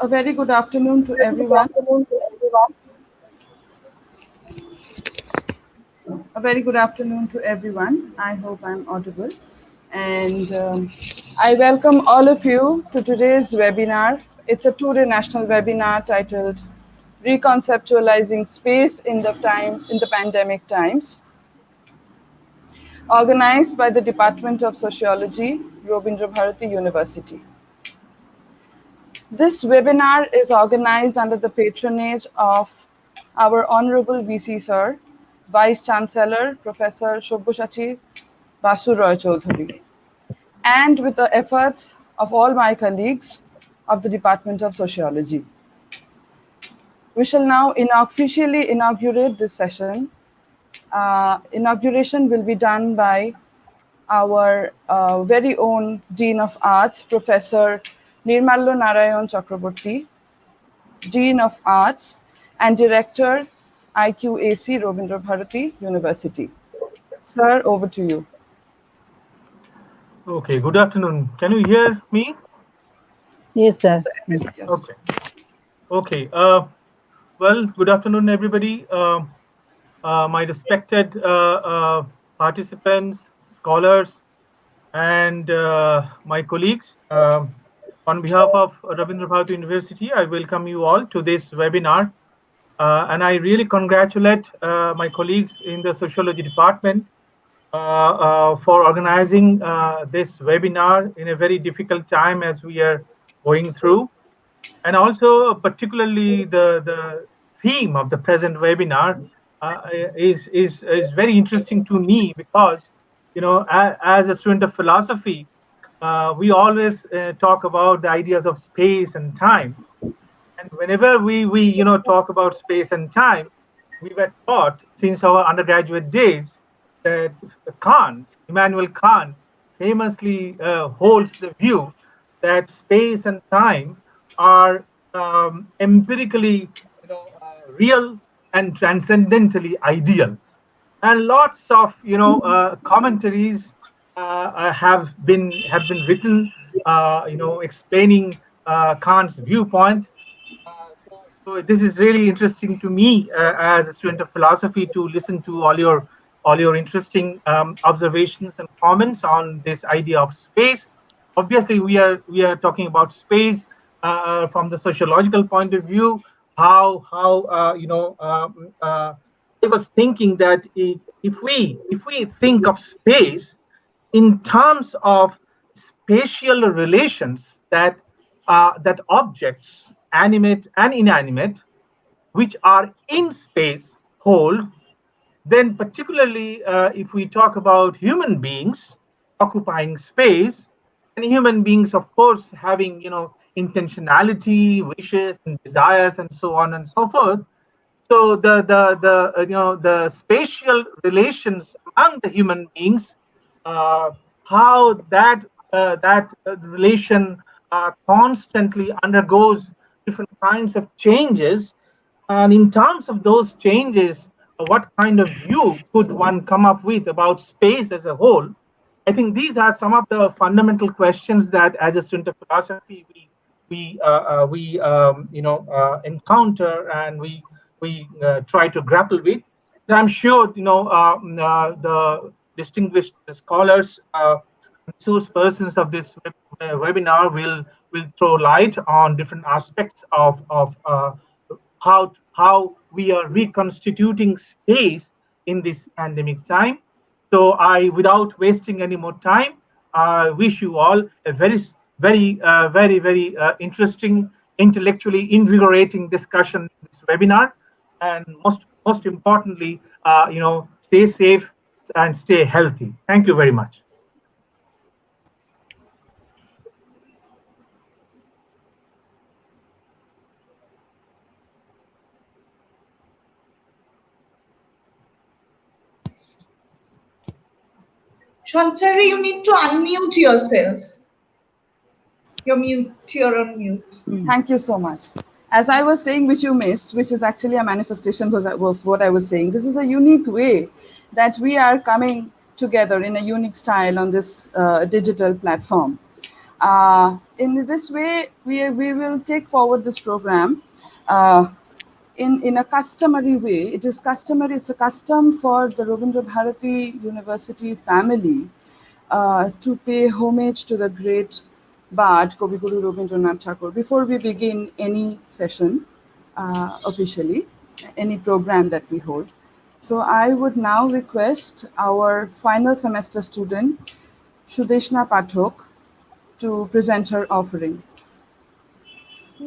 A very good afternoon to everyone. A very good afternoon to everyone. I hope I'm audible. And I welcome all of you to today's webinar. It's a two-day national webinar titled Reconceptualizing Space in the Pandemic Times, organized by the Department of Sociology, Bharati University. This webinar is organized under the patronage of our Honorable VC Sir, Vice Chancellor, Professor Shobboshachi Basu Roy Choudhury, and with the efforts of all my colleagues of the Department of Sociology. We shall now officially inaugurate this session. Inauguration will be done by our very own Dean of Arts, Professor Nirmallo Narayan Chakraborty, Dean of Arts and Director, IQAC, Bharati University. Sir, over to you. Okay, good afternoon. Can you hear me? Yes, sir. Yes. Okay. Okay. Well, good afternoon, everybody. My respected participants, scholars, and my colleagues. On behalf of Rabindra Bharati University, I welcome you all to this webinar. And I really congratulate my colleagues in the Sociology Department for organizing this webinar in a very difficult time as we are going through. And also particularly the theme of the present webinar is very interesting to me because, you know, as a student of philosophy, we always talk about the ideas of space and time. And whenever we talk about space and time, we were taught since our undergraduate days that Immanuel Kant, famously holds the view that space and time are empirically real and transcendentally ideal. And lots of commentaries have been written explaining Kant's viewpoint. So this is really interesting to me as a student of philosophy to listen to all your interesting observations and comments on this idea of space. Obviously, we are talking about space from the sociological point of view. How I was thinking that if we think of space in terms of spatial relations that objects, animate and inanimate, which are in space hold, then particularly if we talk about human beings occupying space, and human beings, of course, having intentionality, wishes, and desires, and so on and so forth. So the spatial relations among the human beings, how that relation constantly undergoes different kinds of changes, and in terms of those changes, what kind of view could one come up with about space as a whole? I think these are some of the fundamental questions that, as a student of philosophy, we encounter and we try to grapple with. And I'm sure the distinguished scholars, source persons of this webinar will throw light on different aspects of how we are reconstituting space in this pandemic time. So without wasting any more time, I wish you all a very interesting, intellectually invigorating discussion in this webinar, and most importantly, stay safe and stay healthy. Thank you very much. Shanchari, you need to unmute yourself. You're on mute. Thank you so much. As I was saying, which you missed, which is actually a manifestation of what I was saying, this is a unique way that we are coming together in a unique style on this digital platform. In this way, we will take forward this program in a customary way. It is customary, it's a custom for the Rabindra Bharati University family to pay homage to the great Bard, Kavi Guru Rabindranath Tagore, before we begin any session officially, any program that we hold. So I would now request our final semester student, Sudeshna Pathok, to present her offering.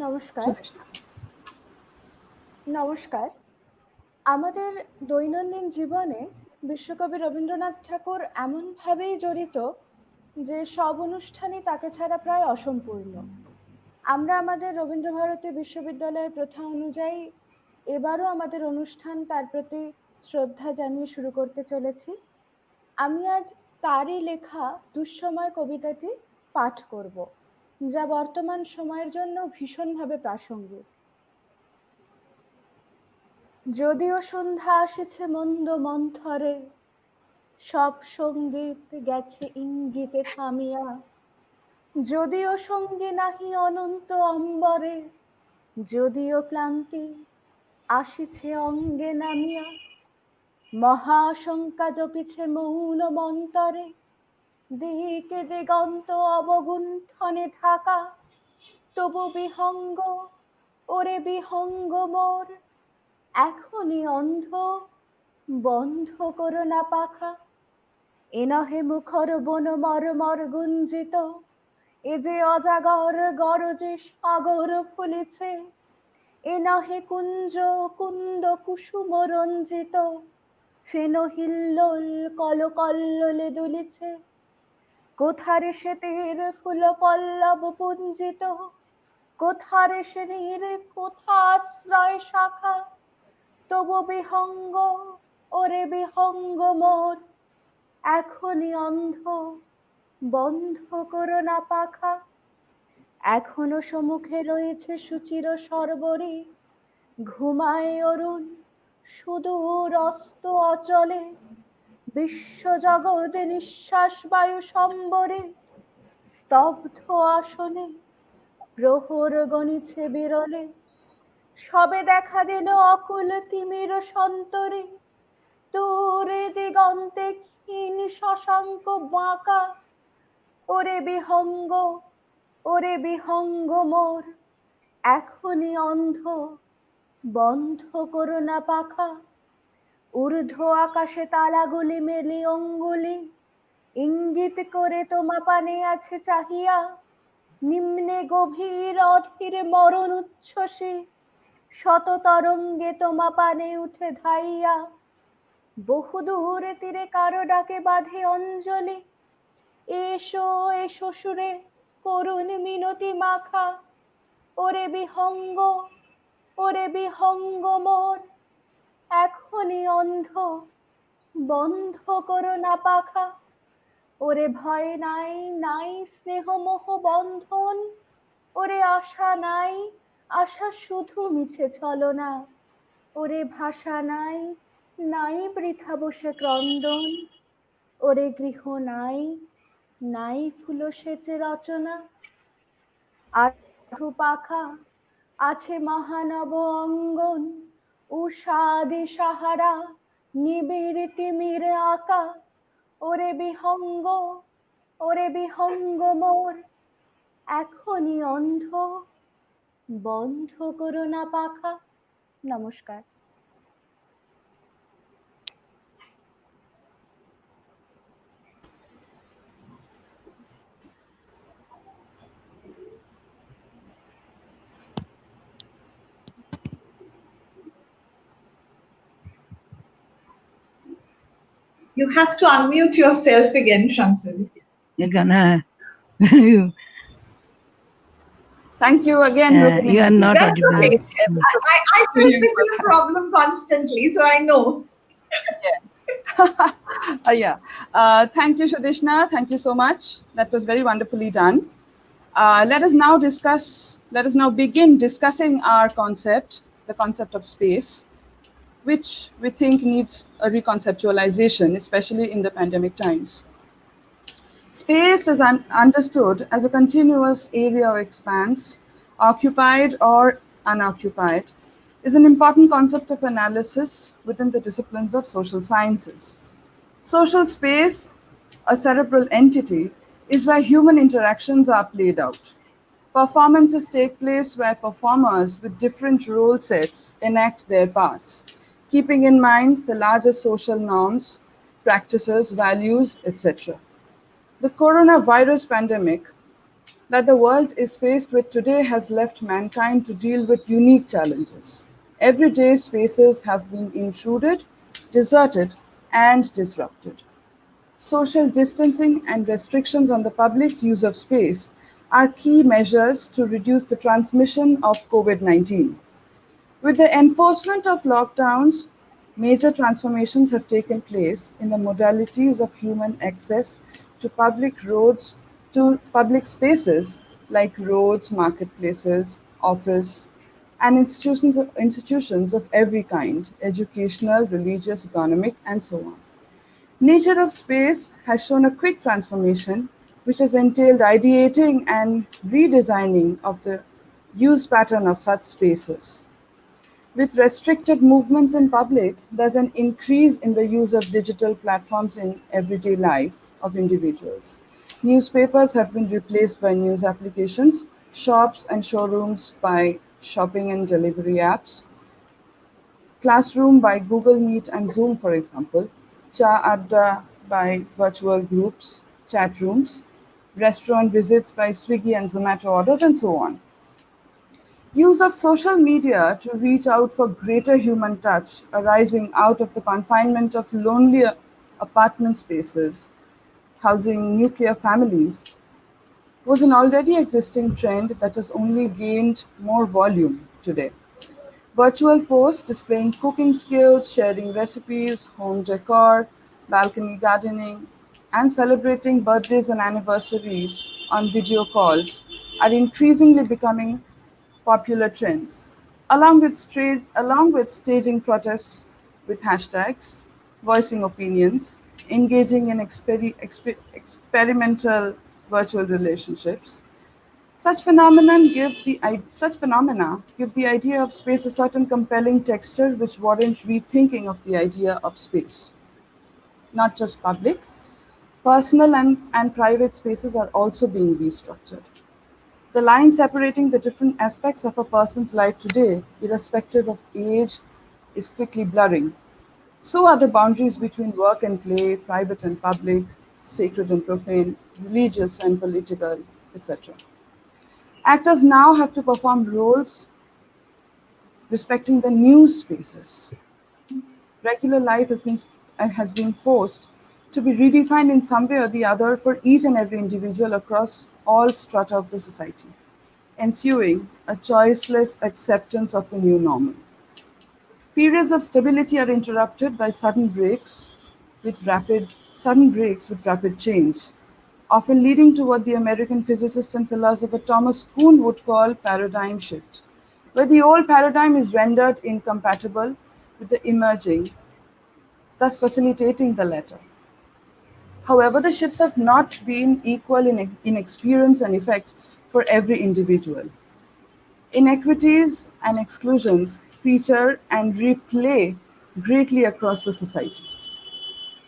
নমস্কার Sudeshna. নমস্কার আমাদের দৈনন্দিন জীবনে বিশ্বকবি রবীন্দ্রনাথ ঠাকুর এমনভাবেই জড়িত যে সব অনুষ্ঠানই তাকে ছাড়া প্রায় অসম্পূর্ণ। আমরা আমাদের রবীন্দ্রভারতী বিশ্ববিদ্যালয়ের প্রথা অনুযায়ী এবারও আমাদের অনুষ্ঠান তার প্রতি শ্রদ্ধা জানিয়ে শুরু করতে চলেছি। আমি আজ তারই লেখা দুঃসময় কবিতাটি পাঠ করব, যা বর্তমান সময়ের জন্য ভীষণভাবে প্রাসঙ্গিক। যদিও সন্ধ্যা আসিছে মন্দ মন্থরে, সব সঙ্গীত গেছে ইঙ্গিতে থামিয়া, যদিও সঙ্গী নাহি অনন্ত অম্বরে, যদিও ক্লান্তি আসিছে অঙ্গে নামিয়া, মহাশঙ্কা জপিছে মৌন মন্তরে, দিকে দিগন্ত অবগুণ্ঠনে ঢাকা, তবু বিহঙ্গ ওরে বিহঙ্গ মোর, এখনই অন্ধ বন্ধ করো না পাখা। এ নহে মুখর বন মরমর গুঞ্জিত, এ যে অজাগর গরজে সাগর ফুলিছে, এ নহে কুঞ্জ কুন্দ কুসুম রঞ্জিত, ফেন হিল্লোল কল কল্লোলে দুলিছে, কোথারে সে তীর ফুল পল্লব পুঞ্জিত, কোথারে সে নীর কোথা আশ্রয় শাখা, তবু বিহঙ্গ ওরে বিহঙ্গ মোর, এখনই অন্ধ বন্ধ করো না পাখা। এখনো সম্মুখে রয়েছে সুচির সরবরি, ঘুমায় অরুণ সুদূর অস্ত অচলে, বিশ্ব জগৎ নিঃশ্বাস বায়ু সম্বরে, স্তব্ধ আসনে প্রহর গণিছে বিরলে, সবে দেখা দিল অকুল তিমির সন্তরে, দূরে দিগন্তে ক্ষীণ শশাঙ্ক বাঁকা, ওরে বিহঙ্গ মোর, এখনই অন্ধ বন্ধ করো না পাখা। ঊর্ধ্ব আকাশে তালাগুলি মেলি অঙ্গুলি, ইঙ্গিত করে তোমা পানে আছে চাহিয়া, নিম্নে গভীর অধীর মরণ উচ্ছ্বসী, শত তরঙ্গে তোমা পানে উঠে ধাইয়া, বহু দূরে তীরে কারো ডাকে বাঁধে অঞ্জলি, এসো এসো সুরে করুণ মিনতি মাখা, ওরে বিহঙ্গ মোর, এখনই অন্ধ বন্ধ করো না পাখা। ওরে ভয় নাই নাই স্নেহ মোহ বন্ধন, ওরে আশা নাই আশা শুধু মিছে ছলনা, ওরে ভাষা নাই নাই বৃথা বসে ক্রন্দন, ওরে গৃহ নাই নাই ফুল সেচে রচনা। আর পাখা আছে মহানব অঙ্গন, উষাদি সাহারা নিবিড় তিমিরে আঁকা, ওরে বিহঙ্গ মোর, এখনই অন্ধ বন্ধ করো না পাখা। নমস্কার। You have to unmute yourself again, Shansari. You can, Thank you again, Rukmini. you are not That's audible. okay. I face this problem constantly, so I know. Yeah. Thank you, Sudeshna. Thank you so much. That was very wonderfully done. Let us now begin discussing our concept, the concept of space, which we think needs a reconceptualization, especially in the pandemic times. Space is understood as a continuous area of expanse, occupied or unoccupied, is an important concept of analysis within the disciplines of social sciences. Social space, a cerebral entity, is where human interactions are played out. Performances take place where performers with different role sets enact their parts, keeping in mind the larger social norms, practices, values, etc. The coronavirus pandemic that the world is faced with today has left mankind to deal with unique challenges. Everyday spaces have been intruded, deserted, and disrupted. Social distancing and restrictions on the public use of space are key measures to reduce the transmission of COVID-19. With the enforcement of lockdowns, major transformations have taken place in the modalities of human access to public roads, to public spaces like roads, marketplaces, office, and institutions of every kind, educational, religious, economic, and so on. Nature of space has shown a quick transformation, which has entailed ideating and redesigning of the use pattern of such spaces. With restricted movements in public, there's an increase in the use of digital platforms in everyday life of individuals. Newspapers have been replaced by news applications, shops and showrooms by shopping and delivery apps, Classroom by Google Meet and Zoom, for example, Cha Adda by virtual groups, chat rooms, restaurant visits by Swiggy and Zomato orders, and so on. Use of social media to reach out for greater human touch arising out of the confinement of lonely apartment spaces housing nuclear families was an already existing trend that has only gained more volume today. Virtual posts displaying cooking skills, sharing recipes, home decor, balcony gardening, and celebrating birthdays and anniversaries on video calls are increasingly becoming popular trends, along with staging protests with hashtags, voicing opinions, engaging in experimental virtual relationships. Such phenomena give the idea of space a certain compelling texture which warrant rethinking of the idea of space. Not just public, personal and private spaces are also being restructured. The line separating the different aspects of a person's life today, irrespective of age, is quickly blurring. So are the boundaries between work and play, private and public, sacred and profane, religious and political, etc. Actors now have to perform roles respecting the new spaces. Regular life has been forced to be redefined in some way or the other for each and every individual across all strata of the society, ensuing a choiceless acceptance of the new normal. Periods of stability are interrupted by sudden breaks with rapid change, often leading to what the American physicist and philosopher Thomas Kuhn would call paradigm shift, where the old paradigm is rendered incompatible with the emerging, thus facilitating the latter. However, the shifts have not been equal in experience and effect for every individual. Inequities and exclusions feature and replay greatly across the society.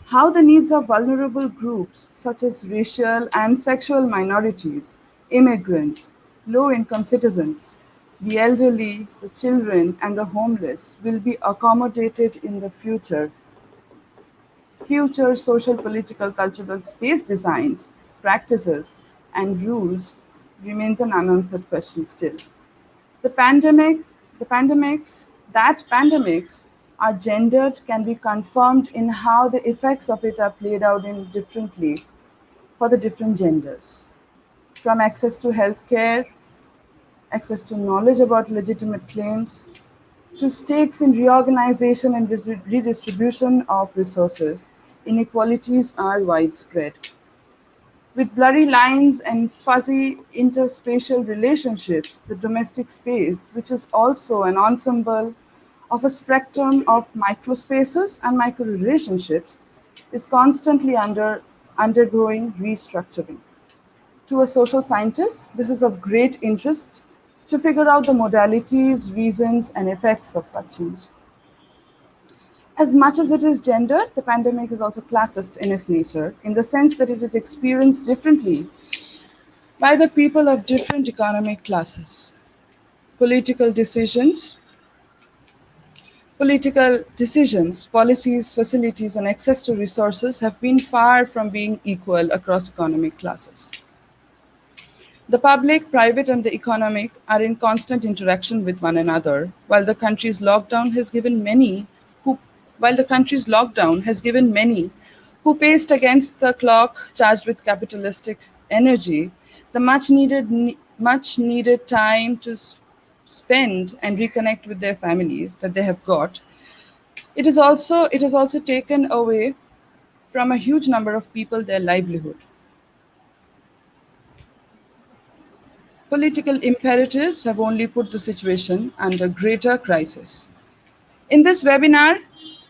How the needs of vulnerable groups such as racial and sexual minorities, immigrants, low-income citizens, the elderly, the children, and the homeless will be accommodated in the future social, political, cultural space designs, practices, and rules remains an unanswered question still. The pandemic, that pandemics are gendered can be confirmed in how the effects of it are played out in differently for the different genders. From access to healthcare, access to knowledge about legitimate claims, to stakes in reorganization and redistribution of resources, inequalities are widespread. With blurry lines and fuzzy interspatial relationships, the domestic space, which is also an ensemble of a spectrum of microspaces and microrelationships, is constantly under undergoing restructuring. To a social scientist, this is of great interest to figure out the modalities, reasons, and effects of such change. As much as it is gendered, the pandemic is also classist in its nature, in the sense that it is experienced differently by the people of different economic classes. Political decisions, policies, facilities, and access to resources have been far from being equal across economic classes. The public, private, and the economic are in constant interaction with one another, while the country's lockdown has given many who paced against the clock charged with capitalistic energy the much needed time to spend and reconnect with their families that they have got. It has also taken away from a huge number of people their livelihood. Political imperatives have only put the situation under greater crisis. In this webinar,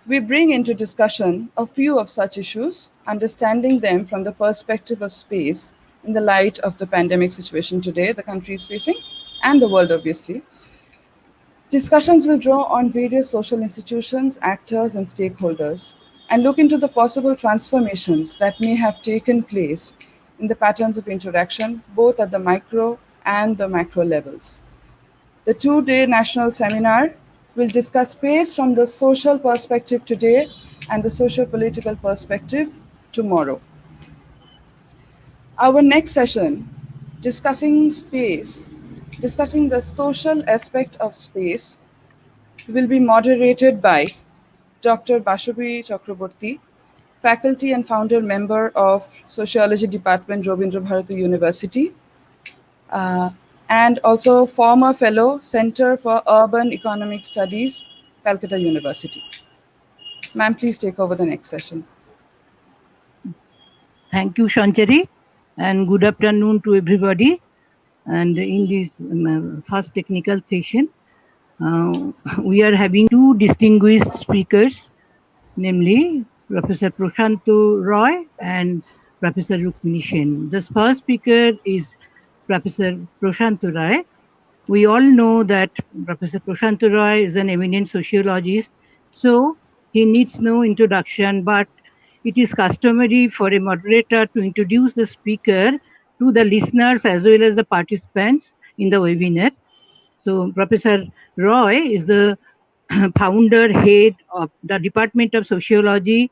we bring into discussion a few of such issues, understanding them from the perspective of space in the light of the pandemic situation today the country is facing, and the world obviously. Discussions will draw on various social institutions, actors, and stakeholders, and look into the possible transformations that may have taken place in the patterns of interaction, both at the micro and the macro levels. The two-day national seminar will discuss space from the social perspective today and the socio-political perspective tomorrow. Our next session, discussing the social aspect of space, will be moderated by Dr. Basabi Chakraborty, faculty and founder member of Sociology Department, Rabindrabharati University, and also former fellow, Center for Urban Economic Studies, Kolkata University. Ma'am, please take over the next session. Thank you, Shanchari, and good afternoon to everybody. And in this first technical session, we are having two distinguished speakers, namely Professor Prasanta Roy and Professor Rukmini Sen. The first speaker is Professor Prasanta Roy. We all know that Professor Prasanta Roy is an eminent sociologist, so he needs no introduction, but it is customary for a moderator to introduce the speaker to the listeners as well as the participants in the webinar. So Professor Roy is the founder, head of the Department of Sociology,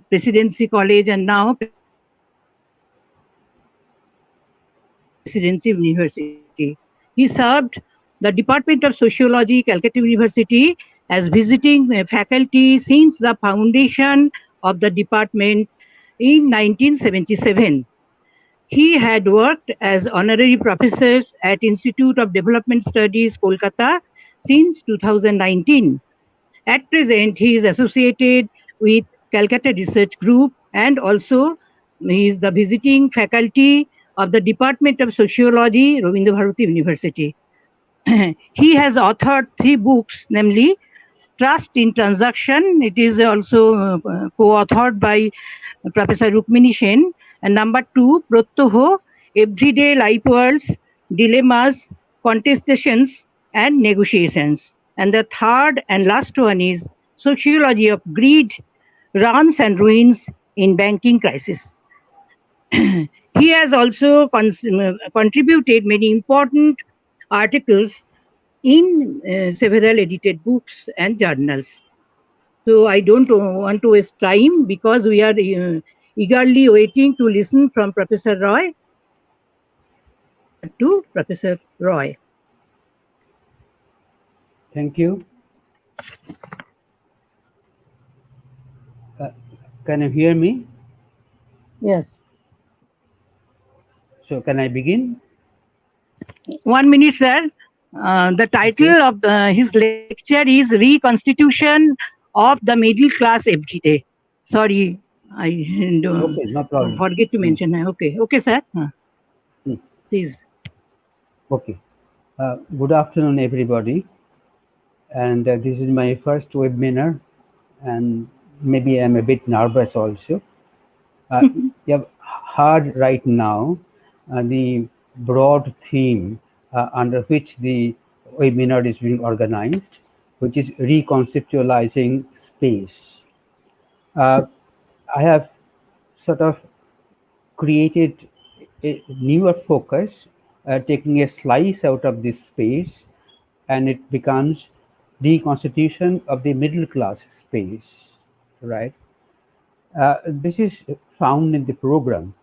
Presidency College, and now Presidency University. He served the Department of Sociology, Calcutta University, as visiting faculty since the foundation of the department in 1977. He had worked as honorary professors at Institute of Development Studies, Kolkata, since 2019. At present, he is associated with Calcutta Research Group, and also he is the visiting faculty of the Department of Sociology, Rabindrabharati University. He has authored 3 books, namely Trust in Transaction. It is also co-authored by Professor Rukmini Sen. And number 2, Prottoho, Everyday Life Worlds, Dilemmas, Contestations, and Negotiations. And the third and last one is Sociology of Greed, Runs and Ruins in Banking Crisis. He has also contributed many important articles in several edited books and journals. So I don't want to waste time because we are eagerly waiting to listen from Professor Roy. To Professor Roy. Thank you. Can you hear me? Yes. So can I begin? 1 minute, sir. The title of his lecture is Reconstitution of the Middle Class Every Day. Sorry, I Okay, no problem. forget to mention. Okay, sir. Please. Okay. Good afternoon, everybody. And this is my first webinar, and maybe I'm a bit nervous also. You have heard right now the broad theme under which the webinar is being organized, which is reconceptualizing space. I have sort of created a newer focus, taking a slice out of this space, and it becomes reconstitution of the middle class space, right? This is found in the program,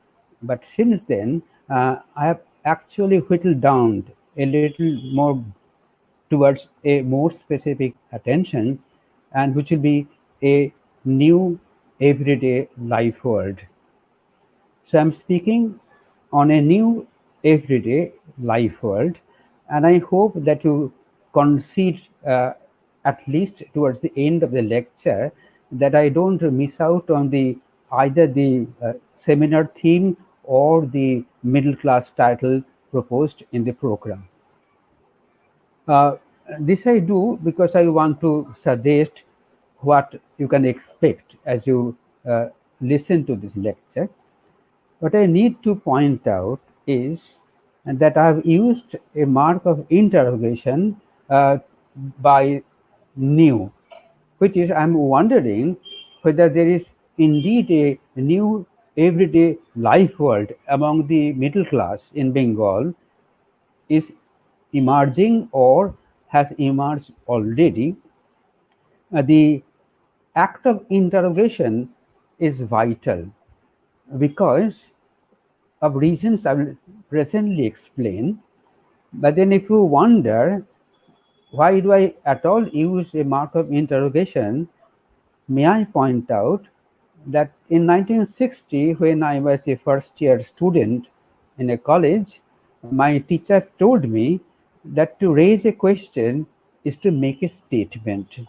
but since then, I have actually whittled down a little more towards a more specific attention, and which will be a new everyday life world. So I'm speaking on a new everyday life world, and I hope that you concede, at least towards the end of the lecture, that I don't miss out on the either the seminar theme or the middle class title proposed in the program. This I do because I want to suggest what you can expect as you listen to this lecture. What I need to point out is that I have used a mark of interrogation by new, which is I'm wondering whether there is indeed a new everyday life world among the middle class in Bengal is emerging or has emerged already. The act of interrogation is vital because of reasons I will presently explain. But then if you wonder, why do I at all use a mark of interrogation, may I point out that in 1960, when I was a first year student in a college, my teacher told me that to raise a question is to make a statement.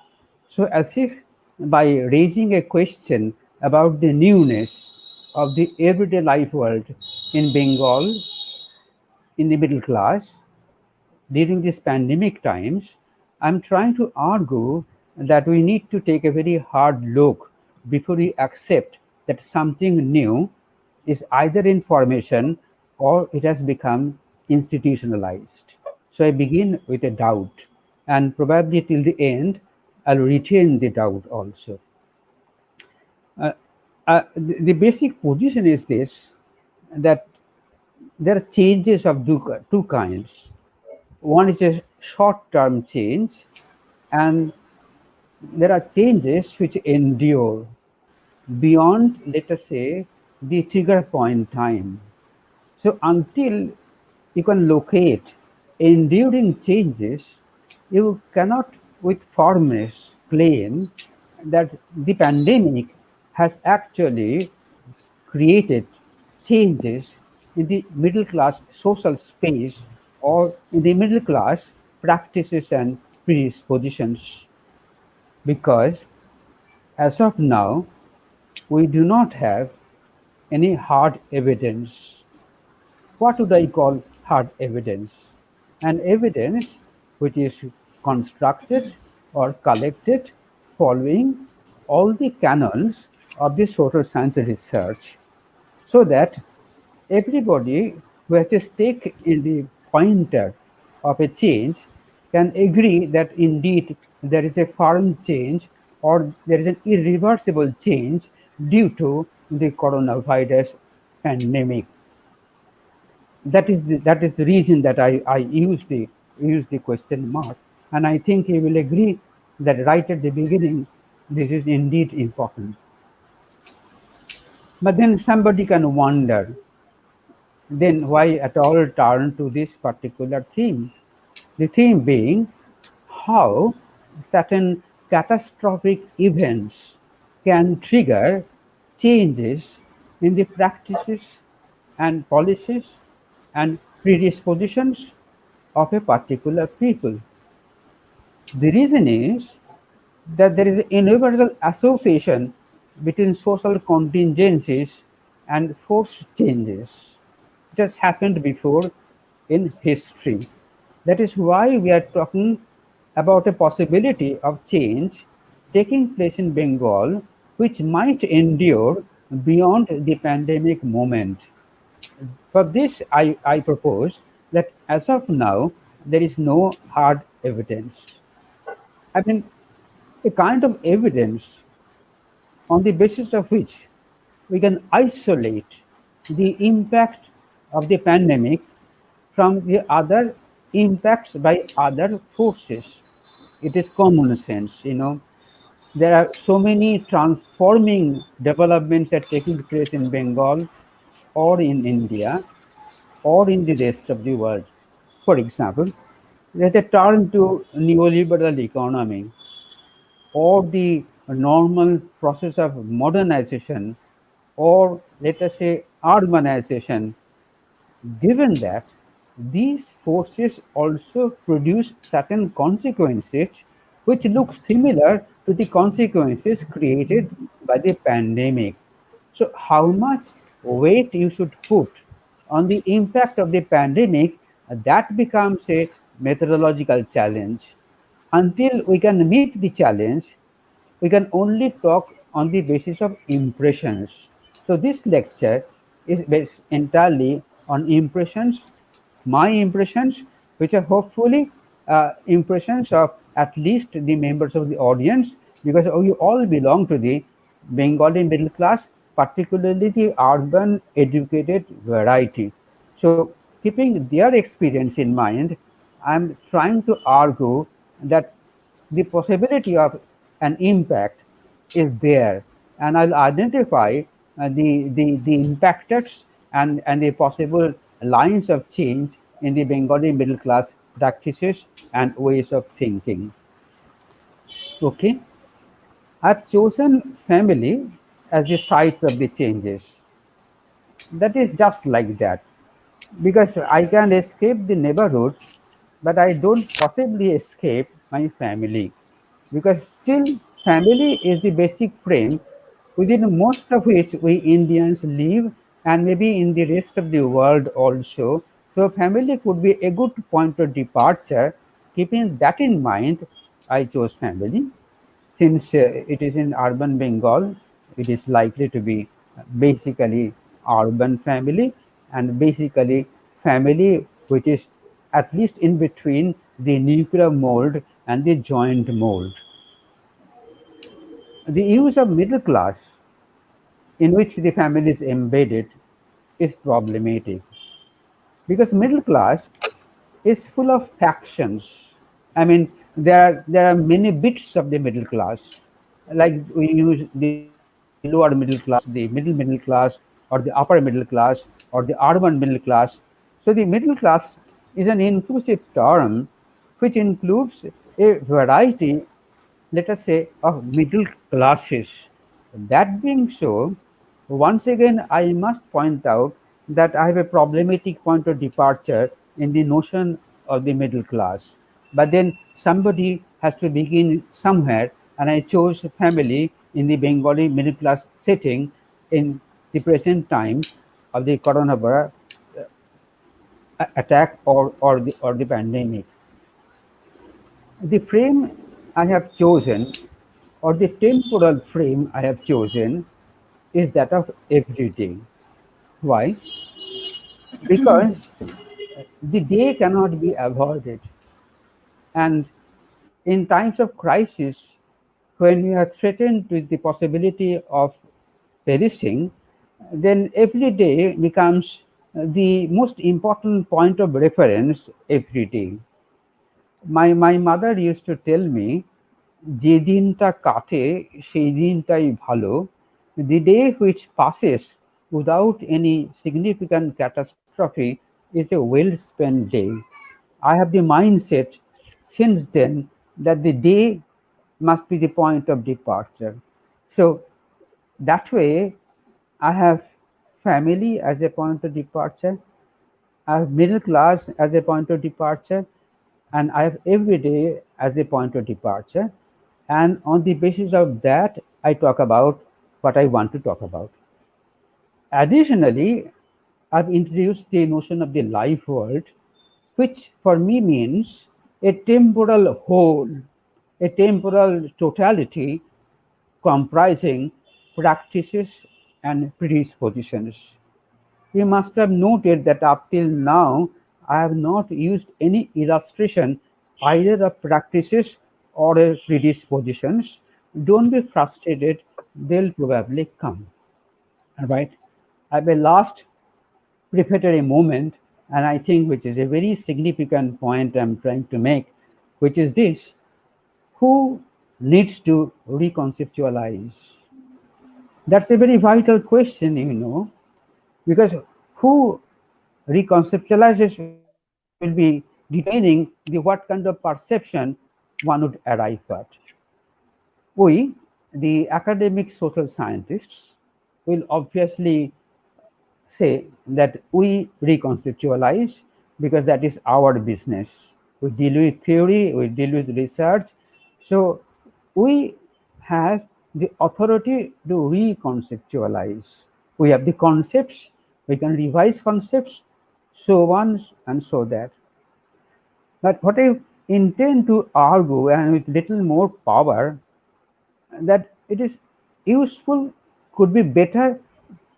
So as if by raising a question about the newness of the everyday life world in Bengal, in the middle class, during these pandemic times, I'm trying to argue that we need to take a very hard look before we accept that something new is either in formation or it has become institutionalized. So I begin with a doubt, and probably till the end, I'll retain the doubt also. The basic position is this, that there are changes of two kinds. One is a short-term change, and there are changes which endure beyond, let us say, the trigger point time. So until you can locate enduring changes, you cannot with firmness claim that the pandemic has actually created changes in the middle class social space or in the middle class practices and predispositions, because as of now we do not have any hard evidence. What would I call hard evidence? An evidence which is constructed or collected following all the canons of the social science research, so that everybody who has a stake in the pointer of a change can agree that indeed there is a firm change or there is an irreversible change due to the coronavirus pandemic. That is the reason that I use the question mark, and I think you will agree that right at the beginning this is indeed important. But then somebody can wonder, then why at all turn to this particular theme? The theme being how certain catastrophic events can trigger changes in the practices and policies and predispositions of a particular people. The reason is that there is an universal association between social contingencies and forced changes. It has happened before in history. That is why we are talking about a possibility of change taking place in Bengal, which might endure beyond the pandemic moment. For this, I propose that as of now, there is no hard evidence. I mean, a kind of evidence on the basis of which we can isolate the impact of the pandemic from the other impacts by other forces. It is common sense, you know. There are so many transforming developments that are taking place in Bengal or in India or in the rest of the world. For example, there's a turn to neoliberal economy or the normal process of modernization or let us say urbanization, given that these forces also produce certain consequences which look similar to the consequences created by the pandemic. So, how much weight you should put on the impact of the pandemic, that becomes a methodological challenge. Until we can meet the challenge, we can only talk on the basis of impressions. So this lecture is based entirely on impressions, my impressions, which are hopefully impressions of at least the members of the audience, because we all belong to the Bengali middle class, particularly the urban educated variety. So keeping their experience in mind, I'm trying to argue that the possibility of an impact is there, and I'll identify the impactors and the possible lines of change in the Bengali middle class practices and ways of thinking. Okay, I've chosen family as the site of the changes. That is just like that, because I can escape the neighborhood, but I don't possibly escape my family, because still family is the basic frame within most of which we Indians live, and maybe in the rest of the world also. So family could be a good point of departure. Keeping that in mind, I chose family. Since it is in urban Bengal, it is likely to be basically urban family, and basically family which is at least in between the nuclear mold and the joint mold. The use of middle class in which the family is embedded is problematic, because middle class is full of factions. I mean, there are many bits of the middle class, like we use the lower middle class, the middle middle class, or the upper middle class, or the urban middle class. So the middle class is an inclusive term which includes a variety, let us say, of middle classes. That being so, once again, I must point out that I have a problematic point of departure in the notion of the middle class. But then somebody has to begin somewhere, and I chose family in the Bengali middle class setting in the present times of the coronavirus attack or the pandemic. The frame I have chosen, or the temporal frame I have chosen, is that of everyday. Why? Because the day cannot be avoided. And in times of crisis, when we are threatened with the possibility of perishing, then every day becomes the most important point of reference every day. My mother used to tell me, যে দিনটা কাটে সেই দিনটাই ভালো. The day which passes without any significant catastrophe is a well spent day. I have the mindset since then that the day must be the point of departure. So that way, I have family as a point of departure, I have middle class as a point of departure, and I have every day as a point of departure. And on the basis of that, I talk about what I want to talk about. Additionally, I've introduced the notion of the life world, which for me means a temporal whole, a temporal totality comprising practices and predispositions. You must have noted that up till now, I have not used any illustration either of practices or predispositions. Don't be frustrated, they'll probably come. All right. I will last prefatory moment, and I think which is a very significant point I'm trying to make, which is this: who needs to reconceptualize? That's a very vital question, because who reconceptualizes will be determining the what kind of perception one would arrive at. We, the academic social scientists, will obviously say that we reconceptualize because that is our business. We deal with theory, we deal with research. So we have the authority to reconceptualize. We have the concepts, we can revise concepts, so on and so that. But what I intend to argue, and with little more power, that it is useful, could be better,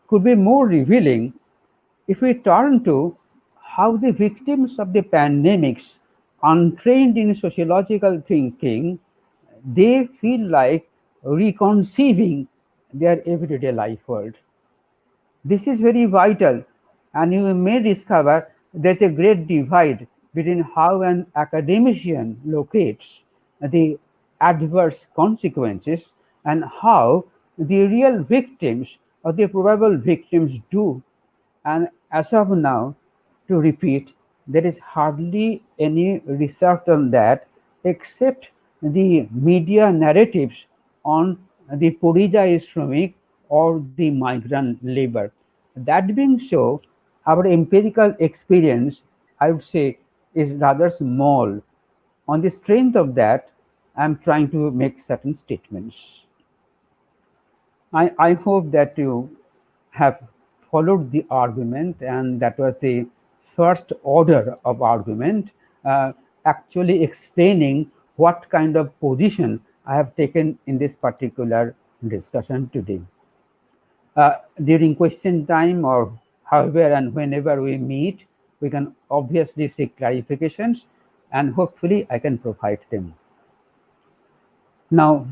could be more revealing if we turn to how the victims of the pandemics, untrained in sociological thinking, they feel like reconceiving their everyday life world. This is very vital, and you may discover there's a great divide between how an academician locates the adverse consequences and how the real victims or the probable victims do. And as of now, to repeat, there is hardly any research on that except the media narratives on the Porijayi Shramik or the migrant labor. That being so, our empirical experience, I would say, is rather small. On the strength of that, I'm trying to make certain statements. I hope that you have followed the argument, and that was the first order of argument, actually explaining what kind of position I have taken in this particular discussion today. During question time, or however and whenever we meet, we can obviously seek clarifications, and hopefully I can provide them. Now,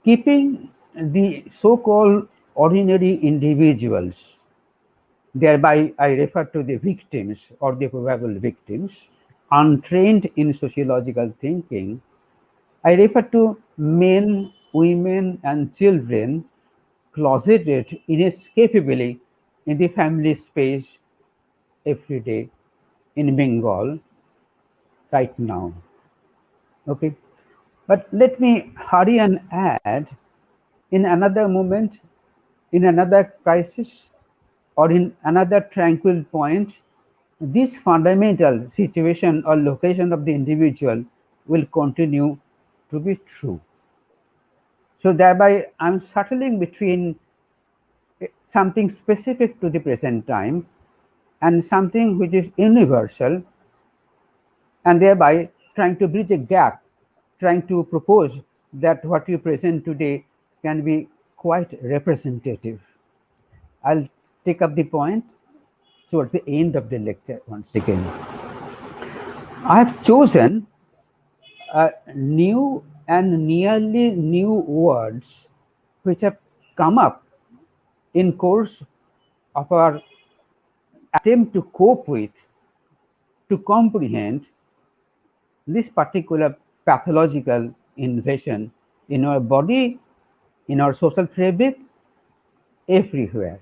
keeping the so-called ordinary individuals, thereby I refer to the victims or the probable victims, untrained in sociological thinking, I refer to men, women, and children closeted inescapably in the family space every day in Bengal right now. Okay, but let me hurry and add, in another moment, in another crisis, or in another tranquil point, this fundamental situation or location of the individual will continue to be true. So thereby, I'm settling between something specific to the present time and something which is universal, and thereby trying to bridge a gap, trying to propose that what you present today can be quite representative. I'll take up the point towards the end of the lecture once again. I have chosen new and nearly new words which have come up in course of our attempt to cope with, to comprehend this particular pathological invasion in our body, in our social fabric, everywhere.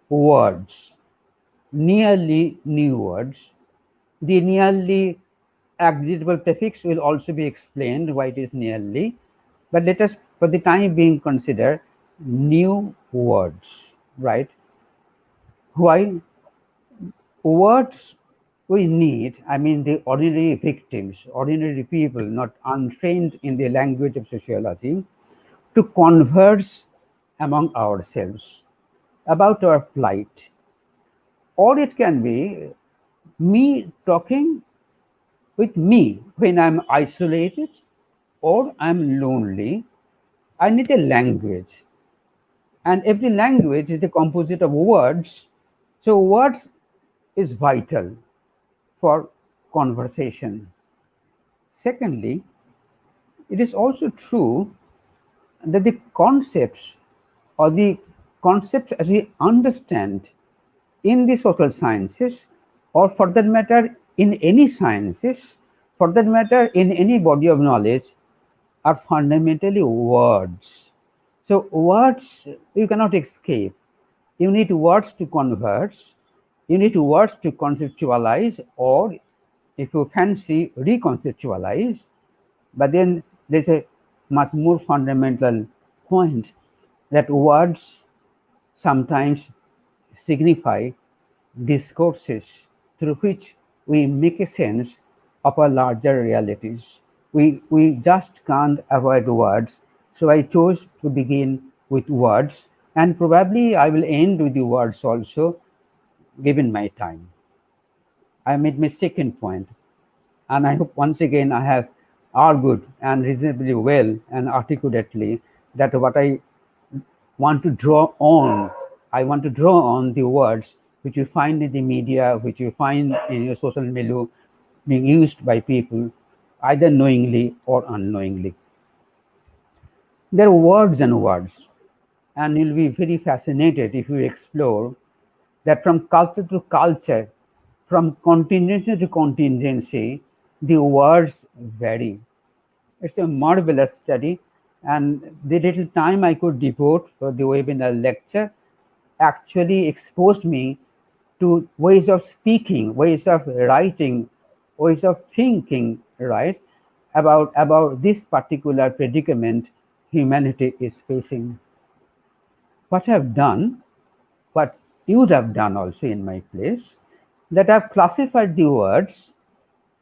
Words, nearly new words. The nearly adjectival prefix will also be explained why it is nearly, but let us for the time being consider new words, right? Why? Words we need, I mean the ordinary victims, ordinary people not untrained in the language of sociology, to converse among ourselves about our plight. Or it can be me talking with me when I'm isolated or I'm lonely. I need a language. And every language is a composite of words. So words is vital for conversation. Secondly, it is also true that the concepts or the concepts as we understand in the social sciences, or for that matter in any sciences, for that matter in any body of knowledge, are fundamentally words. So words you cannot escape. You need words to converse, you need words to conceptualize, or if you fancy, reconceptualize. But then there's a much more fundamental point that words sometimes signify discourses through which we make a sense of our larger realities. We just can't avoid words. So I chose to begin with words, and probably I will end with the words also, given my time. I made my second point, and I hope once again I have argued and reasonably well and articulately that what I want to draw on, I want to draw on the words which you find in the media, which you find in your social milieu being used by people either knowingly or unknowingly. There are words and words, and you'll be very fascinated if you explore that from culture to culture, from contingency to contingency, the words vary. It's a marvelous study, and the little time I could devote for the webinar lecture actually exposed me to ways of speaking, ways of writing, ways of thinking, right, about this particular predicament humanity is facing. What I've done, what you would have done also in my place, that I've classified the words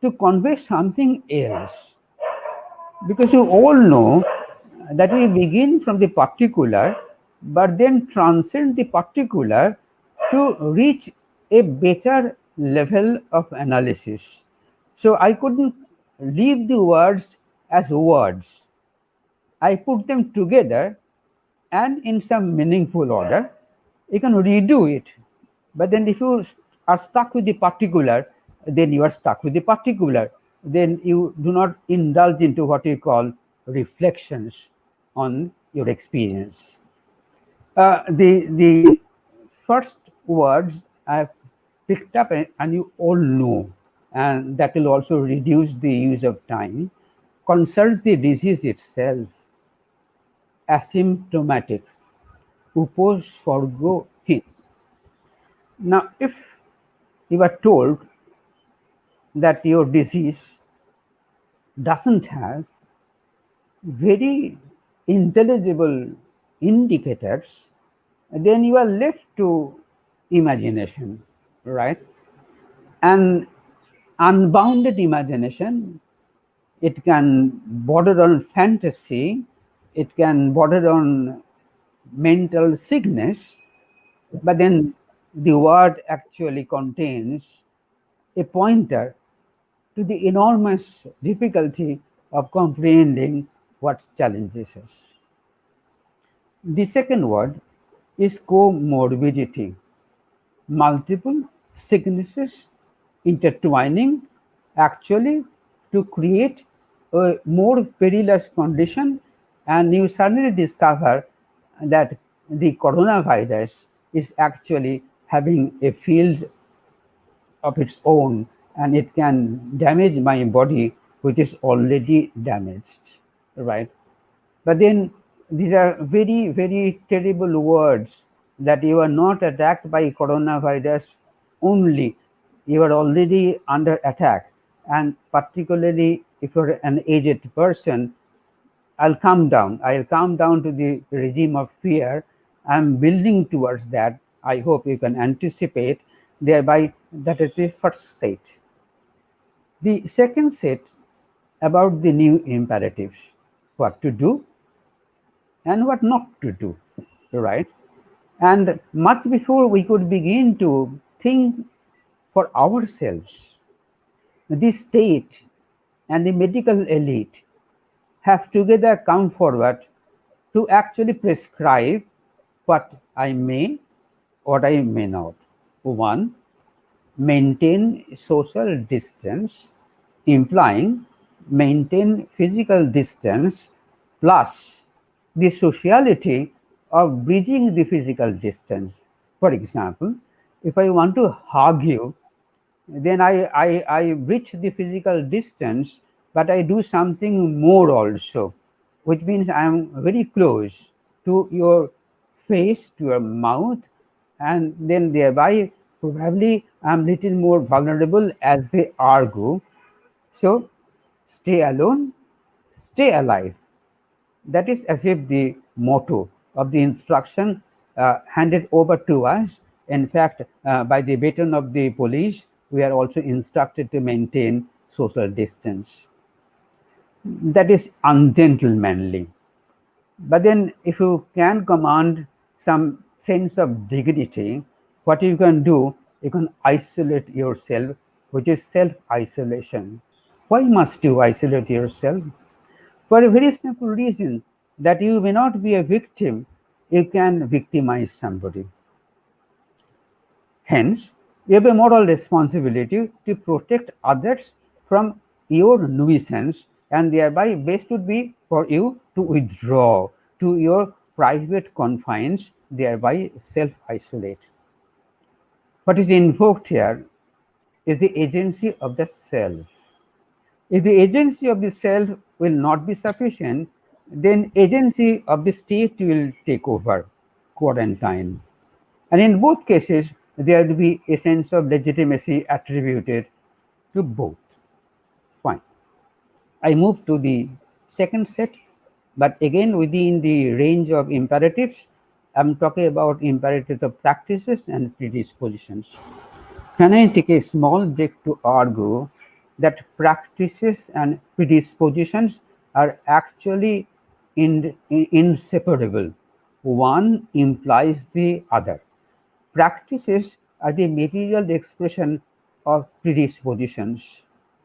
to convey something else. Because you all know that we begin from the particular, but then transcend the particular to reach a better level of analysis. So I couldn't leave the words as words. I put them together, and in some meaningful order, you can redo it. But then if you are stuck with the particular, then you are stuck with the particular. Then you do not indulge into what you call reflections on your experience. The first words I've picked up, and you all know, and that will also reduce the use of time, concerns the disease itself. Asymptomatic. Upasargohীন. Now, if you are told that your disease doesn't have very intelligible indicators, then you are left to imagination, right? And unbounded imagination, it can border on fantasy, it can border on mental sickness, but then the word actually contains a pointer to the enormous difficulty of comprehending what challenges us. The second word is comorbidity. Multiple sicknesses intertwining actually to create a more perilous condition, and you suddenly discover that the coronavirus is actually having a field of its own, and it can damage my body which is already damaged, right? But then these are very, very terrible words, that you are not attacked by coronavirus only, you are already under attack. And particularly if you're an aged person, I'll calm down to the regime of fear. I'm building towards that. I hope you can anticipate thereby. That is the first set. The second set about the new imperatives, what to do and what not to do, right? And much before we could begin to think for ourselves, the state and the medical elite have together come forward to actually prescribe what I may, what I may not. One, maintain social distance, implying maintain physical distance plus the sociality of bridging the physical distance. For example, if I want to hug you, then I bridge the physical distance, but I do something more also, which means I am very close to your face, to your mouth, and then thereby probably I am little more vulnerable as they argue. So stay alone, stay alive. That is as if the motto of the instruction handed over to us. In fact, by the baton of the police, we are also instructed to maintain social distance. That is ungentlemanly. But then, if you can command some sense of dignity, what you can do, you can isolate yourself, which is self isolation. Why must you isolate yourself? For a very simple reason, that you may not be a victim, you can victimize somebody. Hence, you have a moral responsibility to protect others from your nuisance, and thereby best would be for you to withdraw to your private confines, thereby self-isolate. What is invoked here is the agency of the self. If the agency of the self will not be sufficient, then agency of the state will take over, quarantine. And in both cases, there will be a sense of legitimacy attributed to both. Fine. I move to the second set, but again within the range of imperatives, I'm talking about imperatives of practices and predispositions. Can I take a small break to argue that practices and predispositions are actually inseparable? One implies the other. Practices are the material expression of predispositions,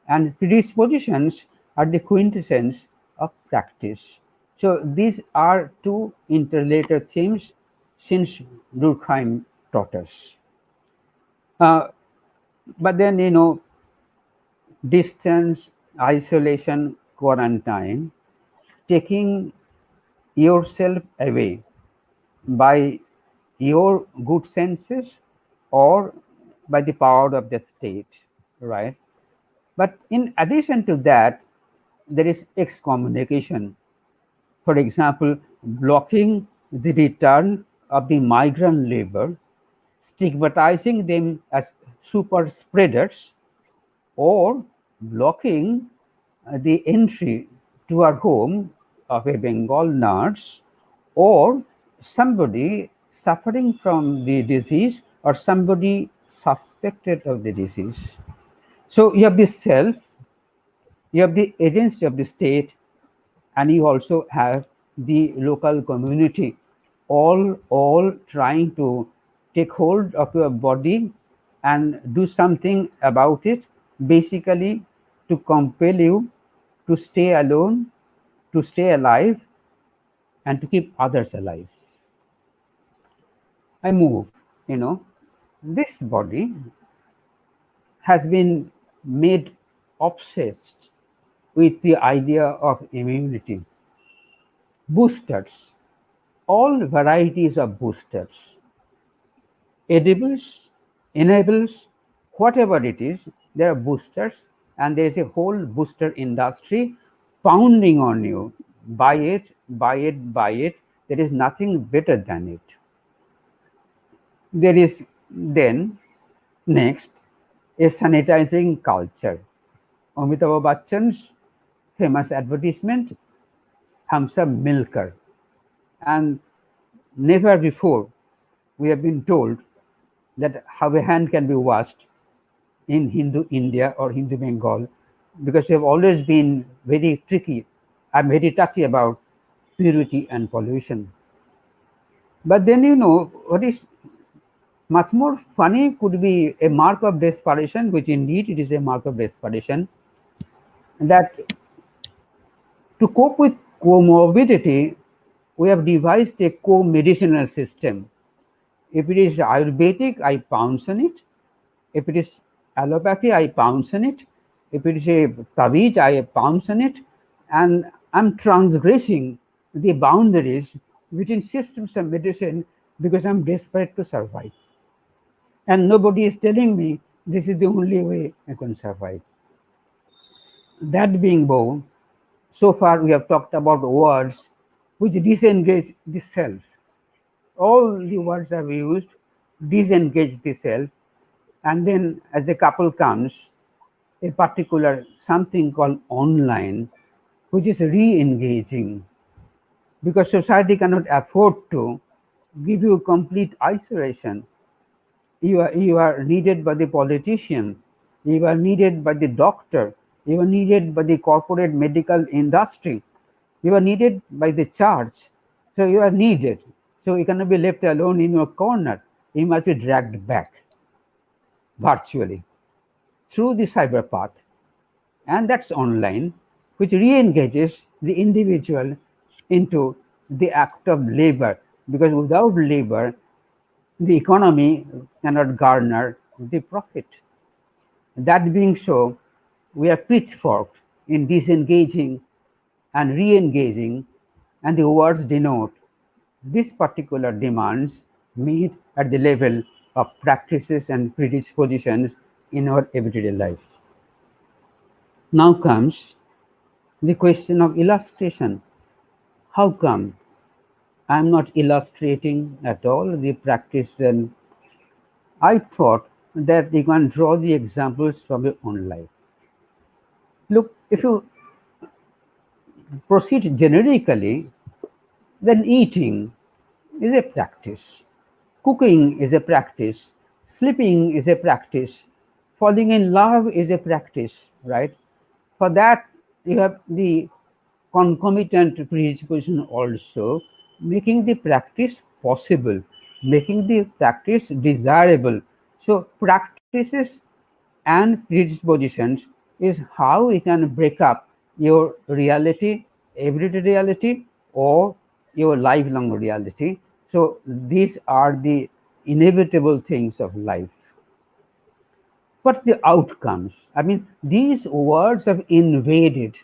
and predispositions are the quintessence of practice. So these are two interrelated themes since Durkheim taught us. But then, distance, isolation, quarantine, taking yourself away by your good senses or by the power of the state, right? But in addition to that, there is excommunication. For example, blocking the return of the migrant labor, stigmatizing them as super spreaders, or blocking the entry to our home of a Bengal nurse or somebody suffering from the disease or somebody suspected of the disease. So you have the self, you have the agency of the state, and you also have the local community, all trying to take hold of your body and do something about it, basically to compel you to stay alone, to stay alive, and to keep others alive. I move, this body has been made obsessed with the idea of immunity. Boosters, all varieties of boosters, edibles, enables, whatever it is, there are boosters, and there is a whole booster industry pounding on you. Buy it, buy it, buy it. There is nothing better than it. There is then next a sanitizing culture. Amitabh Bachchan's famous advertisement, Hamsa Milker. And never before we have been told that how a hand can be washed in Hindu India or Hindu Bengal, because we have always been very tricky. I'm very touchy about purity and pollution. But then, what is much more funny could be a mark of desperation, which indeed it is a mark of desperation, that to cope with comorbidity, we have devised a co-medicinal system. If it is Ayurvedic, I pounce on it. If it is allopathy, I pounce on it. If it is a taviz, I pounce on it. And I'm transgressing the boundaries between systems of medicine because I'm desperate to survive. And nobody is telling me this is the only way I can survive. That being so, so far we have talked about words which disengage the self. All the words I've used disengage the self, and then as the couple comes, a particular something called online, which is re-engaging, because society cannot afford to give you complete isolation. You are needed by the politician, you are needed by the doctor, you are needed by the corporate medical industry, you are needed by the church. So you are needed. So you cannot be left alone in your corner. You must be dragged back virtually through the cyber path. And that's online, which re-engages the individual into the act of labor, because without labor, the economy cannot garner the profit. That being so, we are pitchforked in disengaging and re-engaging, and the words denote this particular demands made at the level of practices and predispositions in our everyday life. Now comes the question of illustration. How come I'm not illustrating at all the practice? And I thought that you can draw the examples from your own life. Look, if you proceed generically, then eating is a practice, cooking is a practice, sleeping is a practice, falling in love is a practice, right? For that, you have the concomitant predisposition also, making the practice possible, making the practice desirable. So practices and predispositions is how we can break up your reality, everyday reality, or your lifelong reality. So these are the inevitable things of life. But the outcomes, I mean, these words have invaded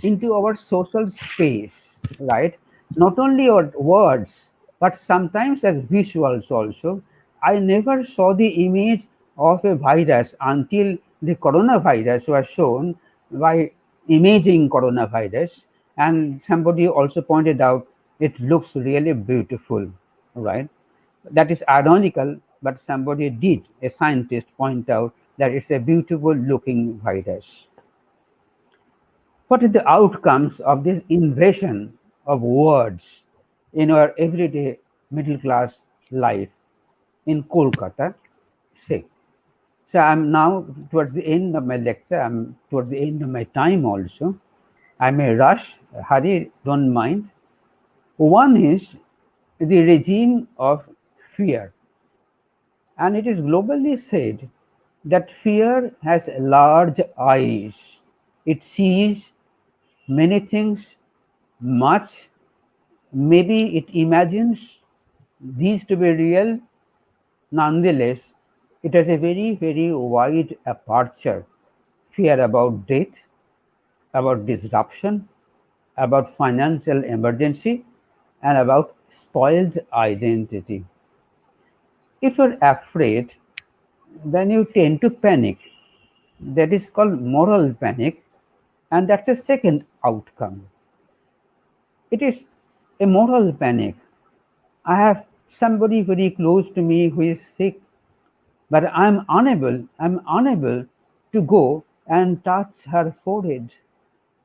into our social space, right? Not only our words, but sometimes as visuals also. I never saw the image of a virus until the coronavirus was shown by imaging coronavirus, and somebody also pointed out it looks really beautiful, right? That is ironical, but somebody did, a scientist, point out that it's a beautiful looking virus. What is the outcomes of this invasion of words in our everyday middle class life in Kolkata? Say. So I'm now towards the end of my lecture, I'm towards the end of my time also. I may rush, hurry, don't mind. One is the regime of fear. And it is globally said that fear has large eyes. It sees many things, much. Maybe it imagines these to be real. Nonetheless, it has a very, very wide aperture. Fear about death, about disruption, about financial emergency, and about spoiled identity. If you're afraid, then you tend to panic. That is called moral panic, and that's a second outcome. It is a moral panic. I have somebody very close to me who is sick, but I'm unable to go and touch her forehead,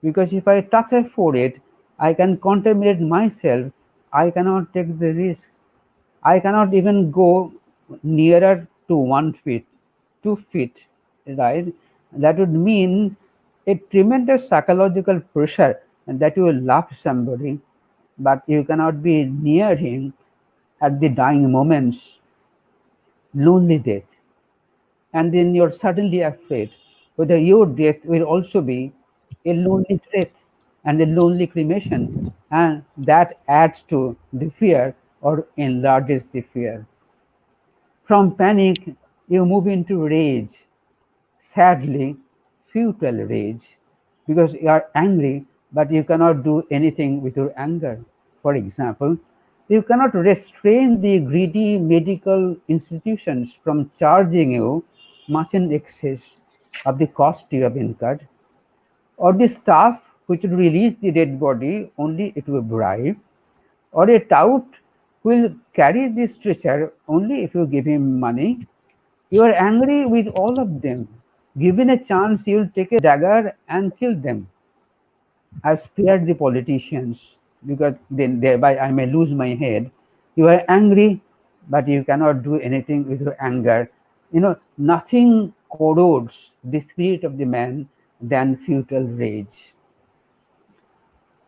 because if I touch her forehead, I can contaminate myself. I cannot take the risk. I cannot even go nearer to 1 feet, 2 feet, right? That would mean a tremendous psychological pressure that you will love somebody, but you cannot be near him at the dying moments, lonely death. And then you're suddenly afraid whether your death will also be a lonely death. and a lonely cremation, and that adds to the fear or enlarges the fear. From panic, you move into rage, sadly, futile rage, because you are angry, but you cannot do anything with your anger. For example, you cannot restrain the greedy medical institutions from charging you much in excess of the cost you have incurred, or the staff which will release the dead body only it will bribe, or a tout will carry the stretcher only if you give him money. You are angry with all of them. Given a chance, you will take a dagger and kill them. I've spared the politicians because then thereby I may lose my head. You are angry, but you cannot do anything with your anger. Nothing corrodes the spirit of the man than futile rage.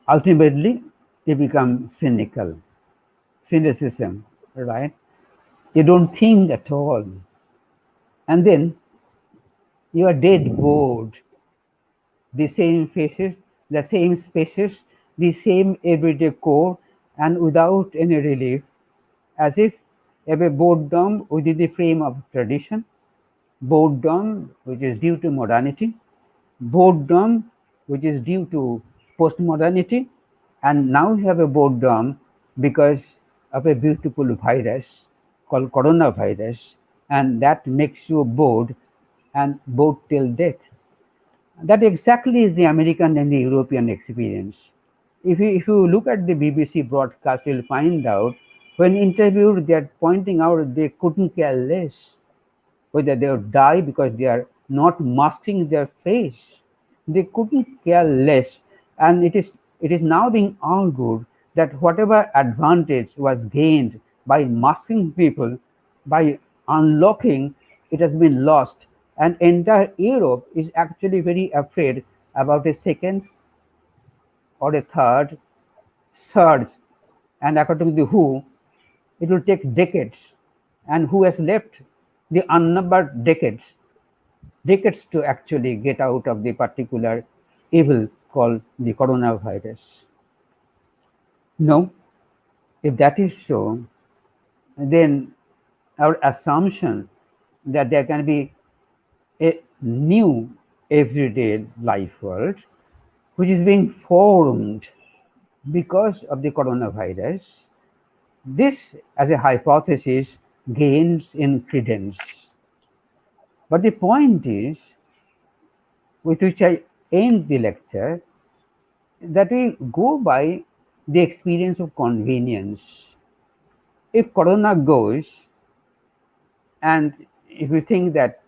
Ultimately, you become cynical. Cynicism, right? You don't think at all. And then you are dead bored. The same faces, the same spaces, the same everyday core, and without any relief, as if you have a boredom within the frame of tradition, boredom which is due to modernity, boredom which is due to postmodernity, and now you have a boredom because of a beautiful virus called coronavirus, and that makes you bored and bored till death. That exactly is the American and the European experience. If you look at the BBC broadcast, you'll find out when interviewed, they're pointing out they couldn't care less whether they would die because they are not masking their face. They couldn't care less. And it is now being argued that whatever advantage was gained by masking people, by unlocking, it has been lost. And entire Europe is actually very afraid about a second or a third surge. And according to the WHO, it will take decades. And who has left? The unnumbered decades to actually get out of the particular evil called the coronavirus. No, if that is so, then our assumption that there can be a new everyday life world which is being formed because of the coronavirus, this as a hypothesis gains in credence. But the point is, with which I end the lecture, that we go by the experience of convenience. If corona goes, and if we think that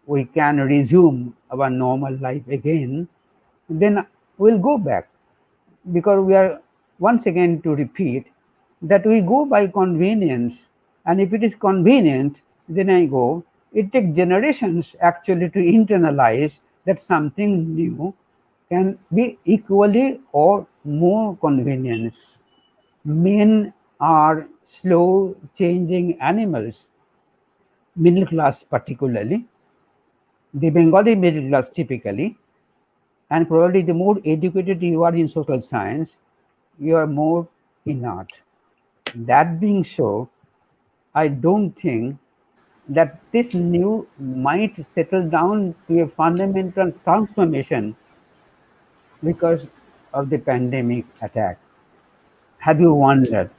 we can resume our normal life again, then we'll go back, because we are once again to repeat that we go by convenience, and if it is convenient, then I go. It takes generations actually to internalize that something new can be equally or more convenience. Men are slow changing animals, middle class particularly, the Bengali middle class typically, and probably the more educated you are in social science, you are more inert. That being so, I don't think that this new might settle down to a fundamental transformation because of the pandemic attack. Have you wondered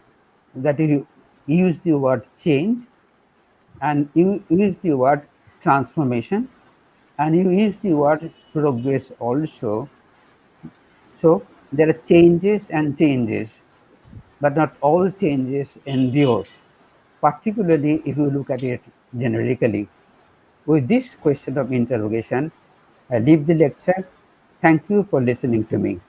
that you use the word change, and you use the word transformation, and you use the word progress also? So there are changes and changes, but not all changes endure, particularly if you look at it generically. With this question of interrogation, I leave the lecture. Thank you for listening to me.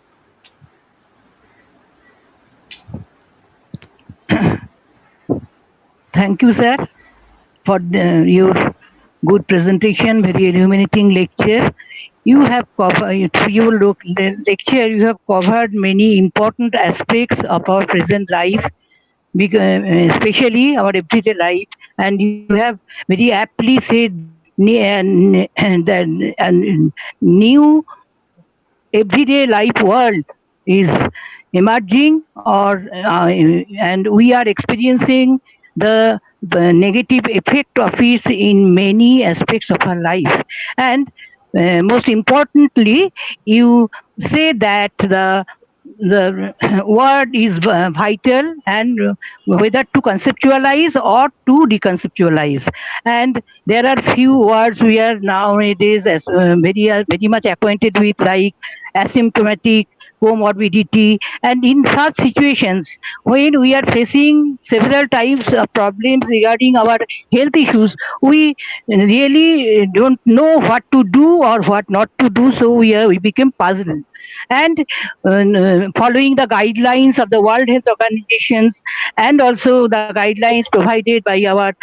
Thank you, sir, for your good presentation, very illuminating lecture. You have covered, through your lecture, you have covered many important aspects of our present life, especially our everyday life, and you have very aptly said the new everyday life world is emerging, and we are experiencing the negative effect of it in many aspects of our life. And most importantly, you say that the word is vital, and whether to conceptualize or to deconceptualize. And there are few words we are nowadays very much acquainted with, like asymptomatic, comorbidity. And in such situations, when we are facing several types of problems regarding our health issues, we really don't know what to do or what not to do, so we become puzzled. And following the guidelines of the World Health Organizations, and also the guidelines provided by our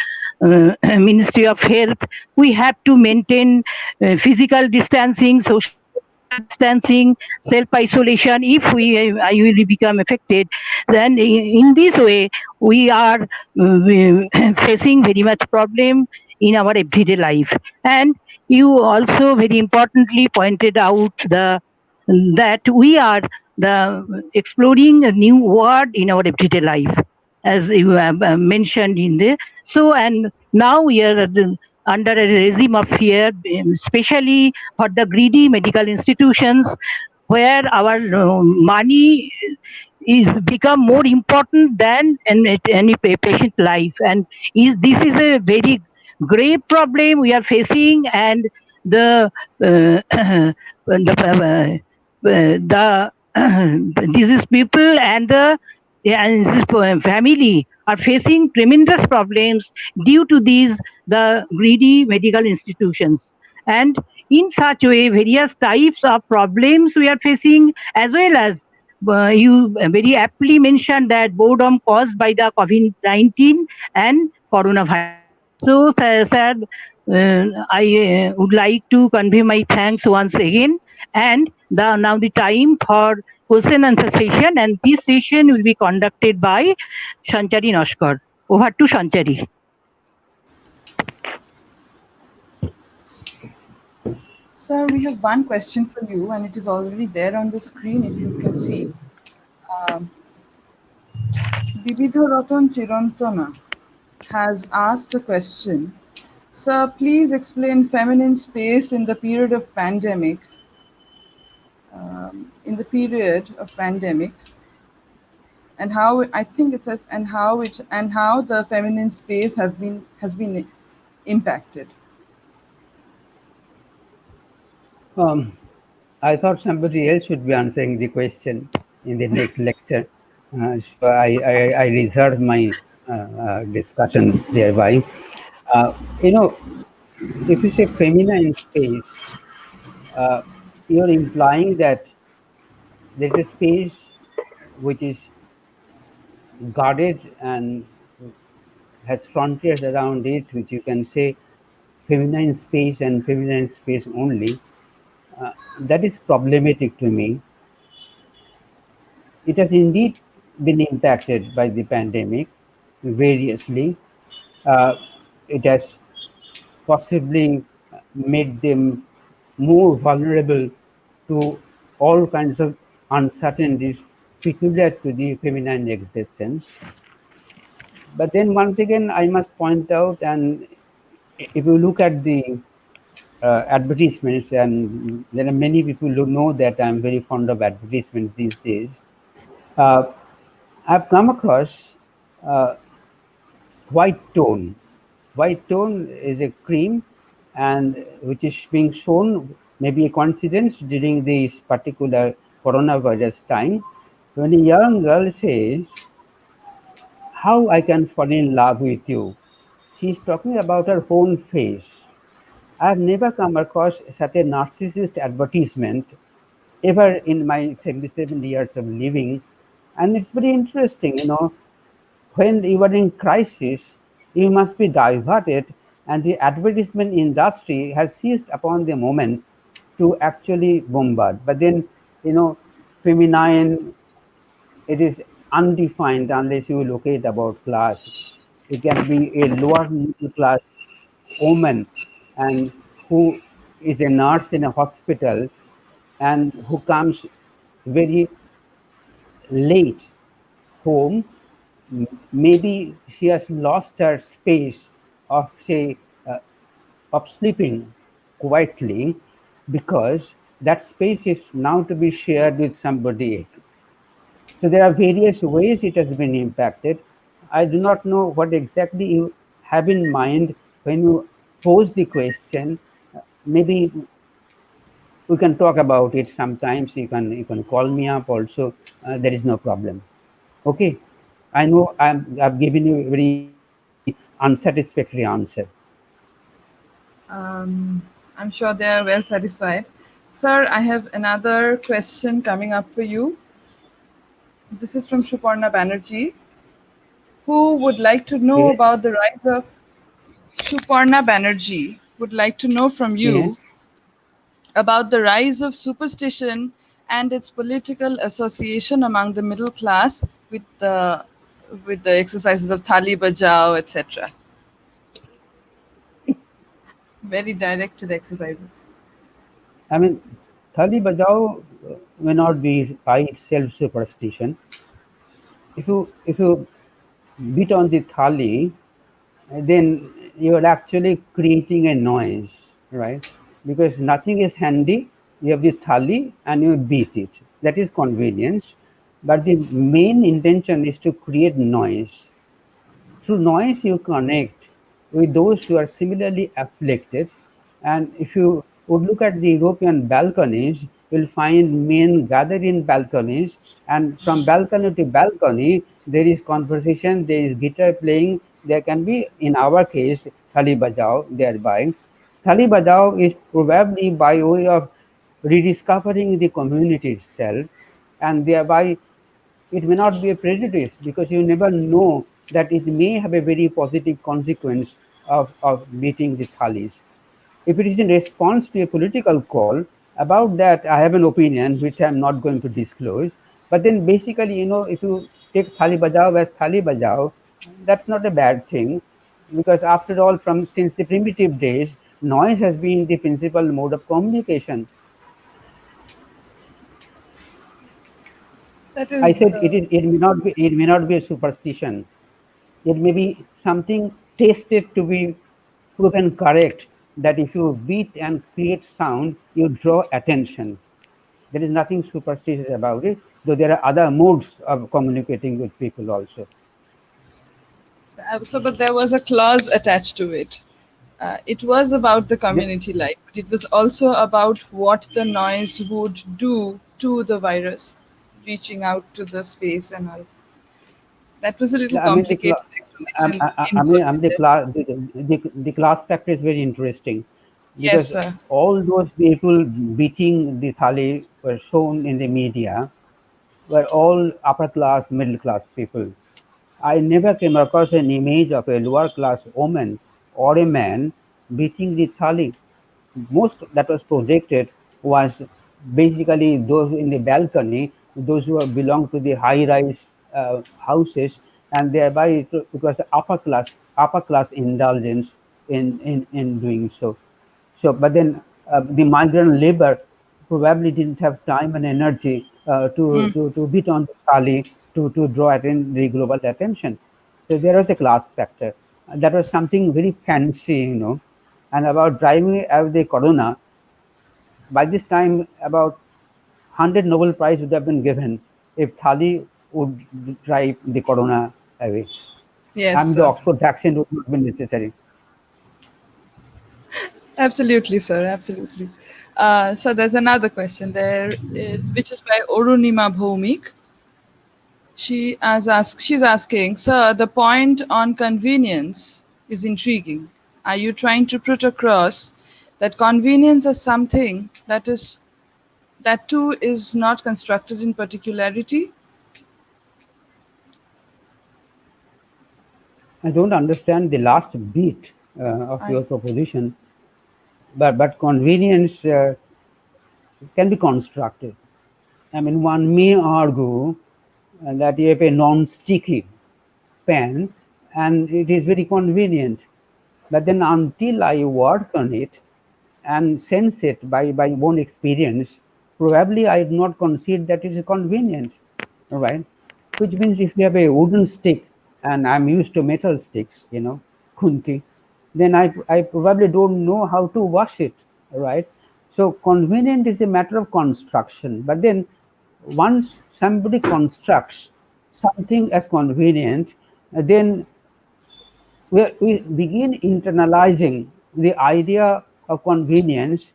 Ministry of Health, we have to maintain physical distancing, social distancing, self-isolation if I will become affected. Then in this way, we are facing very much problem in our everyday life. And you also very importantly pointed out that we are exploring a new word in our everyday life, as you have mentioned in the. So, and now we are under a regime of fear, especially for the greedy medical institutions, where our money is become more important than any patient life. And this is a very grave problem we are facing. And the the disease people and this family are facing tremendous problems due to these the greedy medical institutions. And in such way, various types of problems we are facing, as well as you very aptly mentioned that boredom caused by the COVID-19 and coronavirus. So, sir, I would like to convey my thanks once again. And now the time for question answer session, and this session will be conducted by Sanchari Nashkar. Over to Sanchari. Sir, we have one question for you, and it is already there on the screen if you can see. Bibidha Ratan Chirantana has asked a question. Sir, please explain feminine space in the period of pandemic. And how, I think it says, and how the feminine space has been impacted. I thought somebody else should be answering the question in the next lecture. So I reserve my discussion thereby. You know, if you say feminine space, you're implying that there's a space which is guarded and has frontiers around it, which you can say feminine space and feminine space only. That is problematic to me. It has indeed been impacted by the pandemic variously. It has possibly made them more vulnerable to all kinds of uncertainties peculiar to the feminine existence. But then once again, I must point out, and if you look at the advertisements, and there are many people who know that I'm very fond of advertisements these days. I've come across white tone. White tone is a cream, and which is being shown, maybe a coincidence, during this particular coronavirus time, when a young girl says, "How I can fall in love with you." She's talking about her own face. I've never come across such a narcissist advertisement ever in my 77 years of living. And it's very interesting, when you are in crisis, you must be diverted, and the advertisement industry has seized upon the moment to actually bombard. But then, feminine, it is undefined unless you locate about class. It can be a lower middle class woman and who is a nurse in a hospital and who comes very late home, maybe she has lost her space of, say, of sleeping quietly, because that space is now to be shared with somebody. So there are various ways it has been impacted. I do not know what exactly you have in mind when you pose the question. Maybe we can talk about it sometimes. You can call me up also. There is no problem. Okay. I know I've given you a very unsatisfactory answer. I'm sure they are well satisfied. Sir, I have another question coming up for you. This is from Suparna Banerjee, who would like to know Okay. about the rise of Suparna Banerjee would like to know from you Yes. about the rise of superstition and its political association among the middle class with the exercises of thali bajao, etc. Very direct to the exercises. I mean, Thali Bajao may not be by itself superstition. If you beat on the thali, then you are actually creating a noise, right? Because nothing is handy. You have the thali and you beat it. That is convenience. But the main intention is to create noise. Through noise, you connect with those who are similarly afflicted. And if you would look at the European balconies, you'll find men gathered in balconies, and from balcony to balcony, there is conversation, there is guitar playing, there can be, in our case, Thali Bajao thereby. Thali Bajao is probably by way of rediscovering the community itself, and thereby it may not be a prejudice, because you never know that it may have a very positive consequence of beating the thalis. If it is in response to a political call, about that I have an opinion which I am not going to disclose. But then basically, if you take Thali Bajao as Thali Bajao, that's not a bad thing, because after all, from since the primitive days, noise has been the principal mode of communication. That I is, said it may not be a superstition. It may be something tested to be proven correct, that if you beat and create sound, you draw attention. There is nothing superstitious about it, though there are other modes of communicating with people also. but there was a clause attached to it. It was about the The- community life, but it was also about what the noise would do to the virus, reaching out to the space and all. That was a little I mean, complicated explanation I mean, involved in this. the class factor is very interesting, Yes, because sir. all those people beating the thali were shown in the media were all upper class, middle class people. I never came across an image of a lower class woman or a man beating the thali. Most that was projected was basically those in the balcony, those who belong to the high rise houses, and thereby it was upper class indulgence in doing so. So, but then the migrant labor probably didn't have time and energy to beat on the thali to the global attention. So there was a class factor. That was something very fancy. And about driving out the corona, by this time about 100 Nobel Prize would have been given if thali would drive the corona away. Yes, And the sir. Oxford vaccine would not be necessary. Absolutely, sir. Absolutely. So there's another question there, which is by Orunima Bhaumik. She's asking, sir, the point on convenience is intriguing. Are you trying to put across that convenience is something that too is not constructed in particularity? I don't understand the last bit of I your proposition, but convenience can be constructed. I mean, one may argue that you have a non-sticky pen and it is very convenient. But then until I work on it and sense it by own experience, probably I do not concede that it is convenient, all right? Which means if you have a wooden stick and I'm used to metal sticks, kunti, then I probably don't know how to wash it, right? So convenient is a matter of construction. But then once somebody constructs something as convenient, then we begin internalizing the idea of convenience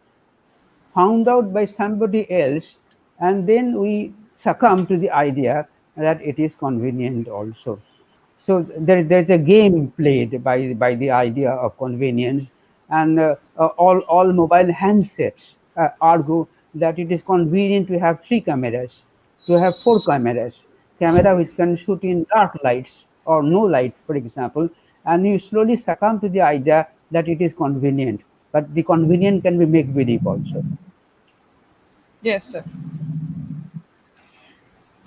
found out by somebody else, and then we succumb to the idea that it is convenient also. So there's a game played by the idea of convenience, and all mobile handsets argue that it is convenient to have 3 cameras, to have 4 cameras, camera which can shoot in dark lights or no light, for example, and you slowly succumb to the idea that it is convenient. But the convenient can be make believe also. Yes, sir.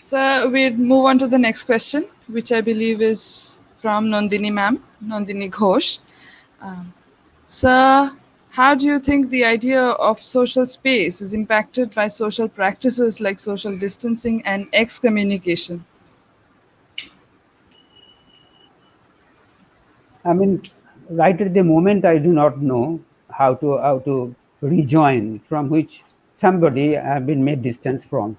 So we'll move on to the next question, which I believe is from Nandini ma'am, Nandini Ghosh. Sir, how do you think the idea of social space is impacted by social practices like social distancing and excommunication? I mean, right at the moment, I do not know how to rejoin from which somebody have been made distance from.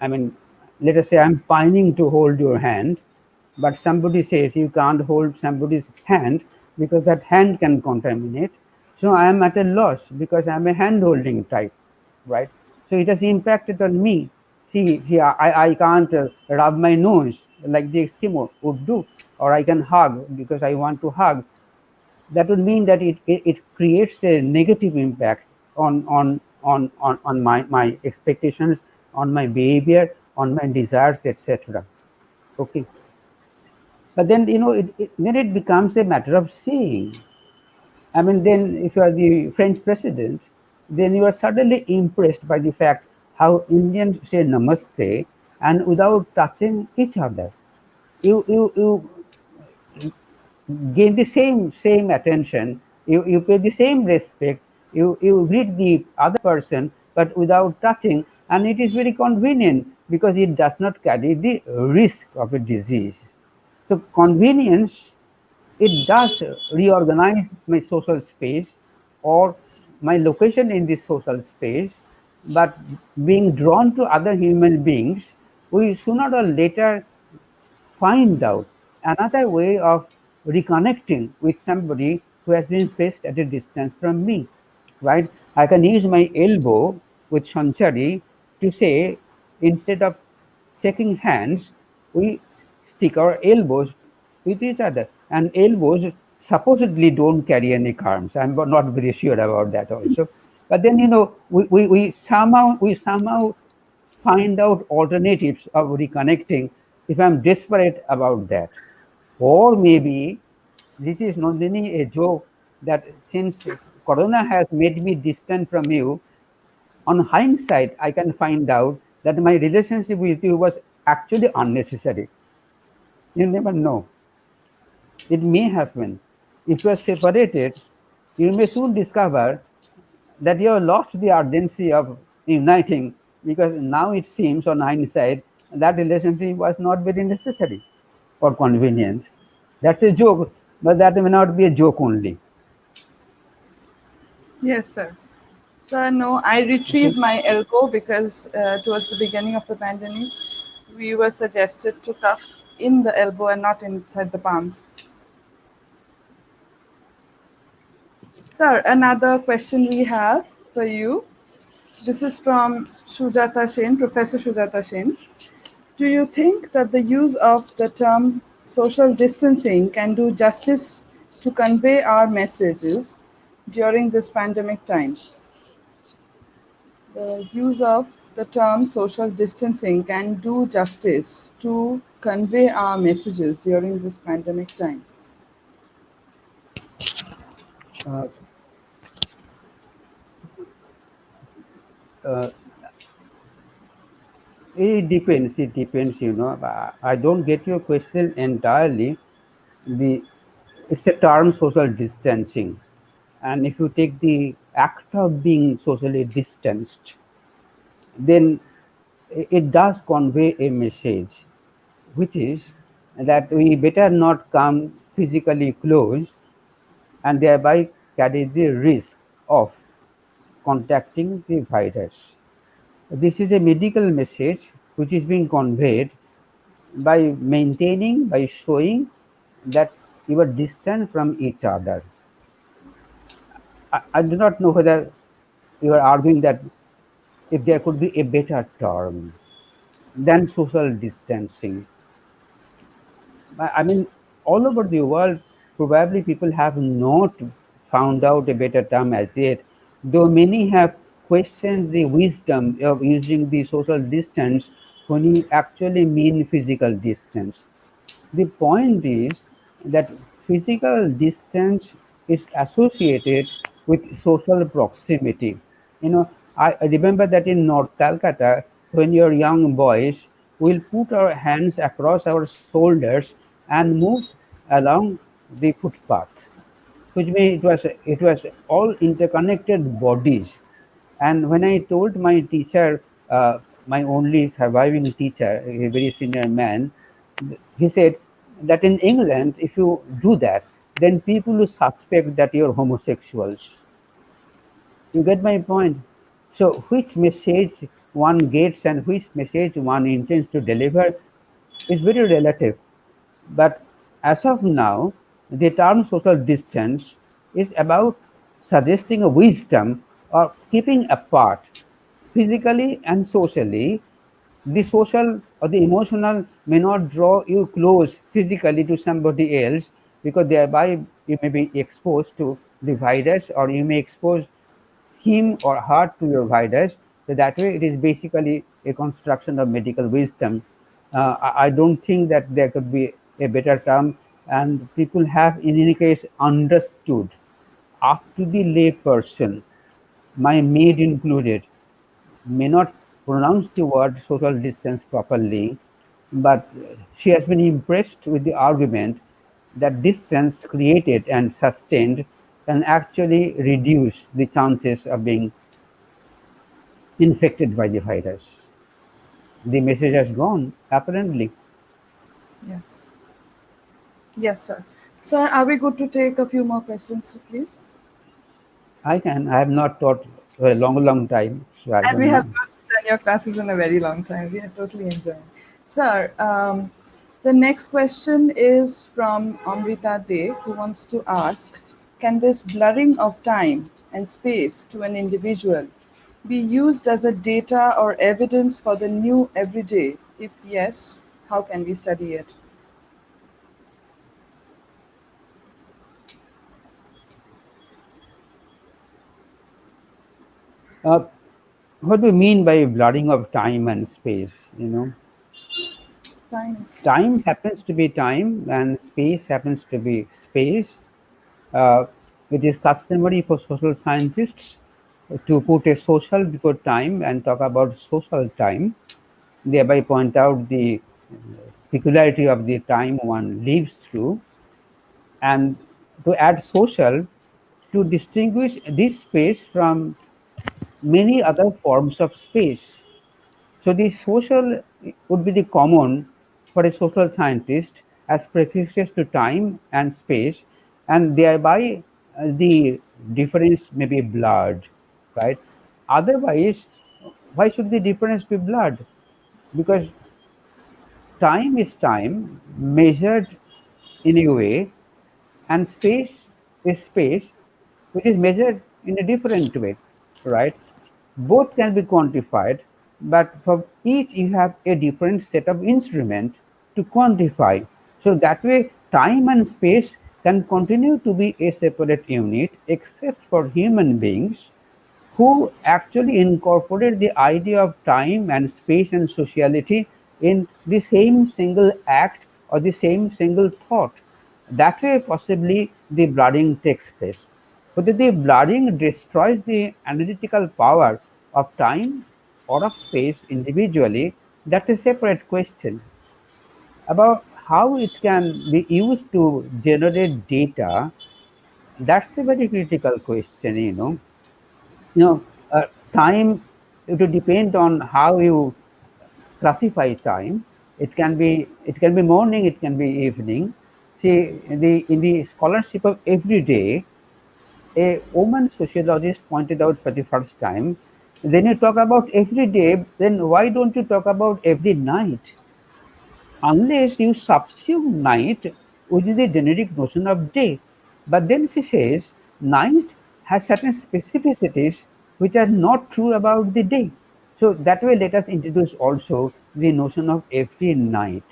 I mean, let us say I'm pining to hold your hand, but somebody says you can't hold somebody's hand because that hand can contaminate. So I am at a loss because I'm a hand holding type, right? So it has impacted on me. See, I can't rub my nose like the Eskimo would do, or I can hug because I want to hug. That would mean that it creates a negative impact on my expectations, on my behavior, on my desires, etc. Okay. But then then it becomes a matter of seeing. I mean, then if you are the French president, then you are suddenly impressed by the fact how Indians say namaste and without touching each other. You gain the same attention, you pay the same respect, you greet the other person but without touching, and it is very convenient because it does not carry the risk of a disease. So convenience, it does reorganize my social space or my location in this social space, but being drawn to other human beings, we sooner or later find out another way of reconnecting with somebody who has been placed at a distance from me, right? I can use my elbow with Sanchari to say, instead of shaking hands, we stick our elbows with each other. And elbows supposedly don't carry any harms. I'm not very sure about that also. But then, we somehow find out alternatives of reconnecting if I'm desperate about that. Or maybe this is not only a joke that since Corona has made me distant from you, on hindsight, I can find out that my relationship with you was actually unnecessary. You never know. It may happen. If you are separated, you may soon discover that you have lost the urgency of uniting because now it seems on hindsight that relationship was not very necessary or convenient. That's a joke, but that may not be a joke only. Yes, sir. Sir, no, I retrieved my elbow because towards the beginning of the pandemic, we were suggested to cuff in the elbow and not inside the palms. Sir, another question we have for you. This is from Sujata Sen, Professor Sujata Sen. Do you think that the use of the term social distancing can do justice to convey our messages during this pandemic time? The use of the term social distancing can do justice to convey our messages during this pandemic time. Uh, uh, it depends. It depends. I don't get your question entirely. It's a term, social distancing, and if you take the act of being socially distanced, then it does convey a message, which is that we better not come physically close and thereby carry the risk of contacting the virus. This is a medical message which is being conveyed by maintaining, by showing that you are distant from each other. I do not know whether you are arguing that if there could be a better term than social distancing. I mean, all over the world, probably people have not found out a better term as yet, though many have questioned the wisdom of using the social distance when you actually mean physical distance. The point is that physical distance is associated with social proximity. You know, I remember that in North Calcutta, when you're young boys, we'll put our hands across our shoulders and move along the footpath, which means it was all interconnected bodies. And when I told my teacher, my only surviving teacher, a very senior man, he said that in England, if you do that, then people will suspect that you're homosexuals. You get my point? So, which message one gets and which message one intends to deliver is very relative. But as of now, the term social distance is about suggesting a wisdom or keeping apart physically and socially. The social or the emotional may not draw you close physically to somebody else, because thereby you may be exposed to the virus, or you may expose him or her to your virus. So that way, it is basically a construction of medical wisdom. I don't think that there could be a better term, and people have, in any case, understood up to the lay person, my maid included, may not pronounce the word social distance properly, but she has been impressed with the argument that distance created and sustained can actually reduce the chances of being infected by the virus. The message has gone, apparently. Yes. Yes, sir. Sir, are we good to take a few more questions, please? I can. I have not taught for a long, long time, so I And we don't have know. not done your classes in a very long time. We are totally enjoying. Sir, the next question is from Amrita De, who wants to ask, can this blurring of time and space to an individual be used as a data or evidence for the new everyday? If yes, how can we study it? Uh, what do you mean by blurring of time and space? You know, Time and space. time happens to be time, and space happens to be space. Uh, it is customary for social scientists to put a social before time and talk about social time, thereby point out the peculiarity of the time one lives through, and to add social to distinguish this space from many other forms of space. So the social would be the common for a social scientist as prefixes to time and space, and thereby the difference may be blurred, right? Otherwise, why should the difference be blurred? Because time is time measured in a way, and space is space which is measured in a different way, right? Both can be quantified, but for each you have a different set of instrument to quantify. So that way, time and space can continue to be a separate unit, except for human beings who actually incorporate the idea of time and space and sociality in the same single act or the same single thought. That way, possibly, the blurring takes place. Whether the blurring destroys the analytical power of time or of space individually, that's a separate question. About how it can be used to generate data, that's a very critical question, you know. You know, time, it will depend on how you classify time. It can be morning, it can be evening. See, in the scholarship of every day, a woman sociologist pointed out for the first time, then you talk about every day, then why don't you talk about every night? Unless you subsume night within the generic notion of day. But then she says night has certain specificities which are not true about the day. So that way, let us introduce also the notion of every night.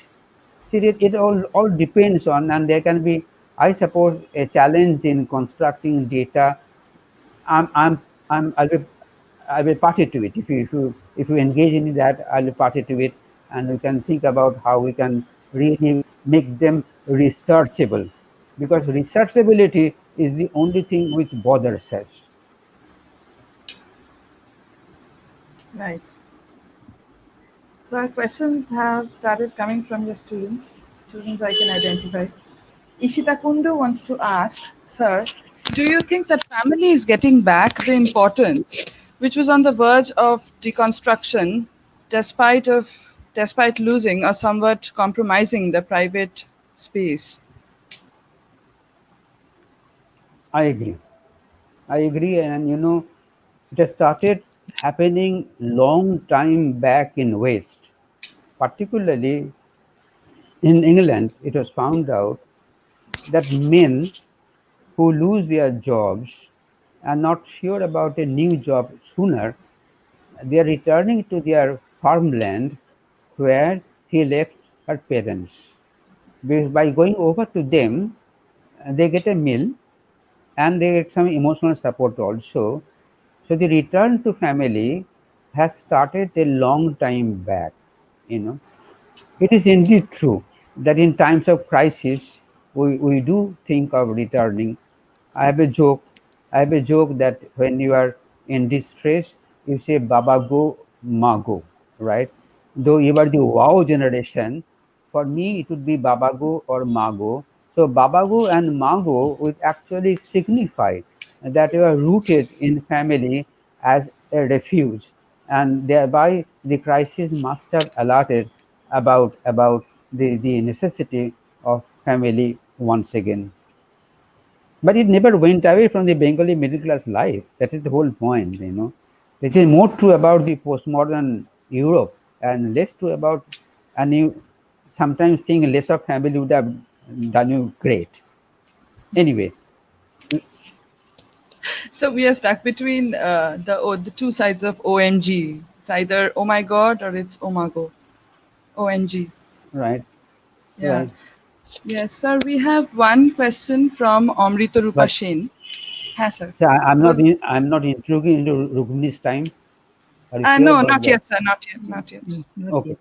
See, it all depends on, and there can be, I suppose, a challenge in constructing data. I'm, I'm, I'll be party to it. If you engage in that, I'll be party to it, and we can think about how we can really make them researchable, because researchability is the only thing which bothers us. Right. So our questions have started coming from your students. Students I can identify. Ishita Kundu wants to ask, sir, do you think that family is getting back the importance which was on the verge of deconstruction despite losing or somewhat compromising the private space? I agree. And it has started happening long time back in West, particularly in England. It was found out that men who lose their jobs are not sure about a new job sooner, they are returning to their farmland where he left her parents. Because by going over to them, they get a meal and they get some emotional support also. So the return to family has started a long time back, you know. It is indeed true that in times of crisis, we do think of returning. I have a joke. I have a joke that when you are in distress, you say "Baba go, Ma go," right? Though you are the wow generation, for me it would be Baba go or Ma go. So Baba go and Ma go would actually signify that you are rooted in family as a refuge, and thereby the crisis must have alerted about the necessity of family once again. But it never went away from the Bengali middle class life. That is the whole point. This is more true about the postmodern Europe and less true about, and you sometimes think less of family would have done you great. Anyway, So we are stuck between the two sides of OMG. It's either oh my god or it's oh my go. OMG. right, Yeah. right. Yes, sir. We have one question from Amrita Rupa But Shen. Yes, sir. so Well, I'm not intruding into Rukmini's time. Are you sure no, about not that? yet, sir. Not yet. Not yet. Not Okay.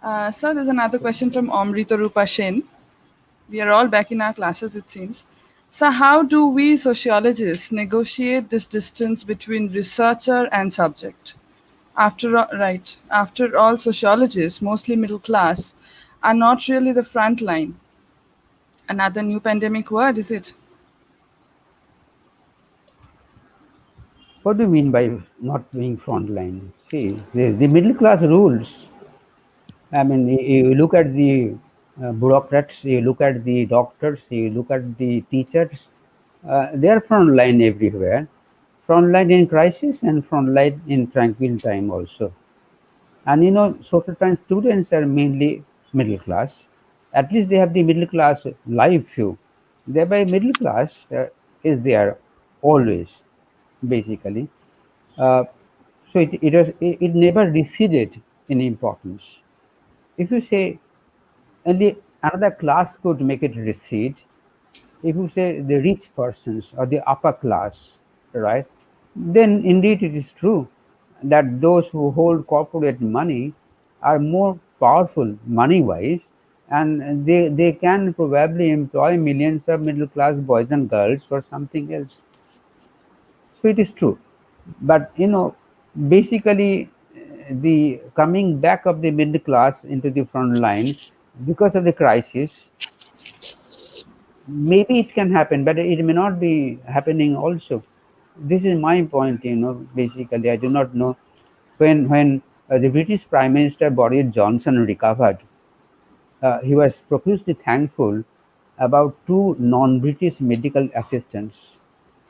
yet. Sir, there's another question from Amrita Rupa Shen. We are all back in our classes, it seems. So, how do we sociologists negotiate this distance between researcher and subject? After all, sociologists, mostly middle class, are not really the front line. Another new pandemic word, is it? What do you mean by not being frontline? See, the middle class rules. I mean, you look at the bureaucrats, you look at the doctors, you look at the teachers. They are frontline everywhere. Frontline in crisis and frontline in tranquil time also. And social science students are mainly middle class. At least they have the middle class life view. Thereby, middle class is there always, basically. Uh, so it never receded in importance. If you say only another class could make it recede, if you say the rich persons or the upper class, right, then indeed it is true that those who hold corporate money are more powerful money wise, and they can probably employ millions of middle class boys and girls for something else. So it is true. But basically, the coming back of the middle class into the front line because of the crisis, maybe it can happen, but it may not be happening also. This is my point. Basically, I do not know when the British Prime Minister Boris Johnson recovered, he was profusely thankful about two non-British medical assistants.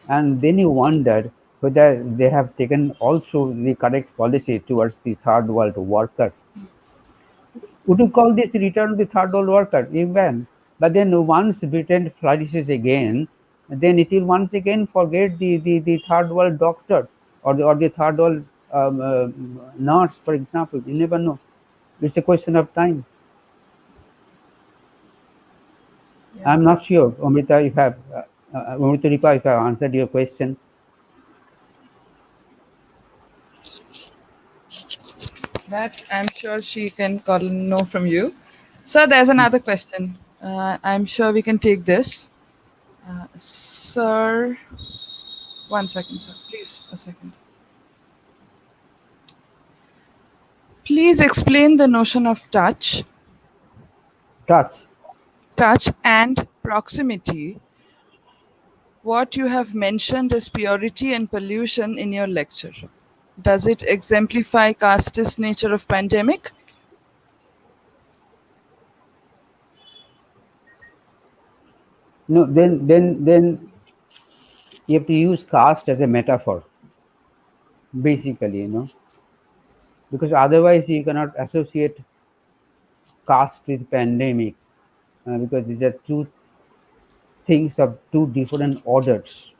And then you wondered whether they have taken also the correct policy towards the third world worker. Would you call this the return of the third world worker? Even. But then once Britain flourishes again, then it will once again forget the third world doctor or the third world nurse, for example. You never know. It's a question of time. Yes, I'm sir. not sure, Amrita, if I've answered your question. That I'm sure she can know from you. Sir, there's another question. I'm sure we can take this. Sir, 1 second, sir. Please, a second. Please explain the notion of touch and proximity. What you have mentioned is purity and pollution in your lecture. Does it exemplify casteist nature of pandemic? No, then you have to use caste as a metaphor, basically, because otherwise you cannot associate caste with pandemic, because these are two things of two different orders.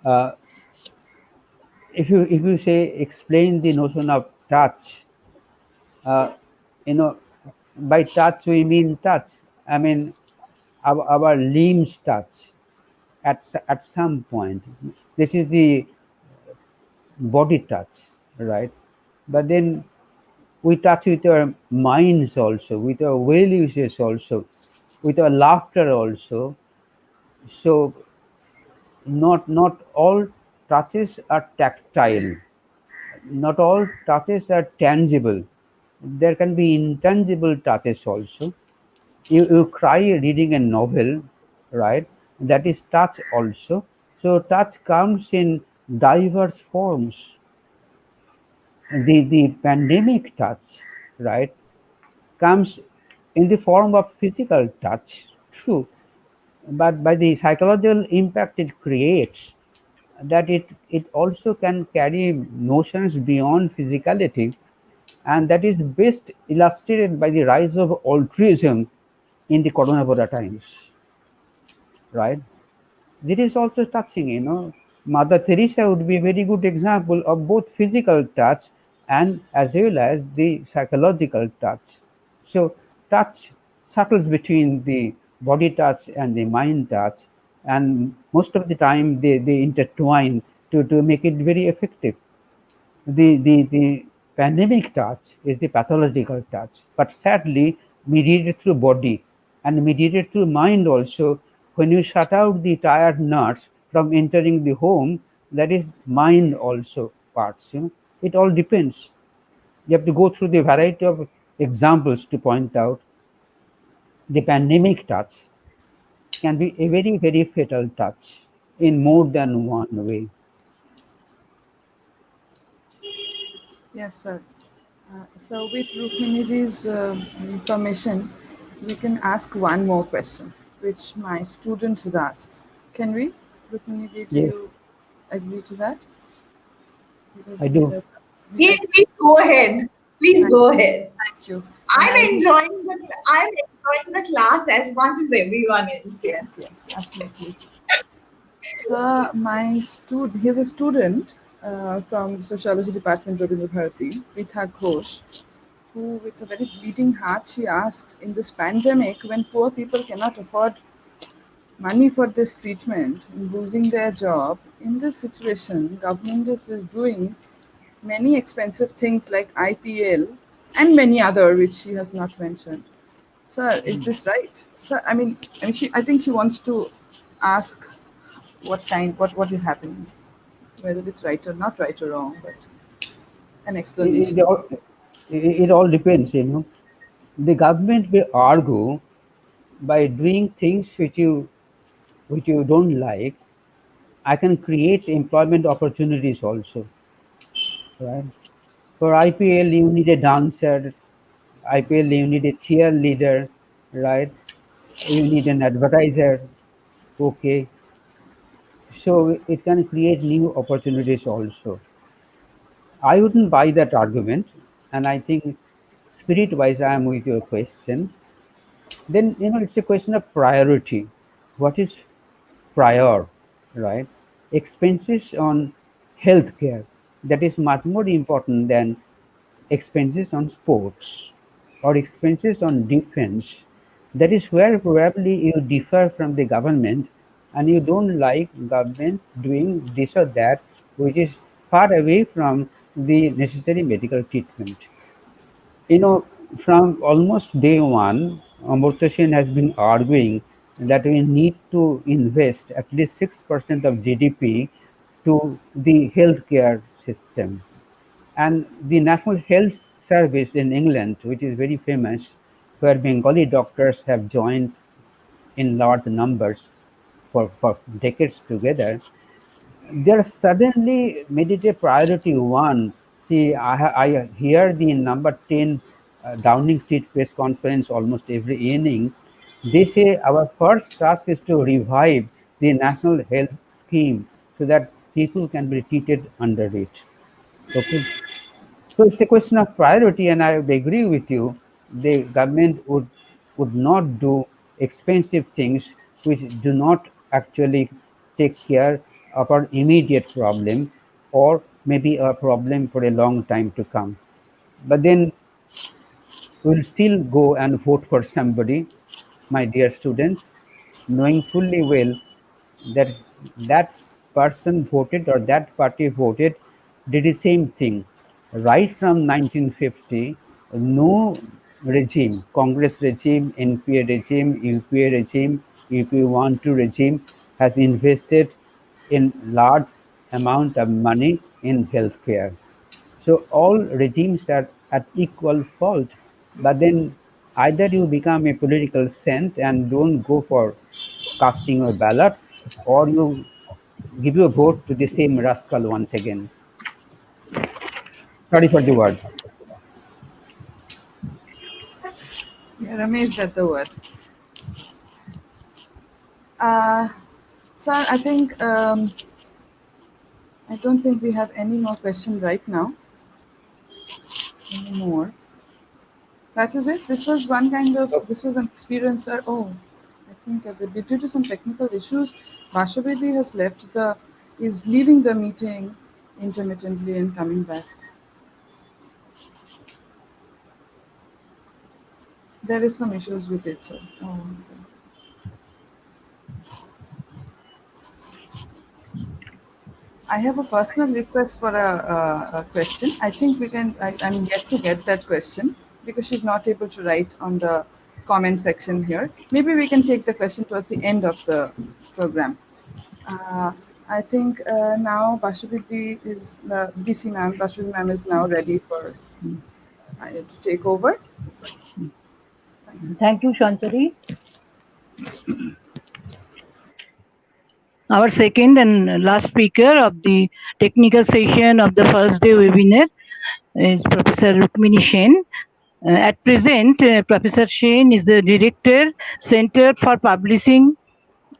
Uh, if you say explain the notion of touch, uh, by touch we mean touch. I mean our limbs touch at some point. This is the body touch, right? But then we touch with our minds also, with our well wishes also, with our laughter also. So not all touches are tactile, not all touches are tangible. There can be intangible touches also. You cry reading a novel, right? That is touch also. So touch comes in diverse forms. The pandemic touch, right, comes in the form of physical touch, true, but by the psychological impact it creates, that it also can carry notions beyond physicality, and that is best illustrated by the rise of altruism in the coronavirus times, right? This is also touching. Mother Teresa would be a very good example of both physical touch and as well as the psychological touch. So touch settles between the body touch and the mind touch, and most of the time they intertwine to make it very effective. The pandemic touch is the pathological touch, but sadly mediated through body and mediated through mind also. When you shut out the tired nerves from entering the home, that is mind also parts. It all depends. You have to go through the variety of examples to point out the pandemic touch can be a very, very fatal touch in more than one way. Yes, sir. So with Rukmini's permission, we can ask one more question, which my student has asked. Can we? Rukmini, do Yes, you agree to that? Because I do. Please go ahead. Please go ahead. Thank you. And I'm enjoying the class as much as everyone else. Yes, absolutely. So he's a student from Sociology Department, Rabindra Bharati, Pitha Ghosh, who, with a very bleeding heart, she asks, in this pandemic, when poor people cannot afford money for this treatment, losing their job, in this situation, government is doing many expensive things like IPL and many other which she has not mentioned. Sir, is this right? Sir, I think she wants to ask what is happening, whether it's right or not right or wrong, but an It, explanation. it, all, it all depends. The government will argue by doing things which you don't like, I can create employment opportunities also, right? For IPL, you need a dancer. IPL, you need a cheerleader, right? You need an advertiser. Okay. So it can create new opportunities also. I wouldn't buy that argument. And I think spirit wise, I am with your question. Then, it's a question of priority. What is prior, right? Expenses on healthcare, that is much more important than expenses on sports or expenses on defense. That is where probably you differ from the government, and you don't like government doing this or that, which is far away from the necessary medical treatment. From almost day one, Amartya Sen has been arguing that we need to invest at least 6% of GDP to the healthcare system. And the National Health Service in England, which is very famous, where Bengali doctors have joined in large numbers for decades together, they suddenly made it a priority one. See, I hear the number 10 Downing Street press conference almost every evening. They say our first task is to revive the national health scheme so that people can be treated under it. Okay. So it's a question of priority, and I would agree with you. The government would not do expensive things which do not actually take care of our immediate problem, or maybe a problem for a long time to come. But then we'll still go and vote for somebody, my dear students, knowing fully well that that person voted or that party voted did the same thing. Right from 1950, no regime, Congress regime, NPA regime, UPA regime, UP 1-2 regime has invested in large amount of money in healthcare. So all regimes are at equal fault. But then either you become a political saint and don't go for casting a ballot, or you give your vote to the same rascal once again. Sorry for the word. You're amazed at the word. Sir, I don't think we have any more questions right now. Any more? That is it. This was an experience, sir. Oh, I think due to some technical issues, Basabi is leaving the meeting intermittently and coming back. There is some issues with it, sir. Oh, okay. I have a personal request for a question. I think I'm yet to get that question because she's not able to write on the comment section here. Maybe we can take the question towards the end of the program. I think now Basabi is BC ma'am. Basabi ma'am is now ready for to take over. Thank you, Shantari. Our second and last speaker of the technical session of the first day webinar is Professor Rukmini Sen. At present, Professor Sen is the Director, Center for Publishing,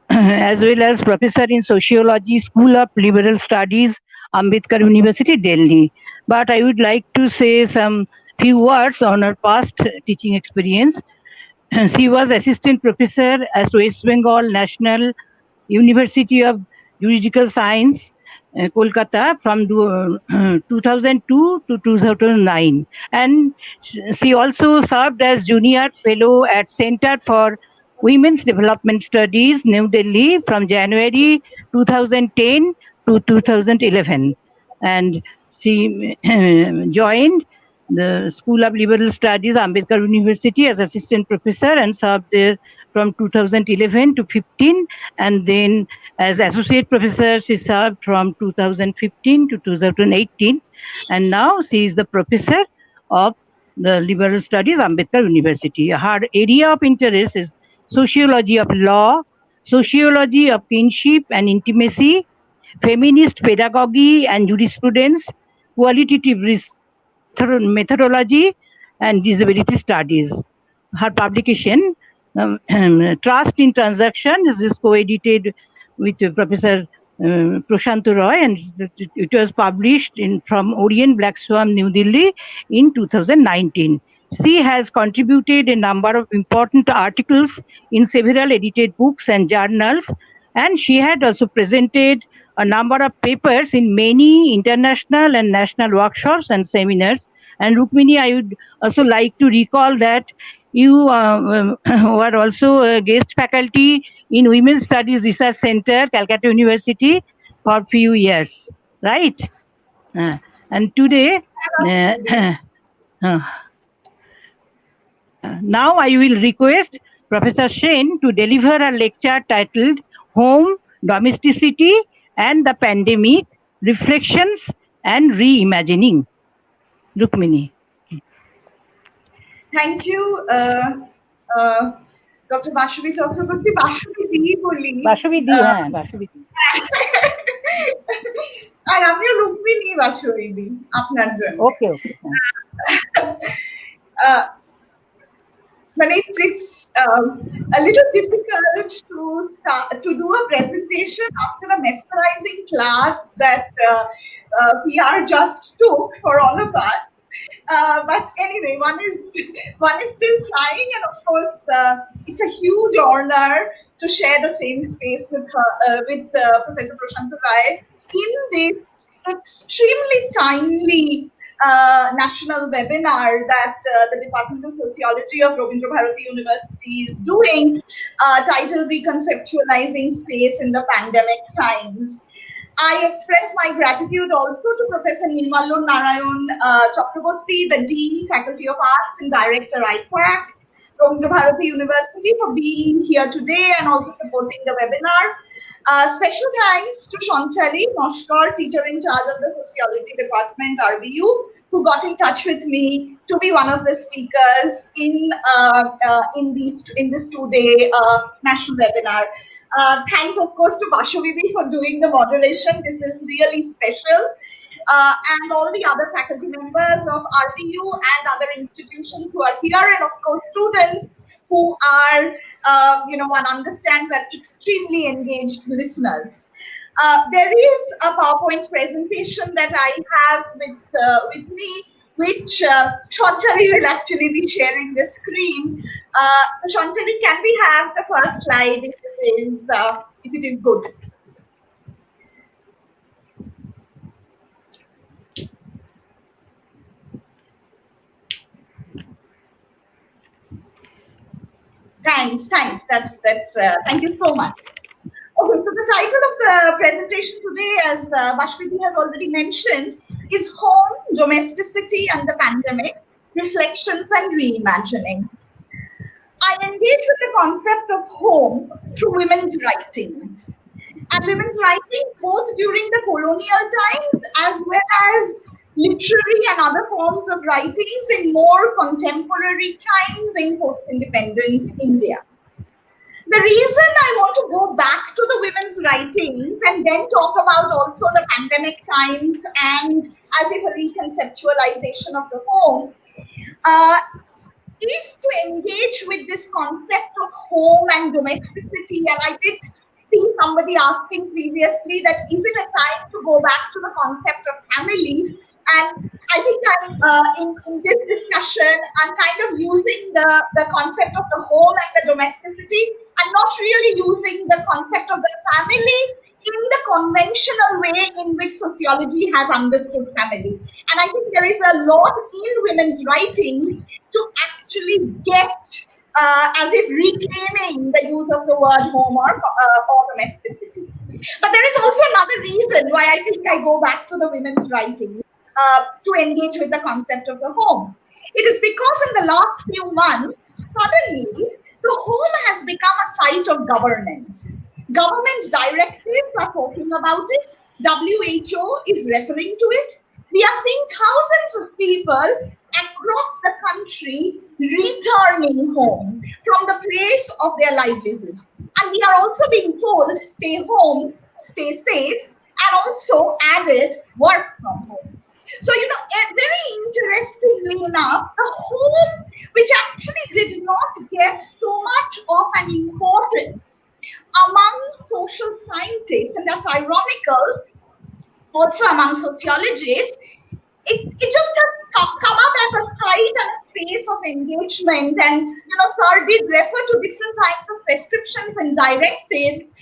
as well as Professor in Sociology, School of Liberal Studies, Ambedkar University, Delhi. But I would like to say some few words on her past teaching experience. She was Assistant Professor at West Bengal National University of Juridical Science, Kolkata, from 2002 to 2009. And she also served as Junior Fellow at Center for Women's Development Studies, New Delhi, from January 2010 to 2011. And she joined the School of Liberal Studies, Ambedkar University, as assistant professor and served there from 2011 to 15, and then as associate professor she served from 2015 to 2018, and now she is the professor of the Liberal Studies, Ambedkar University. Her area of interest is sociology of law, sociology of kinship and intimacy, feminist pedagogy and jurisprudence, qualitative research, Methodology and Disability Studies. Her publication, Trust in Transaction, is co-edited with Professor Prasanta Roy, and it was published from Orient Black Swan, New Delhi in 2019. She has contributed a number of important articles in several edited books and journals, and she had also presented a number of papers in many international and national workshops and seminars. And Rukmini, I would also like to recall that you were also a guest faculty in Women's Studies Research Center, Calcutta University, for a few years, right? And today, now I will request Professor Sen to deliver a lecture titled Home, Domesticity and the Pandemic, Reflections and Reimagining. Rukmini. Thank you, Dr. Basabi Chakraborty. Basabi Di boli. Basabi Di, Basabi Di. আর আমিও রুক্মিণী বাসবি দি আপনার জন্য। Okay. But it's a little difficult to do a presentation after a mesmerizing class that PR just took for all of us. But anyway, one is still trying, and of course, it's a huge honor to share the same space with Professor Prasanta Roy in this extremely timely national webinar that the Department of Sociology of Bharati University is doing, titled Reconceptualizing Space in the Pandemic Times. I express my gratitude also to Professor Nirmalon Narayan Chakraborty, the Dean, Faculty of Arts and Director, IQAC, Bharati University, for being here today and also supporting the webinar. Special thanks to Shantali Noshkar, teacher in charge of the Sociology Department, RBU, who got in touch with me to be one of the speakers in this two-day national webinar. Thanks, of course, to Basabi for doing the moderation. This is really special. And all the other faculty members of RBU and other institutions who are here, and of course, students who are, one understands, are extremely engaged listeners. There is a PowerPoint presentation that I have with me, which Shantali will actually be sharing the screen. So Shantali, can we have the first slide if it is good? Thanks. That's thank you so much. Okay, so the title of the presentation today, as Basabi has already mentioned, is Home, Domesticity and the Pandemic, Reflections and Reimagining. I engage with the concept of home through women's writings. And women's writings both during the colonial times as well as literary and other forms of writings in more contemporary times in post-independent India. The reason I want to go back to the women's writings and then talk about also the pandemic times and as if a reconceptualization of the home is to engage with this concept of home and domesticity. And I did see somebody asking previously that is it a time to go back to the concept of family? And I think in this discussion, I'm kind of using the concept of the home and the domesticity, and not really using the concept of the family in the conventional way in which sociology has understood family. And I think there is a lot in women's writings to actually get as if reclaiming the use of the word home or domesticity. But there is also another reason why I think I go back to the women's writings to engage with the concept of the home. It is because in the last few months, suddenly, the home has become a site of governance. Government directives are talking about it. WHO is referring to it. We are seeing thousands of people across the country returning home from the place of their livelihood. And we are also being told, stay home, stay safe, and also added work from home. So, very interestingly enough, the home, which actually did not get so much of an importance among social scientists, and that's ironical, also among sociologists, it just has come up as a site and a space of engagement. And, Sir did refer to different types of prescriptions and directives.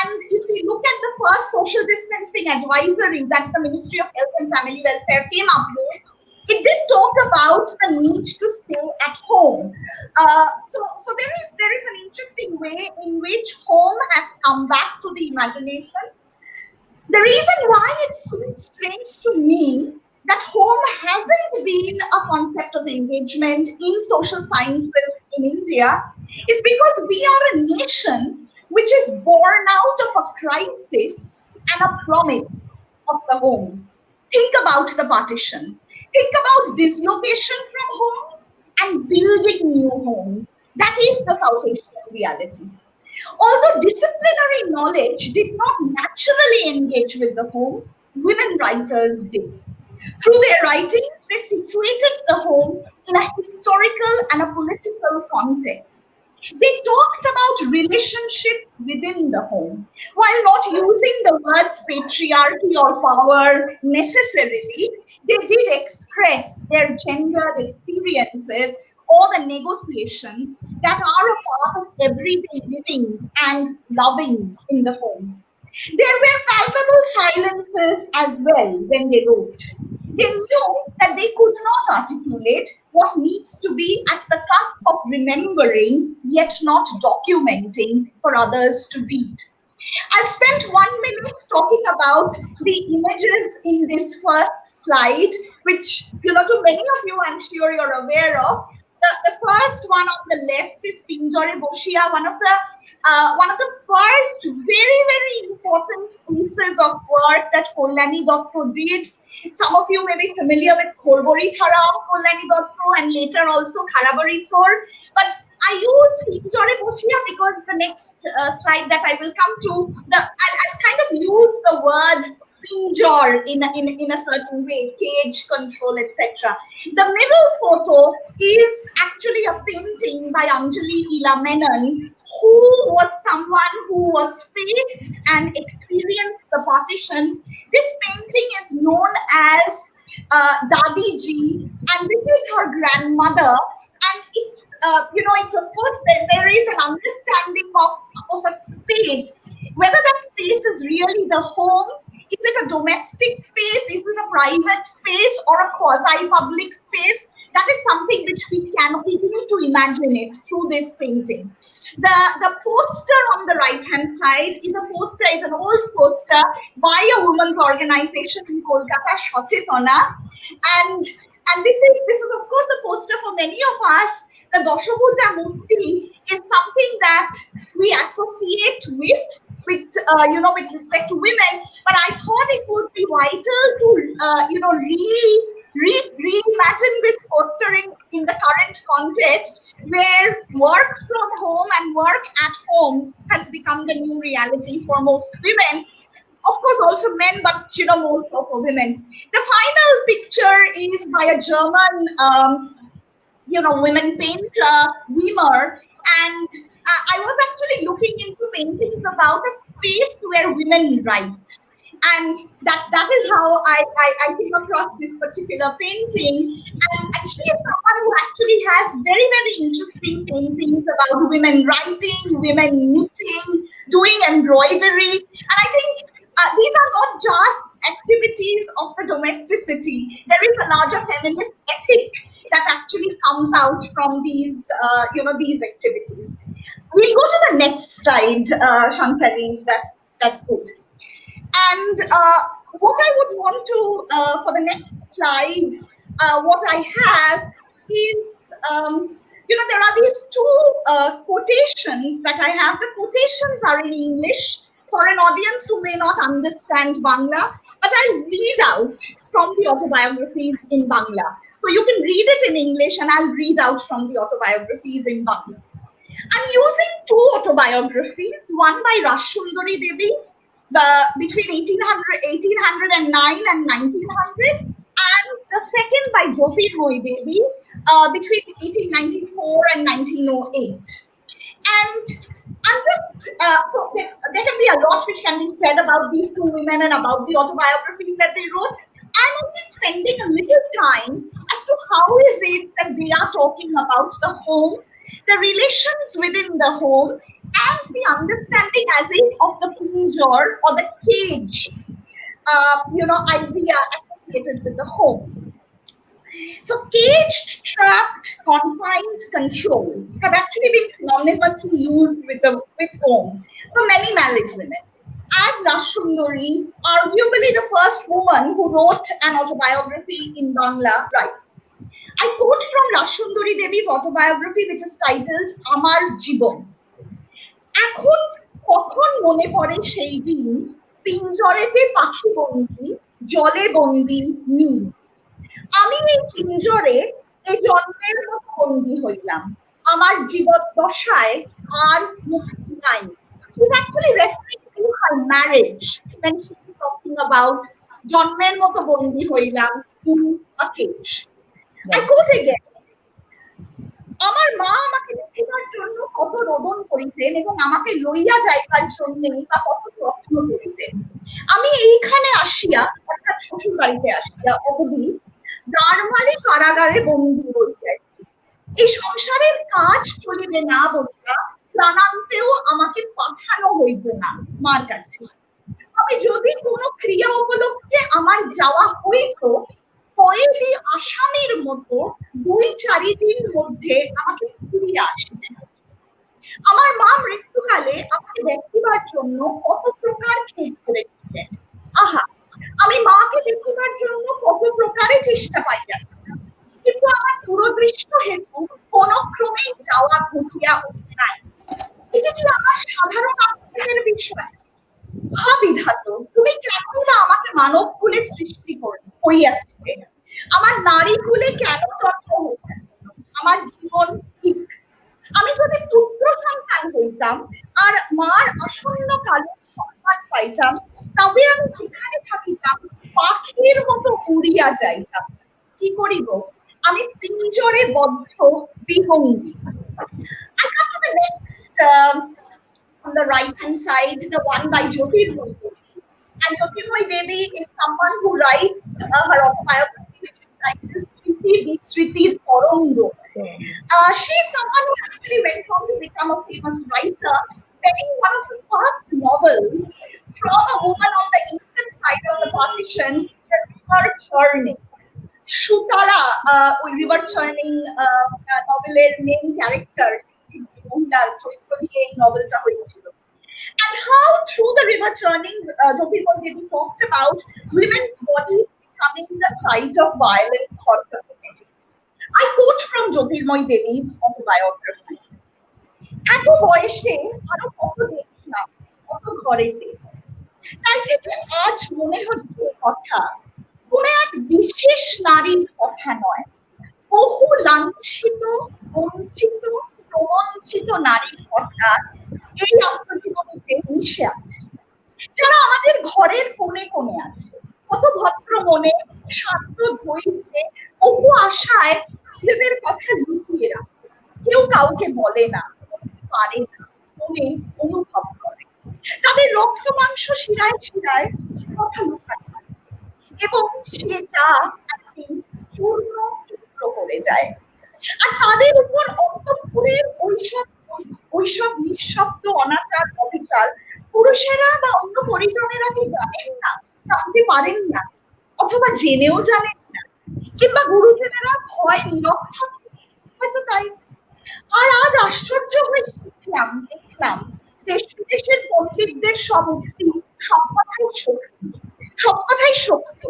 And if we look at the first social distancing advisory that the Ministry of Health and Family Welfare came up with, it did talk about the need to stay at home. So there is an interesting way in which home has come back to the imagination. The reason why it seems strange to me that home hasn't been a concept of engagement in social sciences in India is because we are a nation which is born out of a crisis and a promise of the home. Think about the partition. Think about dislocation from homes and building new homes. That is the South Asian reality. Although disciplinary knowledge did not naturally engage with the home, women writers did. Through their writings, they situated the home in a historical and a political context. They talked about relationships within the home, while not using the words patriarchy or power necessarily. They did express their gendered experiences or the negotiations that are a part of everyday living and loving in the home. There were palpable silences as well when they wrote. They knew that they could not articulate what needs to be at the cusp of remembering, yet not documenting for others to read. I'll spend 1 minute talking about the images in this first slide, which, to many of you, I'm sure you're aware of. The first one on the left is Pinjore Boshia, one of the first very, very important pieces of work that Kalyani Datta did. Some of you may be familiar with Khorbori Thara of Kalyani Datta and later also Kharabari Thor. But I use Pinjore Boshia because the next slide that I will come to, I'll kind of use the word pinjor in a certain way, cage, control, etc. The middle photo is actually a painting by Anjali Ila Menon, who was someone who was faced and experienced the partition. This painting is known as Dadi Ji, and this is her grandmother. And it's, it's of course there is an understanding of a space, whether that space is really the home. Is it a domestic space? Is it a private space or a quasi-public space? That is something which we need to imagine it through this painting. The poster on the right-hand side is an old poster by a women's organization in Kolkata, Shochetona. And this is of course a poster for many of us. The Dashabhuja Murti is something that we associate with respect to women, but I thought it would be vital to reimagine this postering in the current context where work from home and work at home has become the new reality for most women. Of course, also men, but most of women. The final picture is by a German, women painter, Wimmer, and I was actually looking into paintings about a space where women write. And that is how I came across this particular painting. And she is someone who actually has very, very interesting paintings about women writing, women knitting, doing embroidery. And I think these are not just activities of the domesticity. There is a larger feminist ethic that actually comes out from these activities. We'll go to the next slide, Shantali, that's good. And what I would want to, for the next slide, what I have is, there are these two quotations that I have. The quotations are in English for an audience who may not understand Bangla, but I'll read out from the autobiographies in Bangla. So you can read it in English and I'll read out from the autobiographies in Bangla. I'm using two autobiographies, one by Rashundari Devi between 1809 and 1900, the second by Jyotirmoyi Devi between 1894 and 1908. And I'm just, so there can be a lot which can be said about these two women and about the autobiographies that they wrote. I'm only spending a little time as to how is it that they are talking about the home, the relations within the home, and the understanding as if of the pinjor or the cage, idea associated with the home. So caged, trapped, confined, controlled have actually been synonymously used with home for many married women. As Rashundari, arguably the first woman who wrote an autobiography in Bangla, writes, I quote from Rashundari Devi's autobiography, which is titled Amar Jibon. এখন কখন মনে পড়ে সেই দিন পিঞ্জরেতে পাখি বন্দি জলে বন্দি নীল আমি এই পিঞ্জরে এই জন্মের মতো বন্দি হইলাম আমার জীবদ্দশায় আর মুক্তি নাই. She's actually referring to her marriage when she's talking about জন্মের মতো বন্দি হইলাম in a cage. I quote again. আমার মা আমাকে দেখিবার জন্য কত রোদন করিতেন এবং আমাকে লইয়া যাইবার জন্য বা কত যত্ন করিতেন. আমি এইখানে আসিয়া অর্থাৎ শ্বশুর বাড়িতে আসিয়া অবধি দারমালি কারাগারে বন্দী হইয়াছি. এই সংসারের কাজ চলিবে না বলিয়া প্রাণান্তেও আমাকে পাঠানো হইত না মার কাছে. তবে যদি কোনো ক্রিয়া উপলক্ষে আমার যাওয়া হইত কয়েদি আসামির মতো 2-4 দিন মধ্যে আমাকে ফিরিয়ে আসতেন. আমার মা মৃত্যুকালে আমাকে দেখিবার জন্য কত প্রকার খেদ করেছিলেন. আহা, আমি মাকে দেখিবার জন্য কত প্রকারে চেষ্টা পাইয়াছিলাম, কিন্তু আমার দূরদৃষ্ট হেতু কোন ক্রমেই যাওয়া ঘটিয়া ওঠে নাই. এটা কি আমার সাধারণ আত্মীয়ের বিষয়? হা বিধাত, তুমি কেন না আমাকে মানব কুলে সৃষ্টি করিয়াছিলে? আমার নারী কুলে কেন জন্ম হইয়াছিল? আমার জীবন ঠিক। আমি যদি পুত্র সন্তান হইতাম আর মার আসন্ন কালে সংবাদ পাইতাম, তবে আমি যেখানে থাকিতাম পাখির মতো উড়িয়া যাইতাম। কি করিব? আমি পিঞ্জরে বদ্ধ বিহঙ্গী। I come to the next on the right hand side, the one by Jyotirmoyi Devi. And Jyotirmoyi Devi is someone who writes her autobiography, which is titled Sriti Visriti Torando. She is someone who actually went on to become a famous writer, penning one of the first novels from a woman on the eastern side of the partition, the river churning. Shutara, river churning noveler main character. And how through the river churning, Jyotirmoyi Devi talked about women's bodies becoming the site of violence or communities. I quote from Jyotirmoyi Devi's autobiography. এত বয়সে আরো কত দেখলাম, কত ঘরেতে, তাই থেকে আজ মনে হচ্ছে কথা কোন এক বিশেষ নারীর কথা নয়, বহু লাঞ্ছিত, বঞ্চিত, প্রবঞ্চিত নারীর কথা এই আত্মজীবনীতে মিশে আছে, যারা আমাদের ঘরের কোণে কোণে আছে, কত ভদ্র মনে, শান্ত ধৈর্যে, বহু আশায় নিজেদের কথা লুকিয়ে রাখে, কেউ কাউকে বলে না, পারে না, মনে অনুভব করে, তাদের রক্ত মাংস শিরায় শিরায় কথা লুকানো আছে এবং সে যা একদিন চূর্ণ চূর্ণ করে যায়। আর তাদের উপর অন্তঃপুরের ওইসব নিঃশব্দ অনাচার অবিচার পুরুষেরা বা অন্য পরিজনেরা কি জানেন না, জানতে পারেন না, অথবা জেনেও জানেন না, কিংবা গুরুজনেরা ভয় নীরব থাকে, হয়তো তাই। আর আজ আশ্চর্য হয়ে দেখলাম দেশ বিদেশের পণ্ডিতদের সব উক্তি, সব কথাই সত্য, সব কথাই সত্য।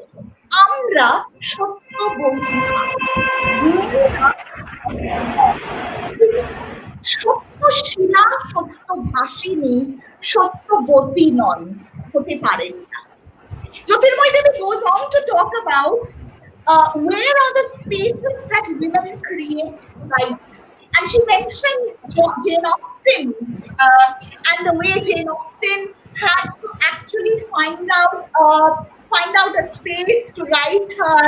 আমরা সত্য বলি না, সত্য শিলা, সত্য ভাসিনী, সত্যবতী নন, হতে পারেন না। Jyotirmoyi Devi goes on to talk about where are the spaces that women create light. And she mentions Jane Austen's and the way Jane Austen had to actually find out a space to write her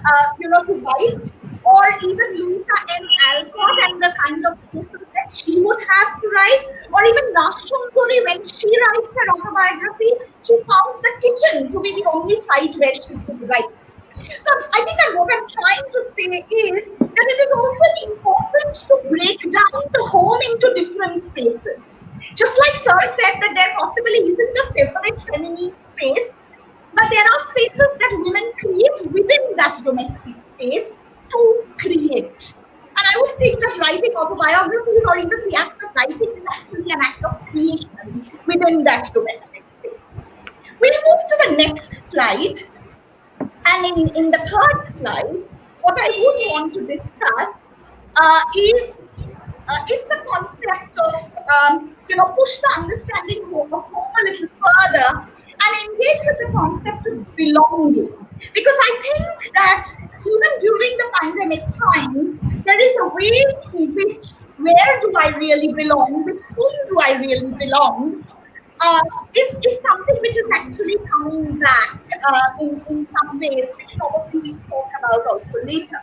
to write, or even Louisa M. Alcott and the kind of pieces that she would have to write, or even Rashunduri, when she writes her autobiography, she found the kitchen to be the only site where she could write. So I think that what I'm trying to say is that it is also important to break down the home into different spaces. Just like Sir said that there possibly isn't a separate feminine space, but there are spaces that women create within that domestic space to create. And I would think that writing autobiographies or even the act of writing is actually an act of creation within that domestic space. We'll move to the next slide. And in the third slide, what I would want to discuss is the concept of push the understanding of home a little further and engage with the concept of belonging. Because I think that even during the pandemic times, there is a way in which where do I really belong, with whom do I really belong, is something which is actually coming back in some ways, which probably we'll talk about also later.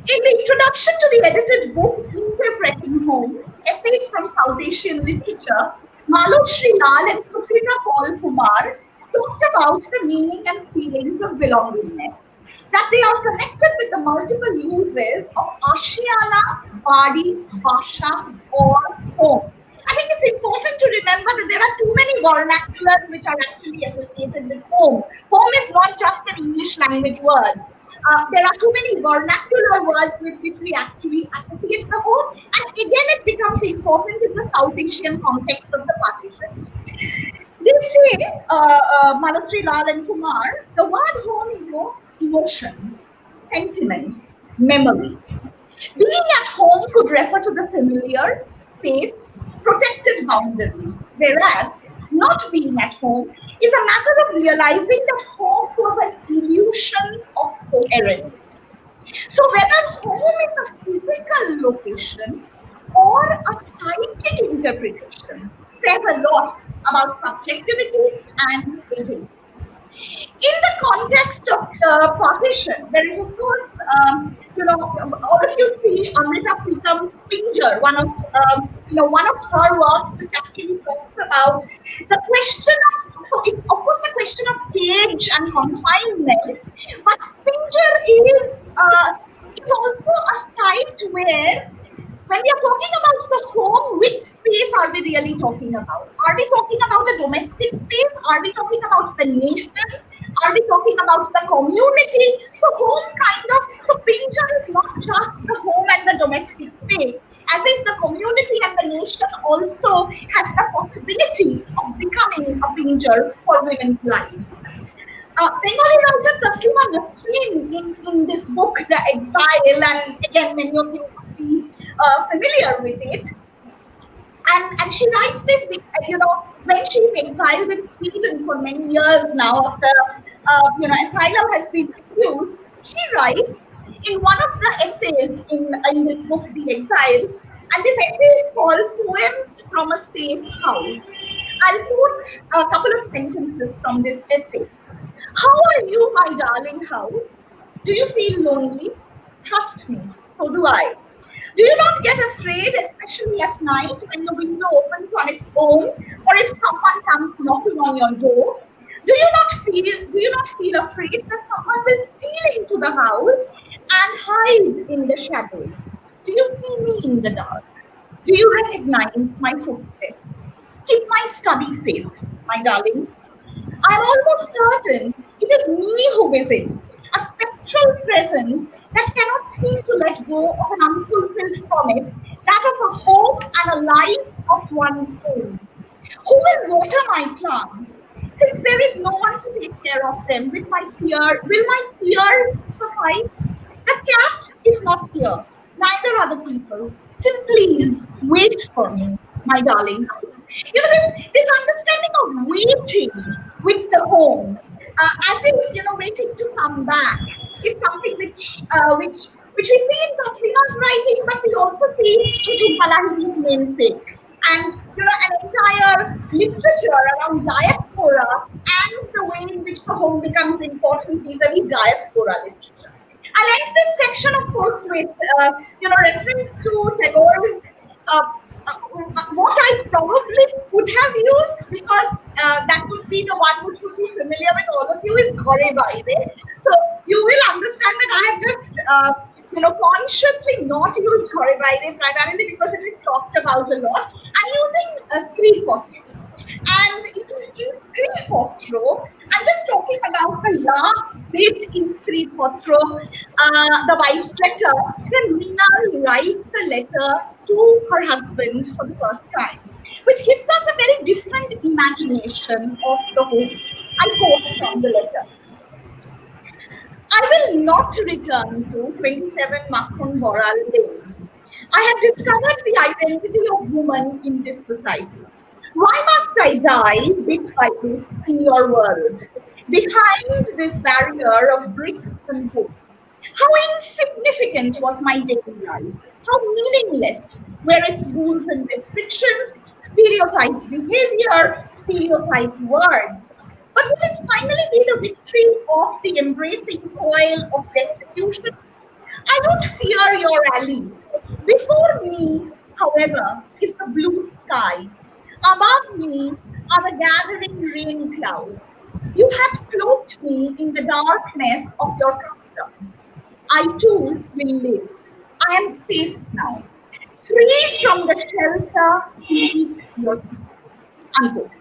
In the introduction to the edited book, Interpreting Homes, Essays from South Asian Literature, Malo Sri Lal and Sukrita Paul Kumar talked about the meaning and feelings of belongingness, that they are connected with the multiple uses of Ashiana, Badi, Basha, or home. I think it's important to remember that there are too many vernaculars which are actually associated with home. Home is not just an English language word. There are too many vernacular words with which we actually associate the home, and again it becomes important in the South Asian context of the partition. They say, Manasri Lal and Kumar, the word home evokes emotions, sentiments, memory. Being at home could refer to the familiar, safe, protected boundaries, whereas not being at home is a matter of realizing that home was an illusion of coherence. So whether home is a physical location or a psychic interpretation says a lot about subjectivity and agency. In the context of partition, there is, of course, all of you see Amrita Pritam's Pinjar, one of her works, which actually talks about the question of, so it's of course the question of cage and confinement, but Pinjar is also a site where, when we are talking about the home, which space are we really talking about? Are we talking about a domestic space? Are we talking about the nation? Are we talking about the community? So home so Pinjar is not just the home and the domestic space, as if the community and the nation also has the possibility of becoming a Pinjar for women's lives. Bengali writer Taslima Nasreen in this book, The Exile, and again many of you must be familiar with it. And she writes this, when she's exiled in Sweden for many years now, after asylum has been refused, she writes in one of the essays in this book, The Exile, and this essay is called Poems from a Safe House. I'll quote a couple of sentences from this essay. How are you, my darling house? Do you feel lonely? Trust me, so do I. Do you not get afraid, especially at night when the window opens on its own, or if someone comes knocking on your door? Do you not feel afraid that someone will steal into the house and hide in the shadows? Do you see me in the dark? Do you recognize my footsteps? Keep my study safe, my darling. I'm almost certain it is me who visits, a spectral presence that cannot seem to let go of an unfulfilled promise, that of a home and a life of one's own. Who will water my plants? Since there is no one to take care of them, will my tears suffice? The cat is not here, neither are the people. Still, please wait for me, my darling house. This understanding of waiting with the home, as if waiting to come back, is something which we see in Taslima's writing, but we also see in Jhumpa namesake. And an entire literature around diaspora and the way in which the home becomes important vis-a-vis diaspora literature. I'll end this section, of course, with reference to Tagore's what I probably would have used, because that would be the one which would be familiar with all of you, is Ghore Baire. So you will understand that I have just consciously not used Ghore Baire, primarily because it is talked about a lot. I'm using Stree Potro. And in Stree Potro, I'm just talking about the last bit in Stree Potro, the wife's letter, when Meena writes a letter to her husband for the first time, which gives us a very different imagination of the home. I quote from the letter. I will not return to 27 Makhon Boral Lane. I have discovered the identity of woman in this society. Why must I die bit by bit in your world, behind this barrier of bricks and wood? How insignificant was my daily life? How meaningless were its rules and restrictions, stereotyped behavior, stereotyped words? But will it finally be the victory of the embracing toil of destitution? I don't fear your alley. Before me, however, is the blue sky. Above me are the gathering rain clouds. You had cloaked me in the darkness of your customs. I too will live. I am safe now, free from the shelter beneath your feet. Unquote.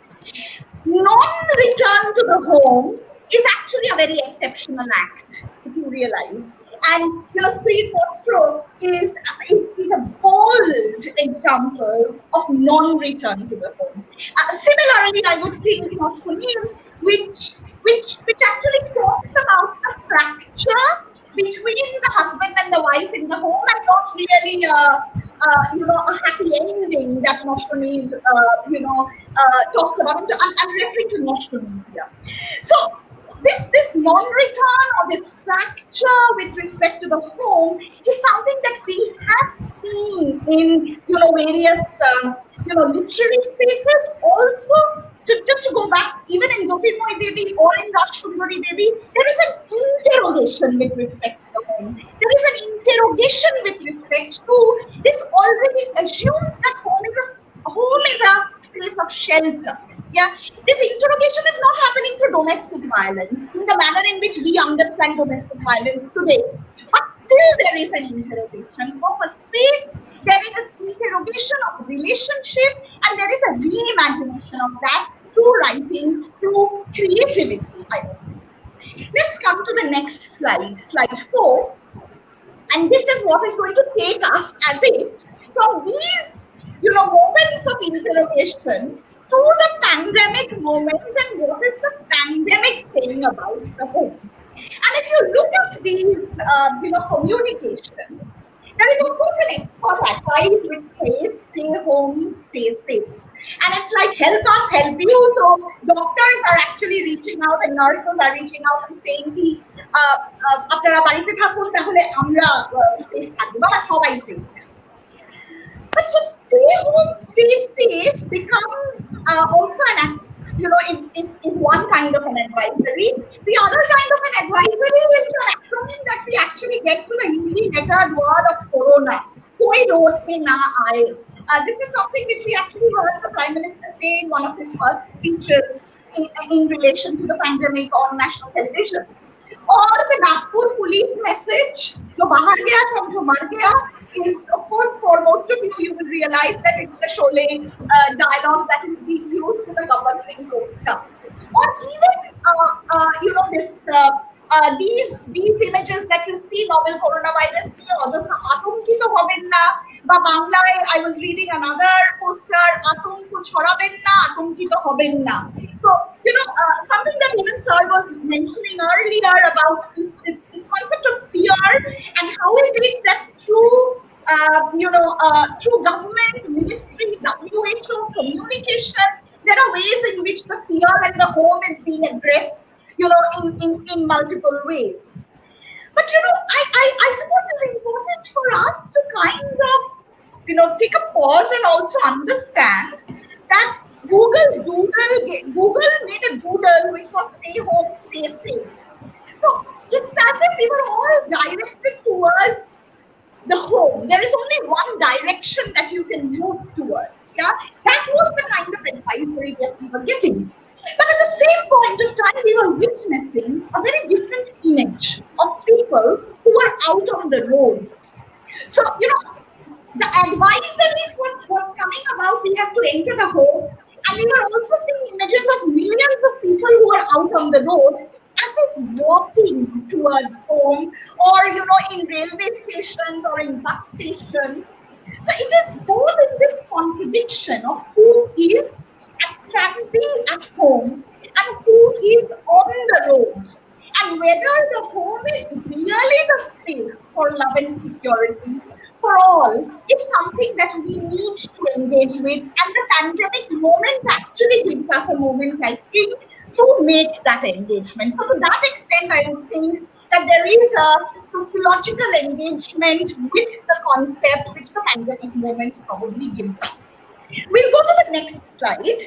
Non-return to the home is actually a very exceptional act, if you realize. And Stree Potro is a bold example of non-return to the home. Similarly, I would think Noshkunin, which actually talks about a fracture between the husband and the wife in the home, and not really a happy ending that Noshkunin talks about. I'm referring to Noshkunin here. So this non-return or this fracture with respect to the home is something that we have seen in various literary spaces. Also, just to go back, even in Jyotirmoy Devi or in Rashundari Devi, there is an interrogation with respect to the home. There is an interrogation with respect to this already assumed that home is a place of shelter. Yeah, this interrogation is not happening through domestic violence in the manner in which we understand domestic violence today. But still there is an interrogation of a space, there is an interrogation of relationship, and there is a reimagination of that through writing, through creativity, I would say. Let's come to the next slide, slide 4. And this is what is going to take us as if from these moments of interrogation to the pandemic moment, and what is the pandemic saying about the home. And if you look at these, communications, there is of course an expert advice which says, stay home, stay safe. And it's like, help us, help you. So doctors are actually reaching out and nurses are reaching out and saying, আপনারা বাড়িতে থাকুন তাহলে আমরা safe থাকবো বা সবাই safe. But to stay home, stay safe becomes also is one kind of an advisory. The other kind of an advisory is an acronym that we actually get to the Hindi lettered word of corona. Koi road pe na aaye. This is something which we actually heard the Prime Minister say in one of his first speeches in relation to the pandemic on national television. Or the Nagpur police message, jo bahar gaya samjho mar gaya, is, of course, for most of you, you will realize that it's the Sholay dialogue that is being used to the Gabbar Singh poster. Or even, these images that you see, novel coronavirus, atomkito hoben na, ba Banglaয় I was reading another poster, atomko chhoraben na, atomkito hoben na. So, something that even Sir was mentioning earlier about this concept of fear, and how is it that through government, ministry, WHO, communication, there are ways in which the fear and the home is being addressed, in multiple ways. But I suppose it's important for us to kind of take a pause and also understand that Google made a doodle which was stay home, stay safe. So it's as if we were all directed you can move towards. Yeah, that was the kind of advisory that we were getting. But at the same point of time, we were witnessing a very different image of people who were out on the roads. So, the advisories was coming about, we have to enter the home, and we were also seeing images of millions of people who were out on the road as if walking towards home, or in railway stations or in bus stations. So it is both in this contradiction of who is camping at home and who is on the road, and whether the home is really the space for love and security for all is something that we need to engage with. And the pandemic moment actually gives us a moment, I think, to make that engagement. So to that extent, I would think that there is a sociological engagement with the concept which the pandemic moment probably gives us. We'll go to the next slide.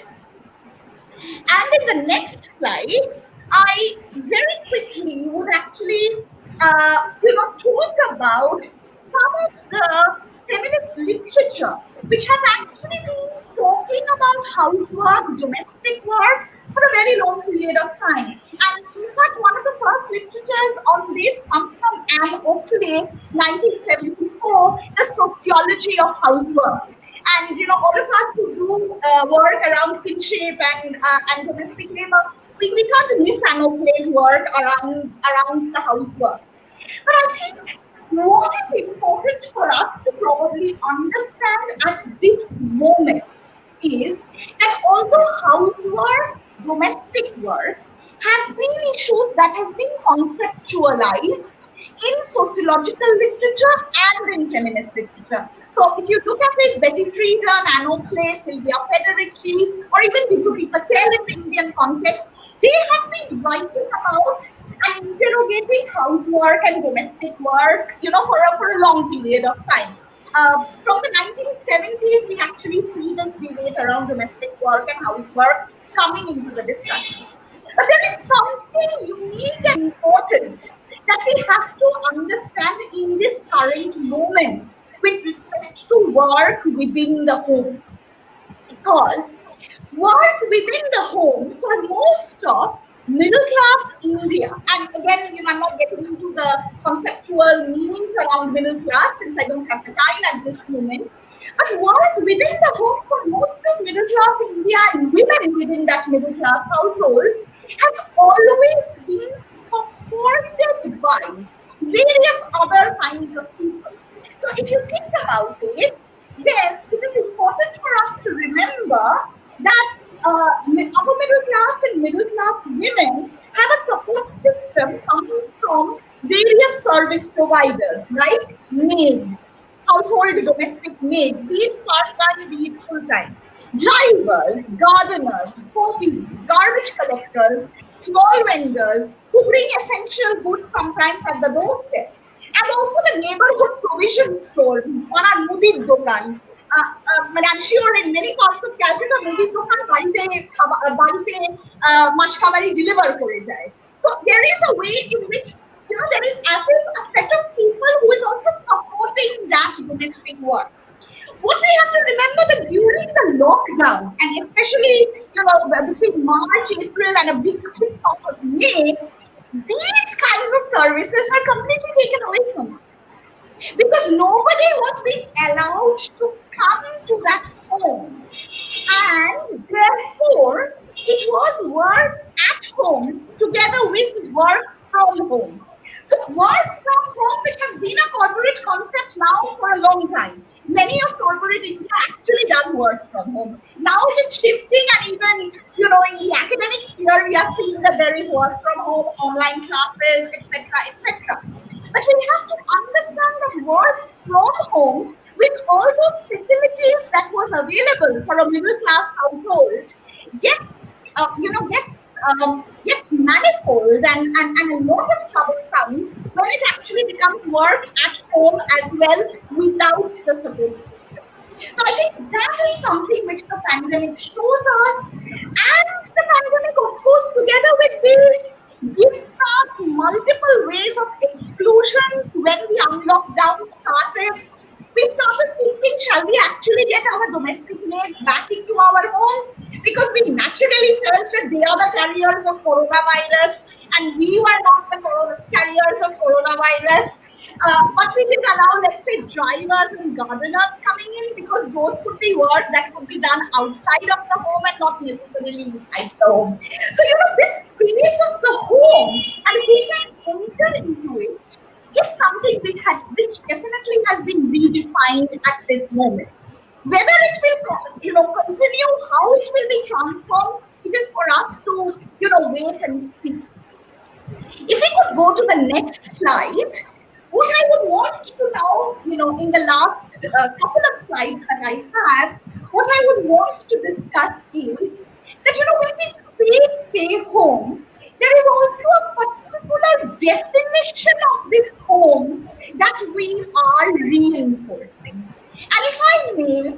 And in the next slide, I very quickly would actually, talk about some of the feminist literature which has actually been talking about housework, domestic work for a very long period of time. And in fact, one of the first literatures on this comes from Anne Oakley, 1974, The Sociology of Housework. And all of us who do work around kinship and domestic labor, we can't miss Anne Oakley's work around the housework. But I think what is important for us to probably understand at this moment is that although housework, domestic work have been issues that has been conceptualized in sociological literature and in feminist literature. So if you look at it, Betty Friedan, Anne Oakley, Sylvia Federici, or even Vibhuti Patel in the Indian context, they have been writing about and interrogating housework and domestic work, for a long period of time. From the 1970s, we actually see this debate around domestic work and housework coming into the discussion. But there is something unique and important that we have to understand in this current moment with respect to work within the home. Because work within the home for most of middle class India, and again, I'm not getting into the conceptual meanings around middle class since I don't have the time at this moment, but work within the home for most of middle class India and women within that middle class households has always been supported by various other kinds of people. So if you think about it, then it is important for us to remember that upper middle class and middle class women have a support system coming from various service providers like maids, household domestic maids, be it part-time, be it full-time, drivers, gardeners, copies, garbage collectors, small vendors who bring essential goods sometimes at the doorstep, and also the neighborhood provision store, Mudid Dokan. I'm sure in many parts of Calcutta, Mudid Dokan barite mashkabari deliver kore jay. So there is a way in which there is as if a set of people who is also supporting that domestic work. What we have to remember that during the lockdown, and especially between March, April, and a big part of May, these kinds of services were completely taken away from us because nobody was being allowed to come to that home, and therefore it was work at home together with work from home. So work from home, which has been a corporate concept now for a long time. Many of corporate India actually does work from home. Now it is shifting, and even in the academic sphere, we are seeing that there is work from home, online classes, etc., etc. But we have to understand that work from home, with all those facilities that was available for a middle class household, gets manifold, and a lot of trouble comes when it actually becomes work at home as well without the support system. So I think that is something which the pandemic shows us, and the pandemic, of course, together with this, gives us multiple ways of exclusions when the lockdown started. we started thinking, shall we actually get our domestic maids back into our homes? Because we naturally felt that they are the carriers of coronavirus and we were not the carriers of coronavirus. But we didn't allow, let's say, drivers and gardeners coming in because those could be work that could be done outside of the home and not necessarily inside the home. So, this space of the home and who can enter into it is something which definitely has been redefined at this moment. Whether it will continue, how it will be transformed, it is for us to wait and see. If we could go to the next slide, what I would want to now, in the last couple of slides that I have, what I would want to discuss is that, when we say stay home, there is also a particular definition of this home that we are reinforcing. And if I may,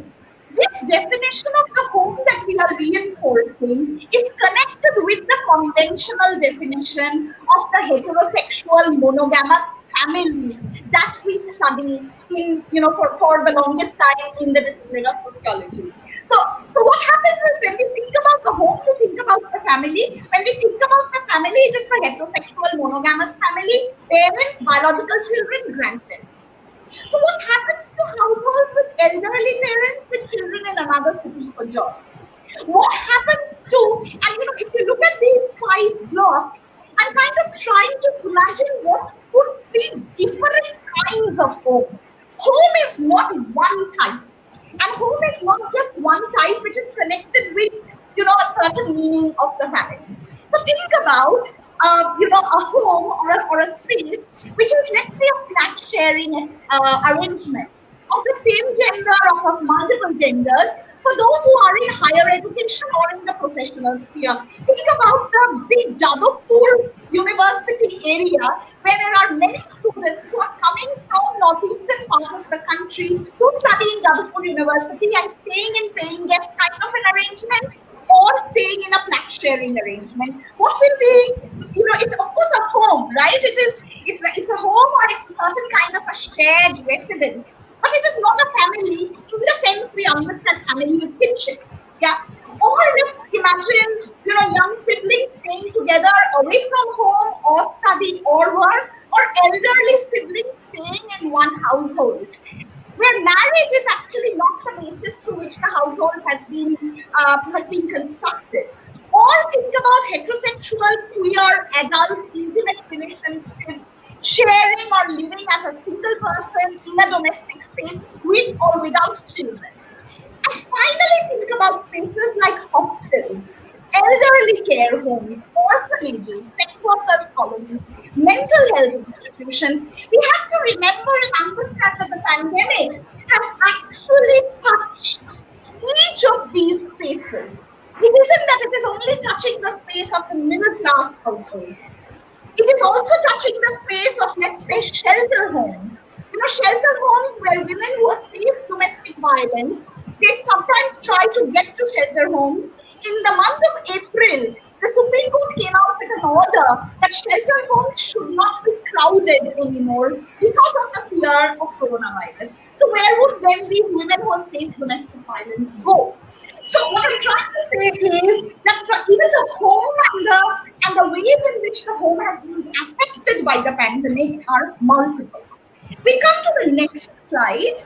this definition of the home that we are reinforcing is connected with the conventional definition of the heterosexual monogamous family that we study in, for the longest time in the discipline of sociology. So what happens is when we think about the home, we think about the family. When we think about the family, it is the heterosexual monogamous family, parents, biological children, grandparents. So what happens to households with elderly parents with children in another city for jobs? What happens to, and if you look at these 5 blocks, I'm kind of trying to imagine what could be different kinds of homes. Home is not one type. And home is not just one type which is connected with, a certain meaning of the family. So think about, a home or a space which is, let's say, a flat sharing arrangement of the same gender or of multiple genders for those who are in higher education or in the professional sphere. Think about the big Jadavpur University area where there are many students who are coming from northeastern part of the country to study in Jadavpur University and staying in paying guest kind of an arrangement or staying in a flat sharing arrangement. What will be, it's of course a home, right? It's a home or it's a certain kind of a shared residence. But it is not a family in the sense we understand family with kinship. Yeah. Or let's imagine, young siblings staying together away from home or study or work, or elderly siblings staying in one household, where marriage is actually not the basis to which the household has been constructed. Or think about heterosexual, queer, adult, intimate relationships, sharing or living as a single person in a domestic space with or without children. And finally, think about spaces like hostels, elderly care homes, orphanages, sex workers' colonies, mental health institutions. We have to remember and understand that the pandemic has actually touched each of these spaces. It isn't that it is only touching the space of the middle class household. It is also touching the space of, let's say, shelter homes. Shelter homes where women who have faced domestic violence, they sometimes try to get to shelter homes. In the month of April, the Supreme Court came out with an order that shelter homes should not be crowded anymore because of the fear of coronavirus. So where would then these women who have faced domestic violence go? So what I'm trying to say is that even the home and the ways in which the home has been affected by the pandemic are multiple. We come to the next slide,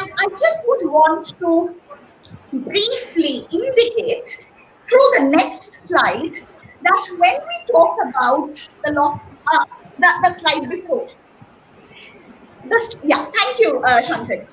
and I just would want to briefly indicate through the next slide that when we talk about the slide before, thank you, Shantan.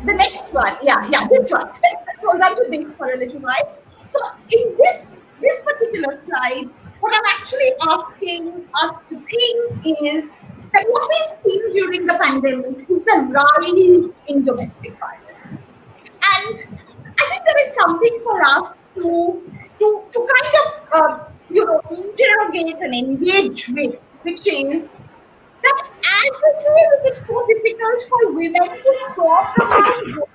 The next one, this one. Let's hold on to this for a little while. So in this particular slide, what I'm actually asking us to think is that what we've seen during the pandemic is the rise in domestic violence. And I think there is something for us to kind of interrogate and engage with, which is that as it is so difficult for women to talk about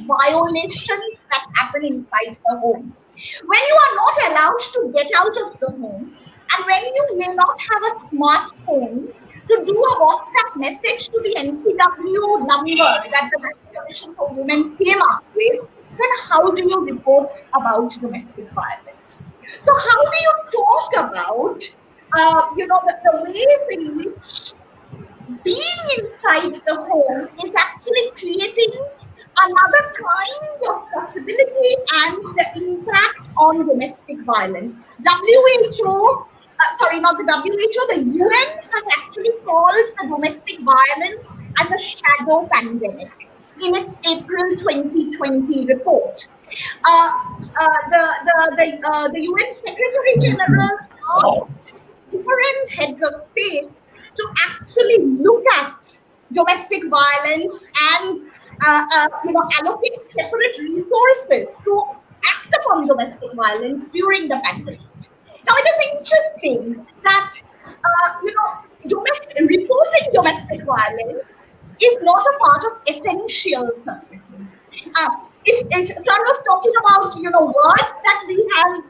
violations that happen inside the home. When you are not allowed to get out of the home, and when you may not have a smartphone to do a WhatsApp message to the NCW number that the National Commission for Women came up with, then how do you report about domestic violence? So how do you talk about, the ways in which being inside the home is actually creating another kind of possibility and the impact on domestic violence. Not the WHO, the UN has actually called the domestic violence as a shadow pandemic in its April 2020 report. The UN Secretary General asked different heads of states to actually look at domestic violence and allocate separate resources to act upon domestic violence during the pandemic. Now, it is interesting that reporting domestic violence is not a part of essential services. If Sir was talking about words that we have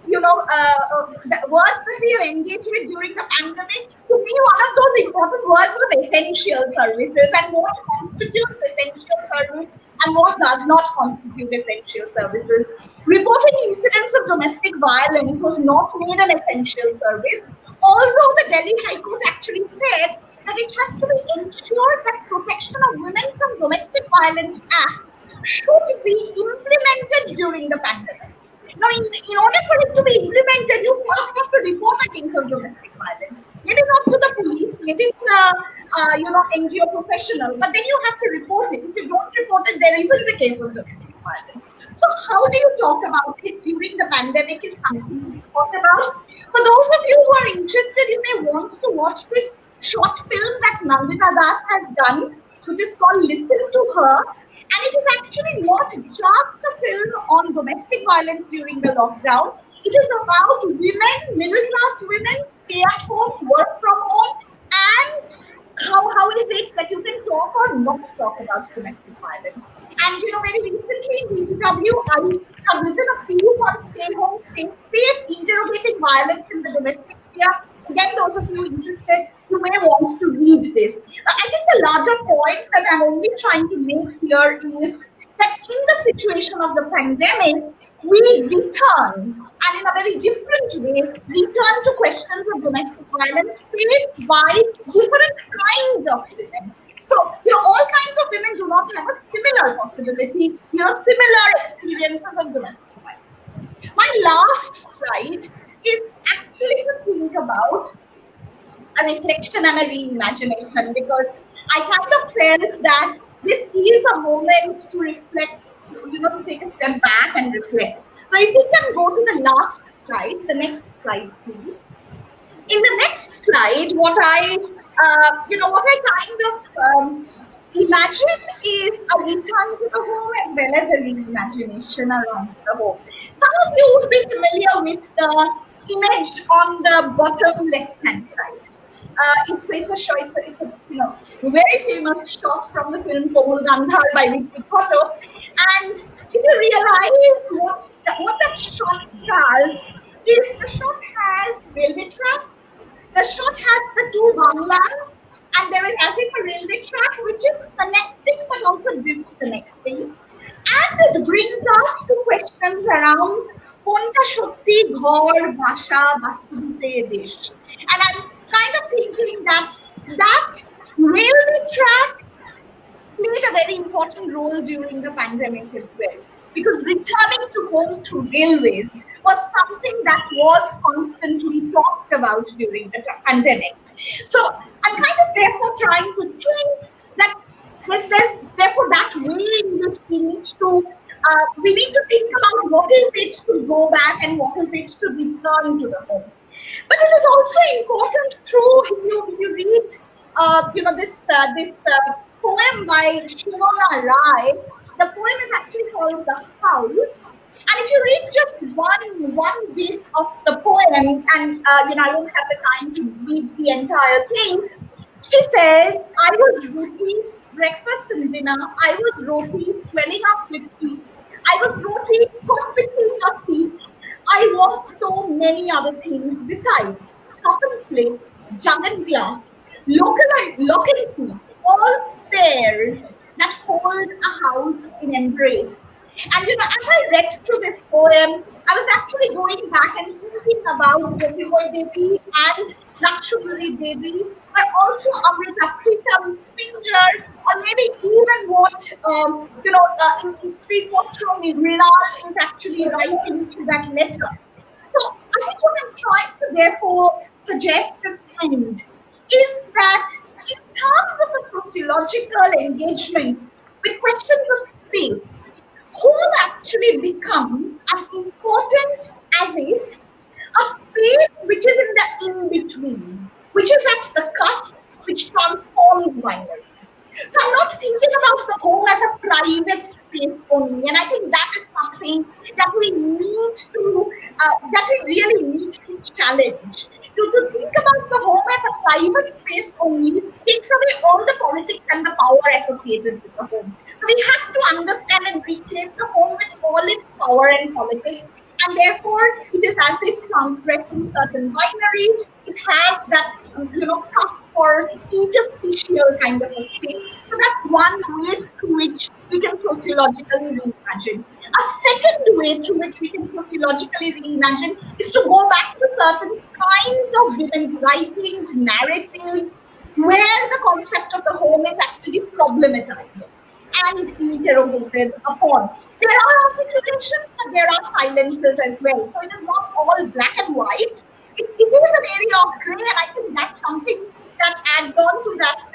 the words that we have engaged with during the pandemic, to me one of those important words was essential services, and what constitutes essential service and what does not constitute essential services. Reporting incidents of domestic violence was not made an essential service, although the Delhi High Court actually said that it has to be ensured that Protection of Women from Domestic Violence Act should be implemented during the pandemic. Now, in order for it to be implemented, you first have to report a case of domestic violence. Maybe not to the police, maybe to the NGO professional, but then you have to report it. If you don't report it, there isn't a case of domestic violence. So how do you talk about it during the pandemic is something to talk about. For those of you who are interested, you may want to watch this short film that Nandita Das has done, which is called Listen to Her. And it is actually not just a film on domestic violence during the lockdown. It is about women, middle-class women, stay at home, work from home, and how is it that you can talk or not talk about domestic violence. And very recently in BHW, I have written a piece on stay home, stay safe, interrogating violence in the domestic sphere. Again, those of you interested, you may want to read this. I think the larger point that I'm only trying to make here is that in the situation of the pandemic, we return, and in a very different way, return to questions of domestic violence faced by different kinds of women. So, all kinds of women do not have a similar possibility, similar experiences of domestic violence. My last slide is actually to think about a reflection and a reimagination, because I kind of felt that this is a moment to reflect, to take a step back and reflect. So if you can go to the last slide, the next slide, please. In the next slide, what I kind of imagine is a return to the home as well as a reimagination around the home. Some of you would be familiar with the image on the bottom left-hand side. It's a very famous shot from the film Komul Gandhar by Vicky Cotto. And if you realize what that shot does, is the shot has railway tracks, the shot has the two bungalows, and there is as if a railway track which is connecting but also disconnecting. And it brings us to questions around Konta Shotti Ghor Bhasha Bastudite Desh. And I'm kind of thinking that railway tracks played a very important role during the pandemic as well, because returning to home through railways was something that was constantly talked about during the pandemic. So I'm kind of therefore trying to think that there's therefore that way in which we need to think about what is it to go back and what is it to return to the home. But it is also important if you read this poem by Shimona Rai. The poem is actually called The House. And if you read just one bit of the poem, and I don't have the time to read the entire thing, she says, I was roti, breakfast and dinner. I was roti, swelling up with feet. I was roti, caught between your teeth. I was so many other things besides cup and plate, jug and glass, locality, all pairs that hold a house in embrace. And as I read through this poem, I was actually going back and thinking about Jyotirmoy Devi and Lakshmani Devi, but also Amrita Pritam's Pinjar, or maybe even what in Street Watcher Mrinal is actually writing to that letter. So I think what I'm trying to therefore suggest at the end is that in terms of a sociological engagement with questions of space, home actually becomes as important as if a space which is in the in-between, which is at the cusp, which transforms binaries. So I'm not thinking about the home as a private space only, and I think that is something that we need to, that we really need to challenge. To think about the home as a private space only takes away all the politics and the power associated with the home. So we have to understand and reclaim the home with all its power and politics, and therefore it is as if transgressing certain binaries. It has that cusp for interstitial kind of a space. So that's one way through which we can sociologically reimagine. A second way through which we can sociologically reimagine is to go back to certain kinds of women's writings, narratives, where the concept of the home is actually problematized and interrogated upon. There are articulations, but there are silences as well. So it is not all black and white. It is an area of gray, and I think that's something that adds on to that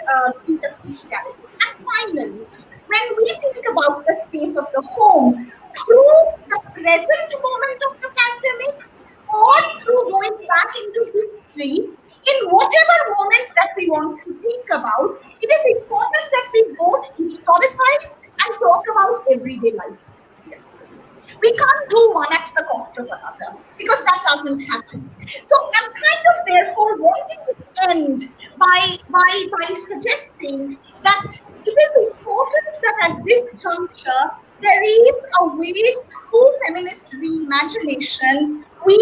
interstitiality. And finally, when we think about the space of the home through the present moment of the pandemic, or through going back into history, in whatever moment that we want to think about, it is important that we both historicize and talk about everyday life experiences. We can't do one at the cost of another, because that doesn't happen. So I'm kind of therefore wanting to end by suggesting that it is important that at this juncture there is a way through feminist reimagination we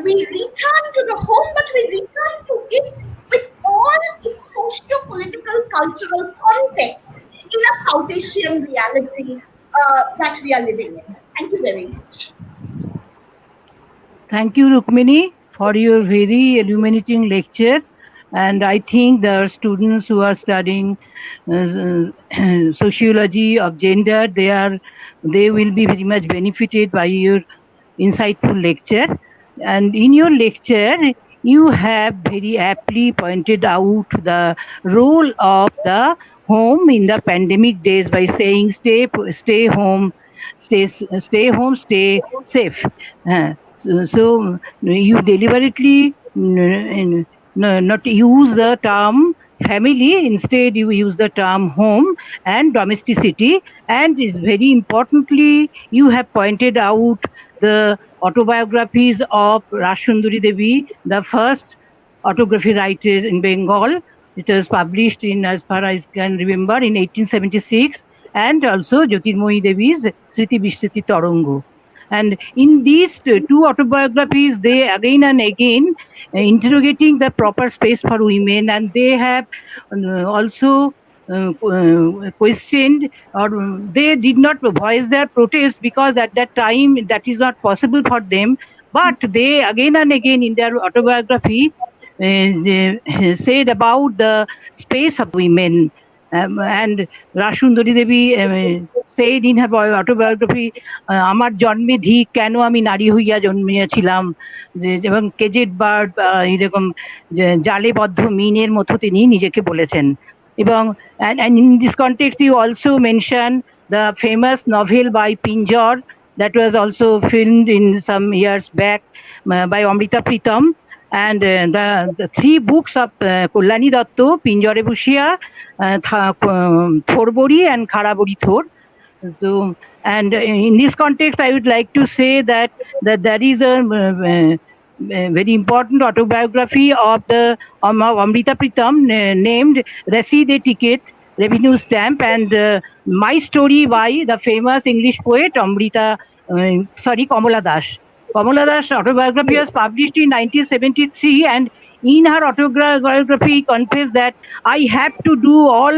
return to the home, but we return to it with all its socio-political, cultural context in a South Asian reality that we are living in. Thank you very much. Thank you, Rukmini, for your very illuminating lecture. And I think the students who are studying sociology of gender, they will be very much benefited by your insightful lecture. And in your lecture, you have very aptly pointed out the role of the home in the pandemic days by saying stay home, stay safe. So you deliberately not use the term family, instead you use the term home and domesticity, and is very importantly you have pointed out the autobiographies of Rashundari Devi, the first autobiography writer in Bengal. It was published in, as far as I can remember, in 1876, and also Jyotirmoyi Devi's Sriti Vishriti Tarango. And in these two autobiographies, they again and again interrogating the proper space for women, and they have also questioned, or they did not voice their protest because at that time that is not possible for them. But they again and again in their autobiography said about the space of women. And Rashundari Devi said in her autobiography, আমার জন্মে ধিক কেন আমি নারী হইয়া জন্মিয়াছিলাম, এবং caged bird এরকম জালে বদ্ধ মিনের মতো তিনি নিজেকে বলেছেন। এবং and in this context you also mention the famous novel by Pinjar that was also filmed in some years back by Amrita Pritam, and the three books of Kalyani Datta, Pinjare Bushiya, Thorbori and Kharabori Thor. So, and in this context I would like to say that there is a very important autobiography of the Amrita Pritam named Receipt Ticket, Revenue Stamp, and My Story by the famous English poet Kamala Das. Kamala Das autobiography was published in 1973, and in her autobiography confessed that I have to do all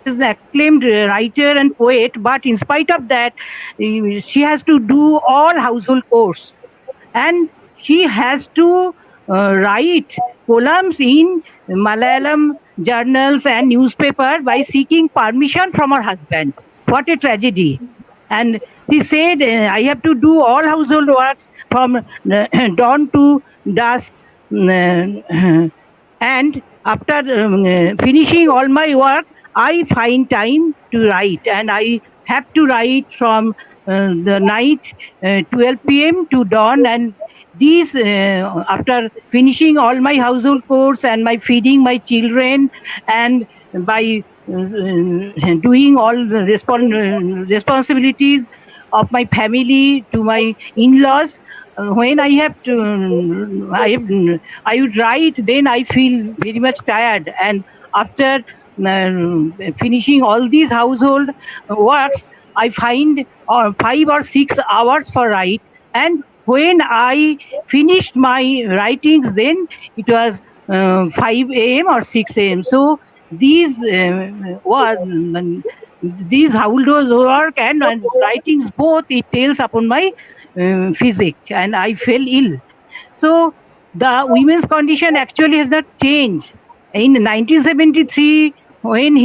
is an acclaimed writer and poet, but in spite of that, she has to do all household chores, and she has to write columns in Malayalam journals and newspaper by seeking permission from her husband. What a tragedy! And she said, "I have to do all household works from dawn to dusk." And after finishing all my work, I find time to write, and I have to write from the night 12 p.m. to dawn. And these, after finishing all my household chores and my feeding my children, and by doing all the responsibilities of my family to my in-laws, when I have to, I would write, then I feel very much tired. And after finishing all these household works, I find 5 or 6 hours for write. And when I finished my writings, then it was 5 a.m. or 6 a.m. So these household work and writings, both it tells upon my physique, and I fell ill. So the women's condition actually has not changed. In 1973, when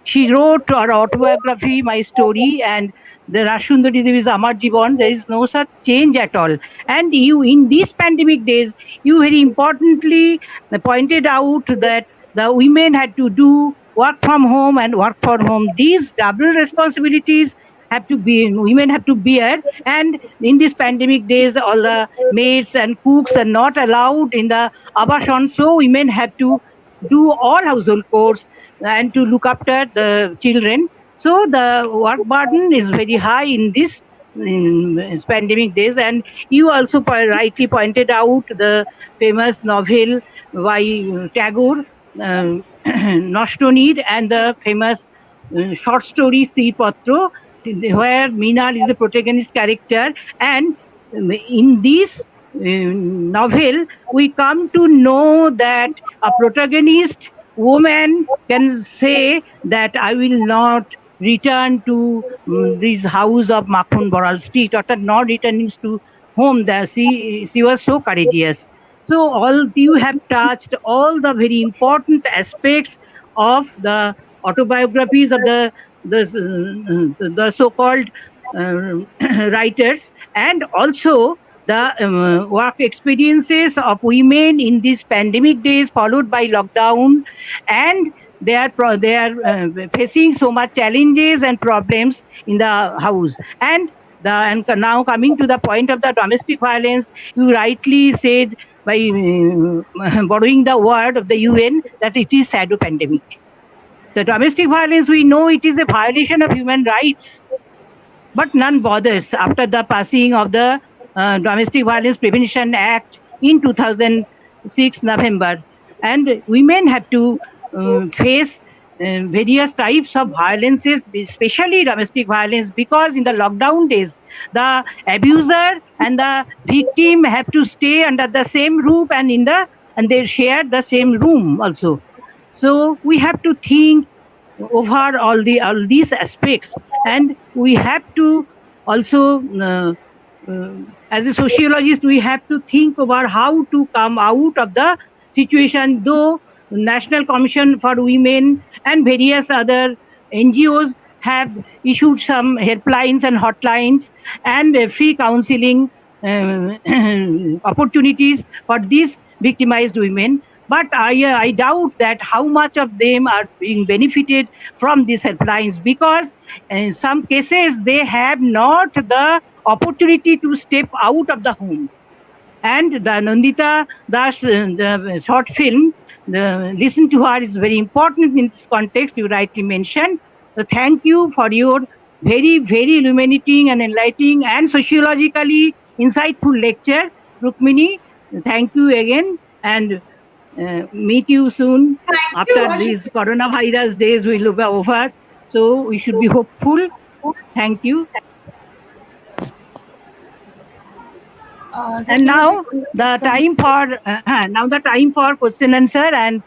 she wrote her autobiography, my story, and the Rashundari Devi's Amar Jivan, there is no such change at all. And you, in these pandemic days, you very importantly pointed out that the women had to do work from home and work for home. These double responsibilities have to be, women have to bear. And in these pandemic days, all the maids and cooks are not allowed in the abashan, so women have to do all household chores and to look after the children. So the work burden is very high in this pandemic days. And you also rightly pointed out the famous novel by Tagore, Noshtonir, and the famous short story Sri Patro, where Meenal is the protagonist character. And in this novel, we come to know that a protagonist woman can say that I will not return to this house of Makhon Boral Street, or not returning to home. There she was so courageous. So all you have touched all the very important aspects of the autobiographies of the so-called writers, and also the work experiences of women in these pandemic days followed by lockdown, and they are facing so much challenges and problems in the house. And now coming to the point of the domestic violence, you rightly said by borrowing the word of the UN that it is shadow pandemic. The domestic violence, we know it is a violation of human rights, but none bothers after the passing of the Domestic Violence Prevention Act in 2006 November. And women have to face various types of violences, especially domestic violence, because in the lockdown days, the abuser and the victim have to stay under the same roof, and they share the same room also. So we have to think over all these aspects, and we have to also as a sociologist, we have to think about how to come out of the situation. Though National Commission for Women and various other NGOs have issued some helplines and hotlines and free counseling opportunities for these victimized women, but I doubt that how much of them are being benefited from these helplines, because in some cases they have not the opportunity to step out of the home. And the Nandita Das the short film, Listen to Her, is very important in this context, you rightly mentioned. So thank you for your very, very illuminating and enlightening and sociologically insightful lecture, Rukmini. Thank you again, and meet you soon. After these coronavirus days will be over, so we should be hopeful. Thank you. And now the time for question answer, and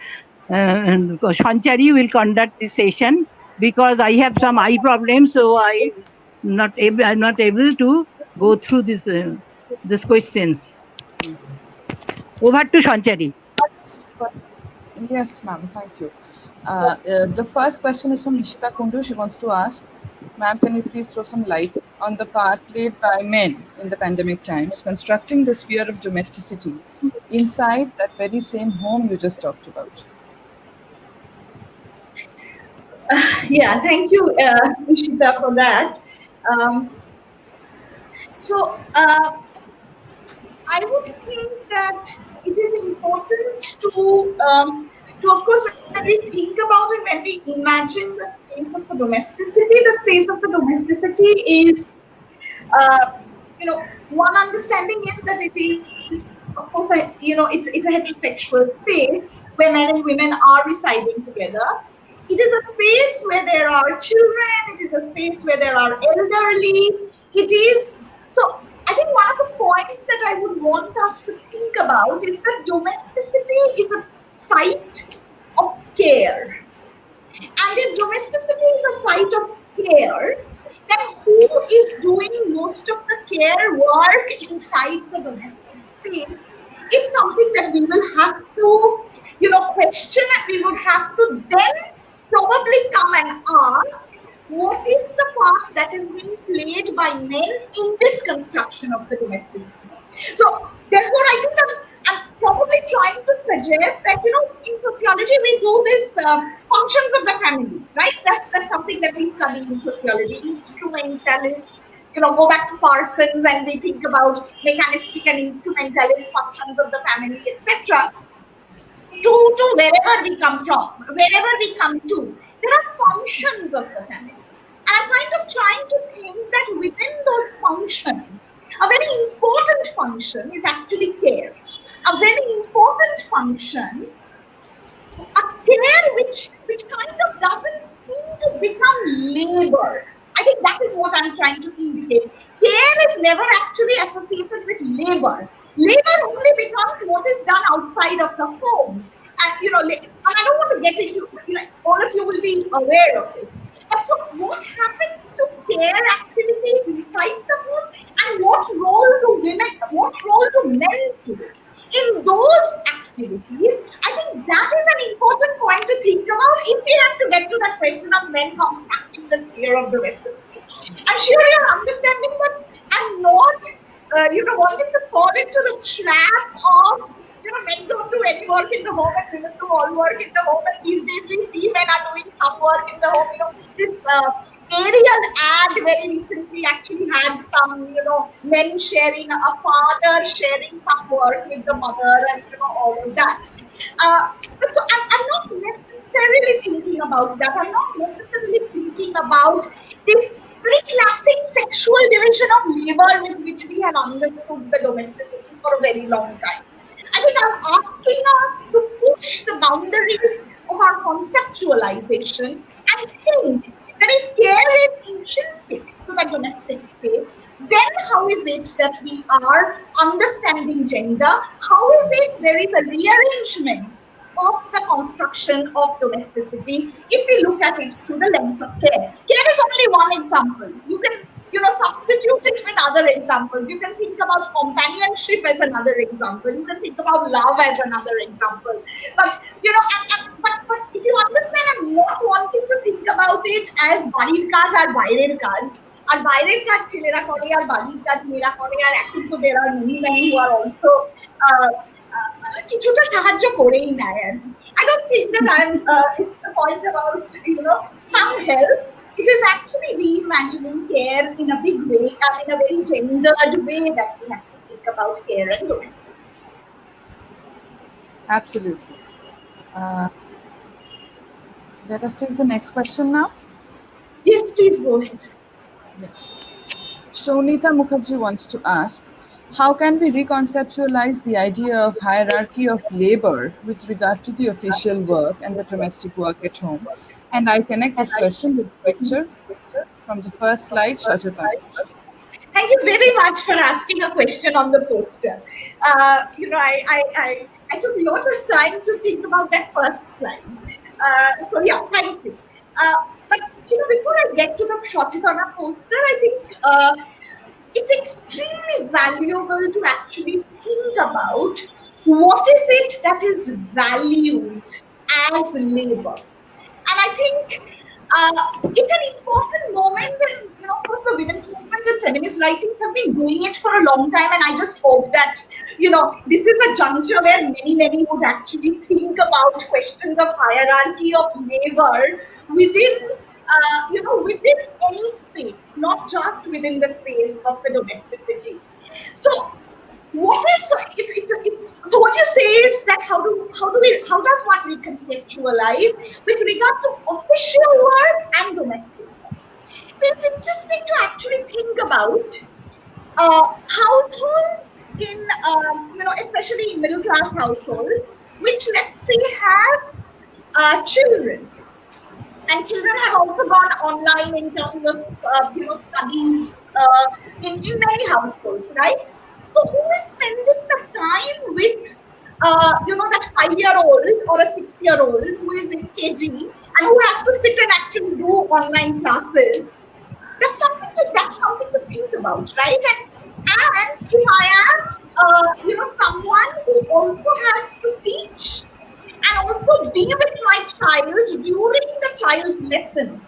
Sanchari will conduct this session because I have some eye problems, so I'm not able to go through this questions. Over to Sanchari. Yes, ma'am. Thank you. The first question is from Nishita Kundu. She wants to ask, ma'am, can you please throw some light on the part played by men in the pandemic times, constructing the sphere of domesticity inside that very same home you just talked about? Yeah, thank you, Ishita, for that. I would think that it is important to of course, when we think about it, when we imagine the space of the domesticity is, one understanding is that it is, of course, it's a heterosexual space where men and women are residing together. It is a space where there are children. It is a space where there are elderly. It is so. I think one of the points that I would want us to think about is that domesticity is a site of care. And if domesticity is a site of care, then who is doing most of the care work inside the domestic space is something that we will have to, question, and we would have to then probably come and ask, what is the part that is being played by men in this construction of the domesticity? So therefore, I think I'm probably trying to suggest that, in sociology, we do this functions of the family, right? That's something that we study in sociology, instrumentalist, go back to Parsons and we think about mechanistic and instrumentalist functions of the family, etc. To wherever we come from, wherever we come to, there are functions of the family. And I'm kind of trying to think that within those functions, a very important function is actually care. A very important function, a care which kind of doesn't seem to become labor. I think that is what I'm trying to indicate. Care is never actually associated with labor. Labor only becomes what is done outside of the home. And, and I don't want to get into, all of you will be aware of it. But so what happens to care activities inside the home, and what role do men play in those activities? I think that is an important point to think about if we have to get to that question of men constructing the sphere of domesticity. I'm sure you're understanding that I'm not, wanting to fall into the trap of, men don't do any work in the home and women do all work in the home. And these days we see men are doing some work in the home. This Ariel ad very recently actually had some, men sharing, a father sharing some work with the mother, and all of that. But so I'm not necessarily thinking about that. I'm not necessarily thinking about this very classic sexual division of labor with which we have understood the domesticity for a very long time. I think I'm asking us to push the boundaries of our conceptualization and think that if care is intrinsic to the domestic space, then how is it that we are understanding gender? How is it there is a rearrangement of the construction of domesticity if we look at it through the lens of care? Care is only one example. You can substitute it with other examples. You can think about companionship as another example. You can think about love as another example. But but if you understand, I'm not wanting to think about it as বাড়ির কাজ আর বাইরের কাজ, আর বাইরের কাজ ছেলেরা করে আর বাড়ির কাজ মেয়েরা করে, আর এখন তো there are many men who are also কিছুটা সাহায্য করেই নেয় আর কি. I don't think that it's the point about some help. It is actually reimagining care in a big way and in a very gendered way that we have to think about care and domesticity. Absolutely. Let us take the next question now. Yes, please go ahead. Yes. Shonita Mukherjee wants to ask, how can we reconceptualize the idea of hierarchy of labor with regard to the official work and the domestic work at home? And I connect this question with the picture from the first slide, Shajata. Thank you very much for asking a question on the poster. I took a lot of time to think about that first slide. So yeah, thank you. But before I get to the Shachitana poster, I think it's extremely valuable to actually think about what is it that is valued as labor. And I think it's an important moment, and of course, the women's movement and feminist writings have been doing it for a long time. And I just hope that this is a juncture where many would actually think about questions of hierarchy of labor within any space, not just within the space of the domesticity. So what is so what you say is that how does one reconceptualize with regard to official work and domestic work? So it's interesting to actually think about households in especially middle class households, which let's say have children. And children have also gone online in terms of studies in many households, right? So who is spending the time with that 5-year-old or a 6-year-old who is in KG and who has to sit and actually do online classes? That's something to think about, right? And if I am someone who also has to teach and also be with my child during the child's lesson,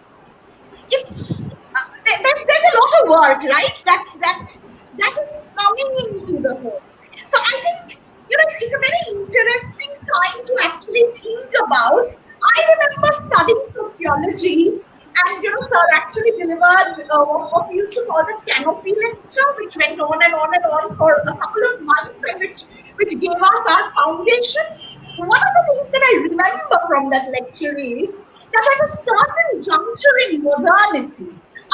it's there's a lot of work, right? That is coming into the home. So I think it's a very interesting time to actually think about. I remember studying sociology, and sir actually delivered what we used to call the canopy lecture, which went on and on and on for a couple of months, and which gave us our foundation. One of the things that I remember from that lecture is that at a certain juncture in modernity,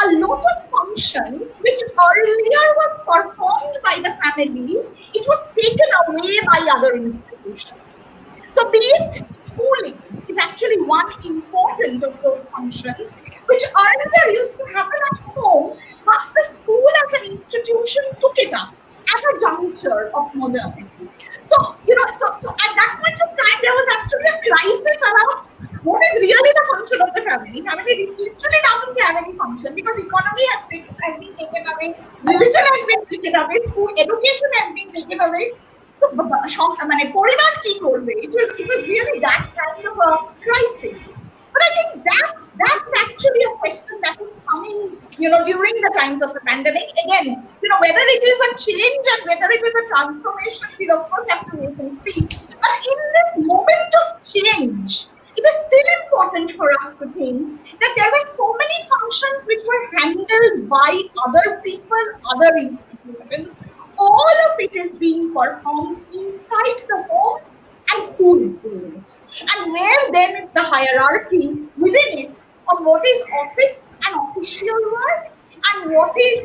a lot of functions which earlier was performed by the family, it was taken away by other institutions. So be it schooling is actually one important of those functions, which earlier used to happen at home, but the school as an institution took it up at a juncture of modernity. So at that point of time, there was actually a crisis around what is really the function of the family. Family literally doesn't have any function because economy has been taken away, religion has been taken away, school education has been taken away. So পরিবার কি করবে? It was really that kind of a crisis. But I think that's actually a question that is coming, during the times of the pandemic. Again, whether it is a change and whether it is a transformation, we of course have to wait and see. But in this moment of change, it is still important for us to think that there were so many functions which were handled by other people, other institutions. All of it is being performed inside the home, and who is doing it? And where then is the hierarchy within it on what is office and official work and what is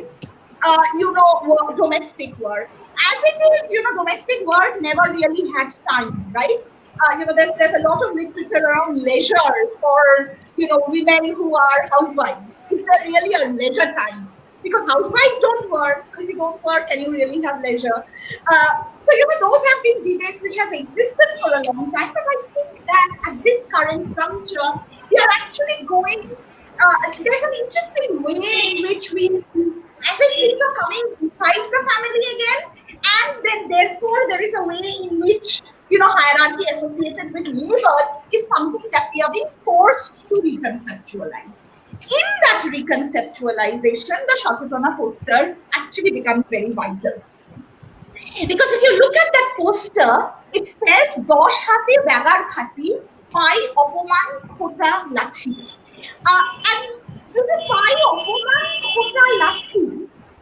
domestic work? As it is, domestic work never really had time, right? There's a lot of literature around leisure for women who are housewives. Is there really a leisure time? Because housewives don't work, so if you don't work, can you really have leisure? So those have been debates which has existed for a long time. But I think that at this current juncture, we are actually going. There's an interesting way in which we, as if things are coming inside the family again, and then therefore there is a way in which hierarchy associated with labor is something that we are being forced to reconceptualize. In that reconceptualization, the Shachitana poster actually becomes very vital. Because if you look at that poster, it says, Dosh hati bagar khati, pai opoman khota lathi. And this pai opoman khota lathi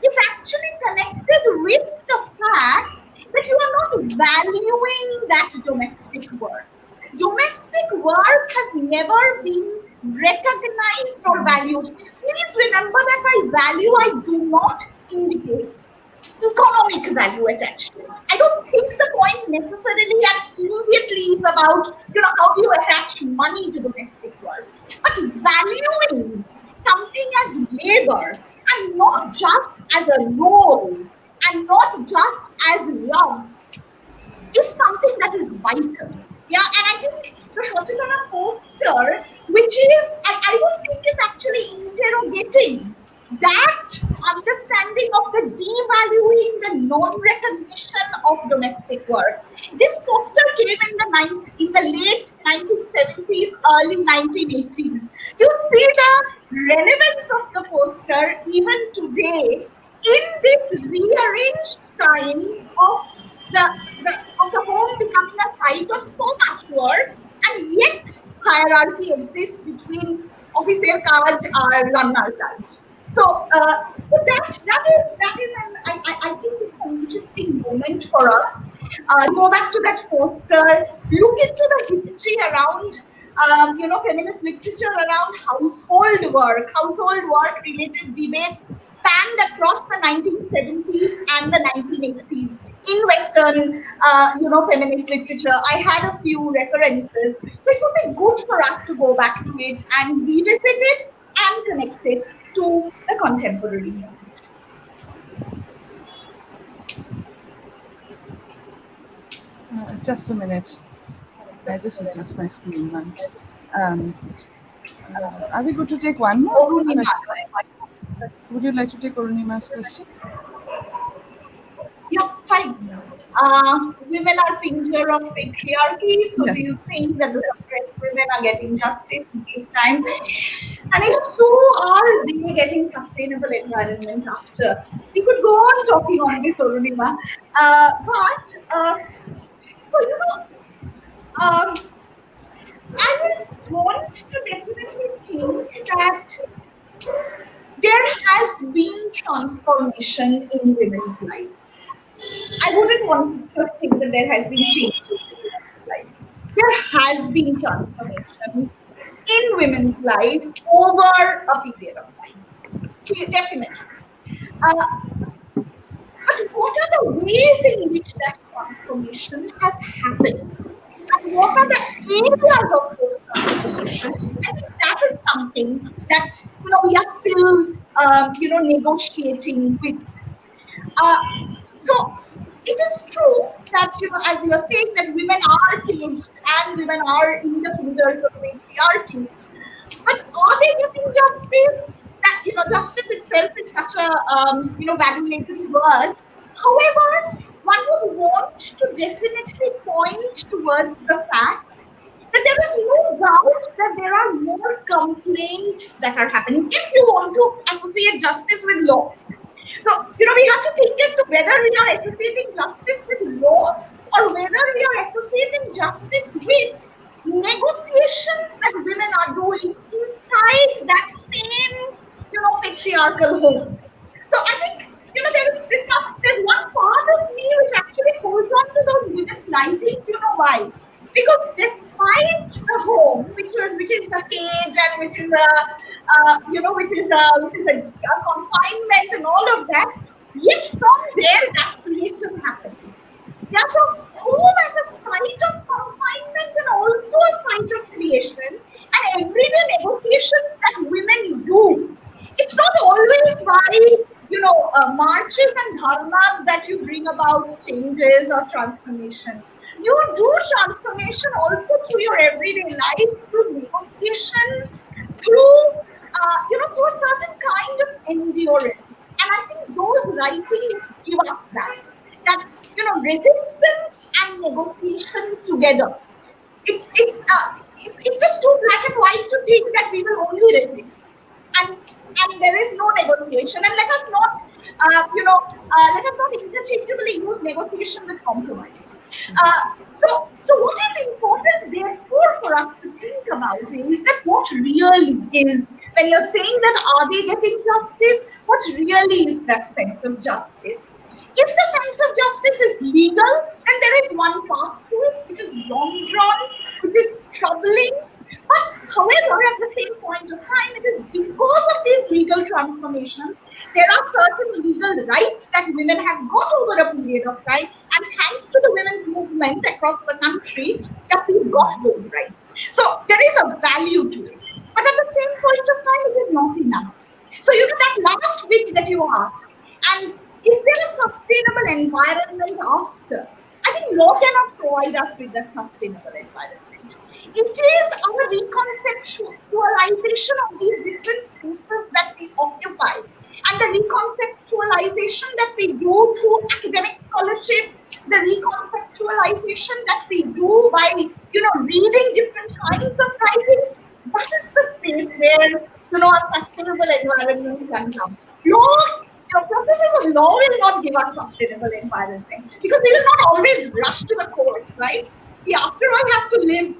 is actually connected with the fact that you are not valuing that domestic work. Domestic work has never been recognized or valued. Please remember that by value, I do not indicate economic value attached to it. I don't think the point necessarily and immediately is about how you attach money to domestic work, but valuing something as labor and not just as a role and not just as love is something that is vital. Yeah, and I think the Shachitana poster, which is, I would think, is actually interrogating that understanding of the devaluing, the non-recognition of domestic work. This poster came in the late 1970s, early 1980s. You see the relevance of the poster even today in this rearranged times of the home becoming a site of so much work, and yet hierarchy exists between officer kaj or runner kaj. So that is I think it's an interesting moment for us. Go back to that poster, look into the history around feminist literature around household work related debates panned across the 1970s and the 1980s in Western, feminist literature. I had a few references, so it would be good for us to go back to it and revisit it and connect it to the contemporary moment. Just a minute. I just adjust my screen once. Are we good to take one more Arunima. question? Would you like to take Arunima's question? Yeah, fine. Women are pincher of patriarchy. So Yes. do you think that the suppressed women are getting justice in these times? And if so, are they getting sustainable environment after? We could go on talking on this, Arunima. I would want to definitely think that there has been transformation in women's lives. I wouldn't want to just think that there has been changes in women's life. There has been transformations in women's life over a period of time. Definitely. But what are the ways in which that transformation has happened? And what are the areas of those transformation? I think that is something that we are still negotiating with. So it is true that as you are saying, that women are caged and women are in the pillars of patriarchy. But are they getting justice? That justice itself is such a valuable word. However, one would want to definitely point towards the fact that there is no doubt that there are more complaints that are happening. If you want to associate justice with law, so we have to think as to whether we are associating justice with law or whether we are associating justice with negotiations that women are doing inside that same, patriarchal home. So I think, there's one part of me which actually holds on to those women's writings. You know why? Because despite the home, which is a cage and which is a confinement and all of that, yet from there that creation happened. Yeah, so home as a site of confinement and also a site of creation and everyday negotiations that women do. It's not always by marches and dharmas that you bring about changes or transformation. You do transformation also through your everyday lives, through negotiations, through through a certain kind of endurance. And I think those writings give us that resistance and negotiation together. It's just too black and white to think that we will only resist and there is no negotiation. And let us not interchangeably use negotiation with compromise. So what is important therefore for us to think about is that what really is, when you're saying that are they getting justice, what really is that sense of justice? If the sense of justice is legal, then there is one path to it, which is long drawn, which is troubling. But however, at the same point of time, it is because of these legal transformations, there are certain legal rights that women have got over a period of time, and thanks to the women's movement across the country, that we've got those rights. So there is a value to it. But at the same point of time, it is not enough. So, that last bit that you asked, and is there a sustainable environment after? I think law cannot provide us with that sustainable environment. It is our reconceptualization of these different spaces that we occupy, and the reconceptualization that we do through academic scholarship, the reconceptualization that we do by reading different kinds of writings. That is the space where a sustainable environment can come. Law, processes of law will not give us sustainable environment, because we will not always rush to the court, right? We after all have to live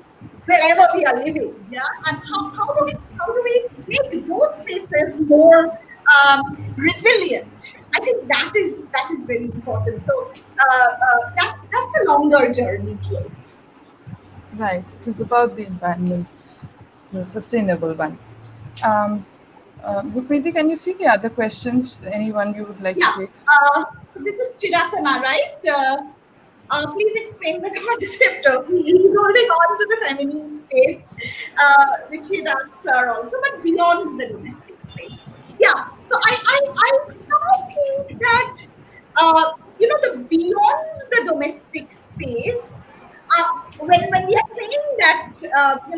wherever we are living, yeah. And how do we make those spaces more resilient? I think that is very important. So that's a longer journey, clearly. Right. It is about the environment, the sustainable one. Rukmini, can you see the other questions? Anyone you would like Yeah. to take? So this is Chiratana, right? Please explain the concept of, he's holding on to the feminine space, which he does also, but beyond the domestic space. Yeah. So I somehow think that, the beyond the domestic space, when we are saying that,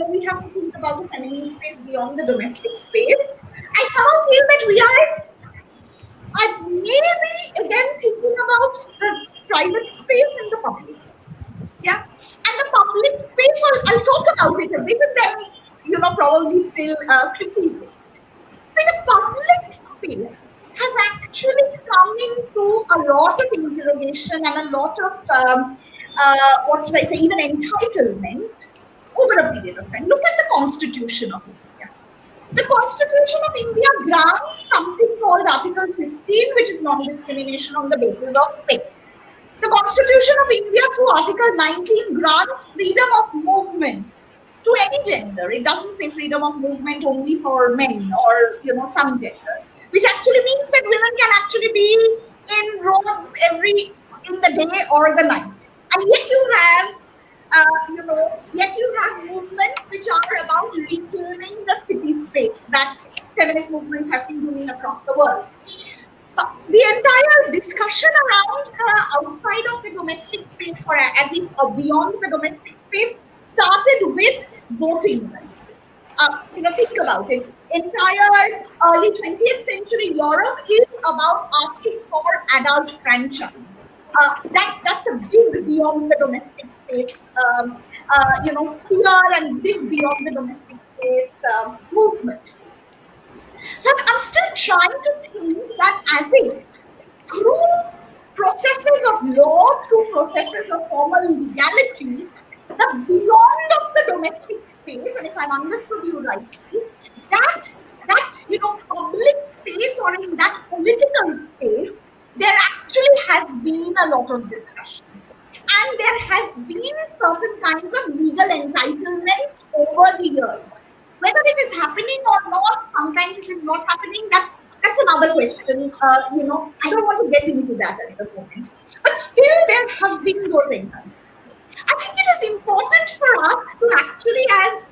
we have to think about the feminine space beyond the domestic space, I somehow feel that we are maybe again thinking about the private space and the public space. Yeah. And the public space, I'll talk about it a bit and then, probably still critique it. So the public space has actually come into a lot of interrogation and a lot of, what should I say, even entitlement over a period of time. Look at the Constitution of India. The Constitution of India grants something called Article 15, which is non-discrimination on the basis of sex. The Constitution of India, through Article 19, grants freedom of movement to any gender. It doesn't say freedom of movement only for men or some genders, which actually means that women can actually be in roads in the day or the night. And yet you have movements which are about reclaiming the city space that feminist movements have been doing across the world. The entire discussion around outside of the domestic space, or as if beyond the domestic space, started with voting rights. Think about it. Entire early 20th century Europe is about asking for adult franchise. That's a big beyond the domestic space, sphere, and big beyond the domestic space movement. So I'm still trying to think that as if through processes of law, through processes of formal legality, the beyond of the domestic space, and if I've understood you rightly, that public space, or in that political space, there actually has been a lot of discussion. And there has been certain kinds of legal entitlements over the years. Whether it is happening or not, sometimes it is not happening, that's another question. I don't want to get into that at the moment. But still, there have been those entitlements. I think it is important for us to actually, as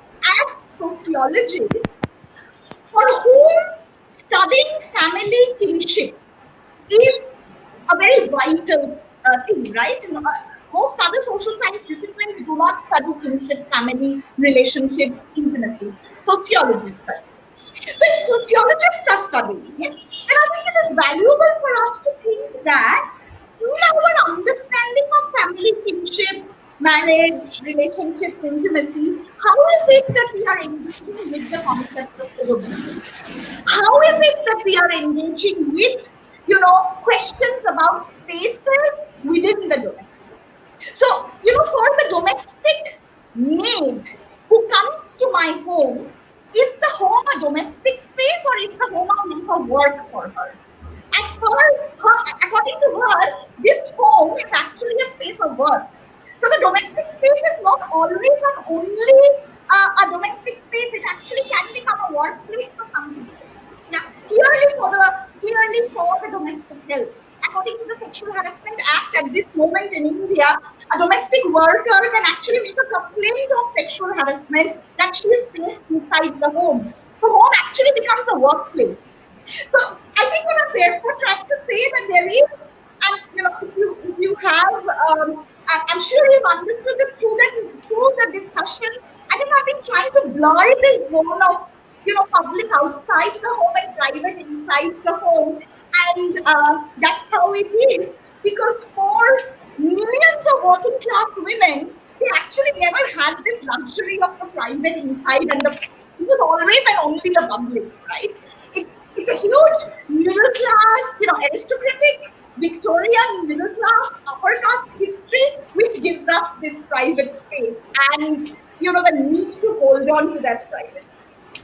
sociologists, for whom studying family kinship is a very vital thing, right? Most other social science disciplines do not study kinship, family, relationships, intimacies. Sociologists study. So if sociologists are studying it, then I think it is valuable for us to think that in our understanding of family kinship, marriage, relationships, intimacy, how is it that we are engaging with the concept of domestic? How is it that we are engaging with, questions about spaces within the domestic? So, for the domestic maid who comes to my home, is the home a domestic space, or is the home a place of work for her? As for her, according to her, this home is actually a space of work. So the domestic space is not always and only a domestic space. It actually can become a workplace for some people. Yeah, clearly for the domestic help. According to the Sexual Harassment Act, at this moment in India, a domestic worker can actually make a complaint of sexual harassment that she is faced inside the home. So home actually becomes a workplace. So I think what I'm therefore trying to say that there is, and if you have, I'm sure you've understood that through the discussion. I think I've been trying to blur this zone of public outside the home and private inside the home, and that's how it is. Because for millions of working class women, they actually never had this luxury of the private inside, and it was always and only the public, right? It's a huge middle class, aristocratic Victorian middle class, upper caste history, which gives us this private space and the need to hold on to that private space.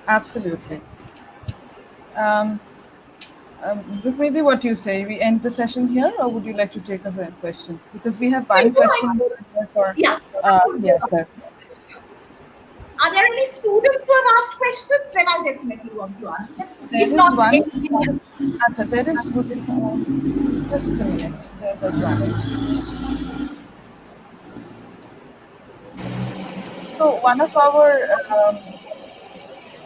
Absolutely. Rukmini, what do you say? We end the session here, or would you like to take us a question? Because we have one question for. Yeah. Yes, sir. Are there any students who have asked questions? Then I'll definitely want to answer. There is one. Answer. There is. Just a minute. There was one. So one of our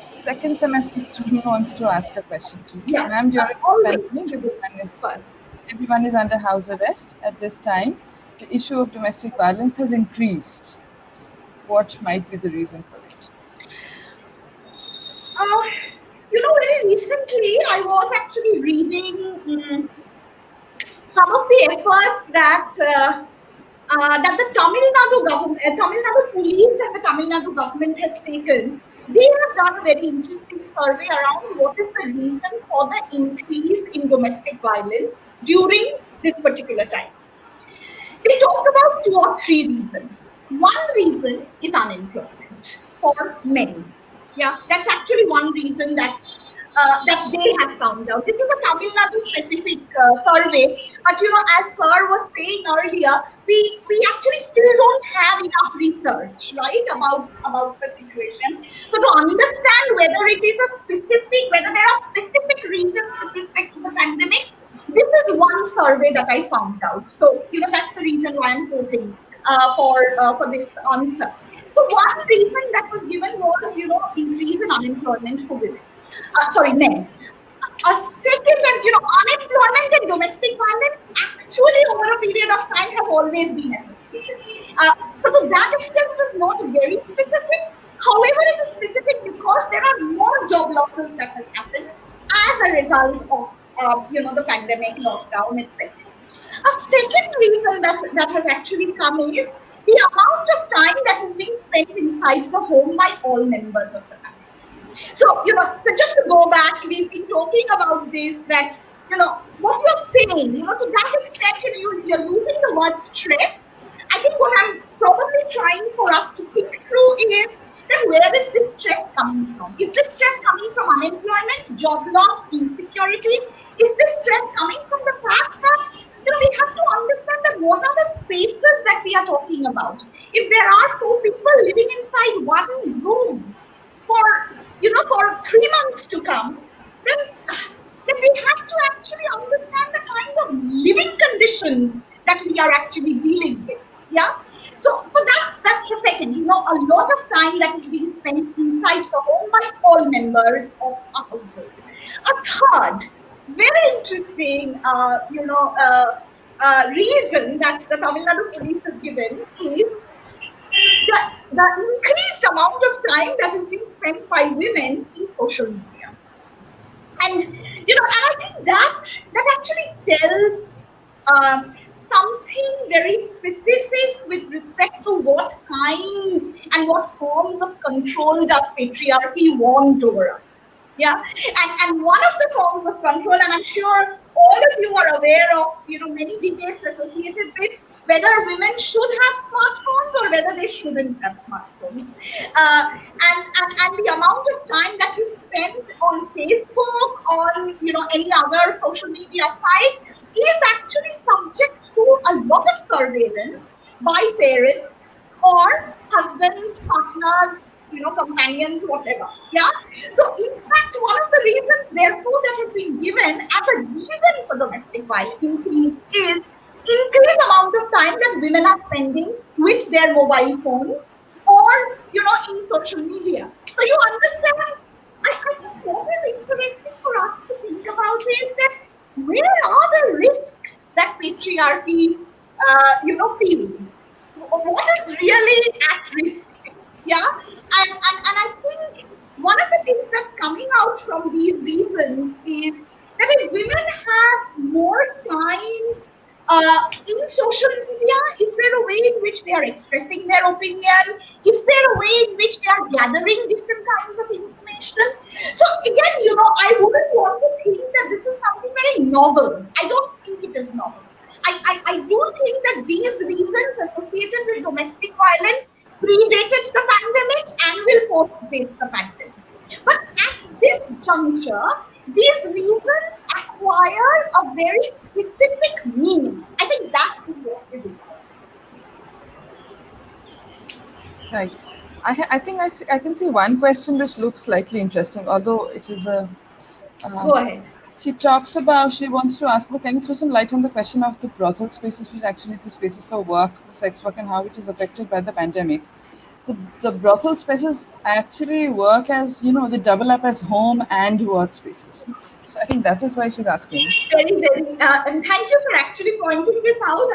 second semester student wants to ask a question to you. Yeah. Ma'am, during the pandemic, everyone is under house arrest at this time. The issue of domestic violence has increased. What might be the reason for it? Very recently, I was actually reading some of the efforts that the Tamil Nadu police and the Tamil Nadu government has taken. They have done a very interesting survey around what is the reason for the increase in domestic violence during this particular times. They talked about 2 or 3 reasons. One reason is unemployment for men. Yeah, that's actually one reason that they have found out. This is a Tamil Nadu specific survey, but as Sir was saying earlier, we actually still don't have enough research, right, about the situation. So to understand whether there are specific reasons with respect to the pandemic, this is one survey that I found out. So that's the reason why I'm quoting for this answer. So one reason that was given was increase in unemployment for women. Men. A second, unemployment and domestic violence actually over a period of time has always been associated. So to that extent, it is not very specific. However, it is specific because there are more job losses that has happened as a result of the pandemic lockdown, etc. A second reason that has actually come is the amount of time that is being spent inside the home by all members of the family. So, so just to go back, we've been talking about this, that, what you're saying, to that extent, you're using the word stress. I think what I'm probably trying for us to think through is that where is this stress coming from? Is this stress coming from unemployment, job loss, insecurity? Is this stress coming from the fact that, we have to understand that what are the spaces that we are talking about? If there are 4 people living inside one room for 3 months to come, then we have to actually understand the kind of living conditions that we are actually dealing with. Yeah. So that's the second. A lot of time that is being spent inside the home by all members of a household. A third, very interesting, reason that the Tamil Nadu police has given is the increased amount of time that is being spent by women in social media. And, and I think that actually tells something very specific with respect to what kind and what forms of control does patriarchy want over us. Yeah. And one of the forms of control, and I'm sure all of you are aware of, many debates associated with whether women should have smartphones or whether they shouldn't have smartphones. And the amount of time that you spend on Facebook, on any other social media site is actually subject to a lot of surveillance by parents or husbands, partners, companions, whatever. Yeah. So in fact, one of the reasons, therefore, that has been given as a reason for domestic violence increase is increased amount of time that women are spending with their mobile phones or in social media. So you understand, I think what is interesting for us to think about is that where are the risks that patriarchy, feels? What is really at risk? Yeah, and I think one of the things that's coming out from these reasons is that if women have more time in social media, is there a way in which they are expressing their opinion? Is there a way in which they are gathering different kinds of information? So again, I wouldn't want to think that this is something very novel. I don't think it is novel. I do think that these reasons associated with domestic violence predated the pandemic and will post-date the pandemic. But at this juncture, these reasons acquire a very specific meaning. I think that is what is important. Right. I think I can see one question which looks slightly interesting, although it is a. Go ahead. She talks about, she wants to ask, can you throw some light on the question of the brothel spaces, which actually the spaces for work, sex work, and how it is affected by the pandemic? The brothel spaces actually work as, they double up as home and workspaces. So I think that is why she's asking. Very, very, and thank you for actually pointing this out.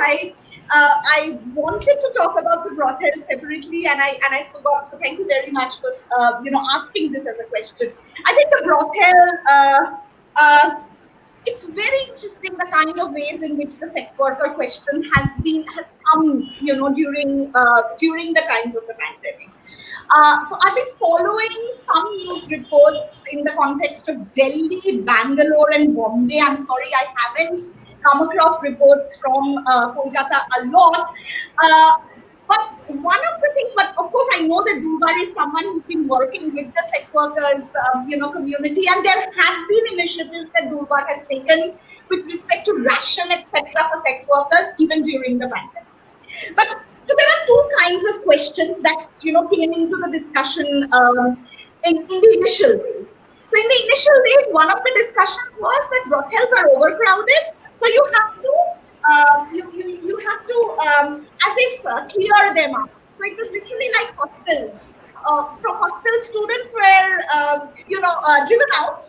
I wanted to talk about the brothel separately, and I forgot. So thank you very much for asking this as a question. I think the brothel. It's very interesting the kind of ways in which the sex worker question has come, during the times of the pandemic. So I've been following some news reports in the context of Delhi, Bangalore, and Bombay. I'm sorry, I haven't come across reports from Kolkata a lot. But one of the things, but of course, I know that Durbar is someone who's been working with the sex workers, community, and there have been initiatives that Durbar has taken with respect to ration, etc., for sex workers, even during the pandemic. But so there are two kinds of questions that came into the discussion in the initial days. So in the initial days, one of the discussions was that brothels are overcrowded, so you have to you have to as if clear them up. So it was literally like hostels. From hostel students were driven out,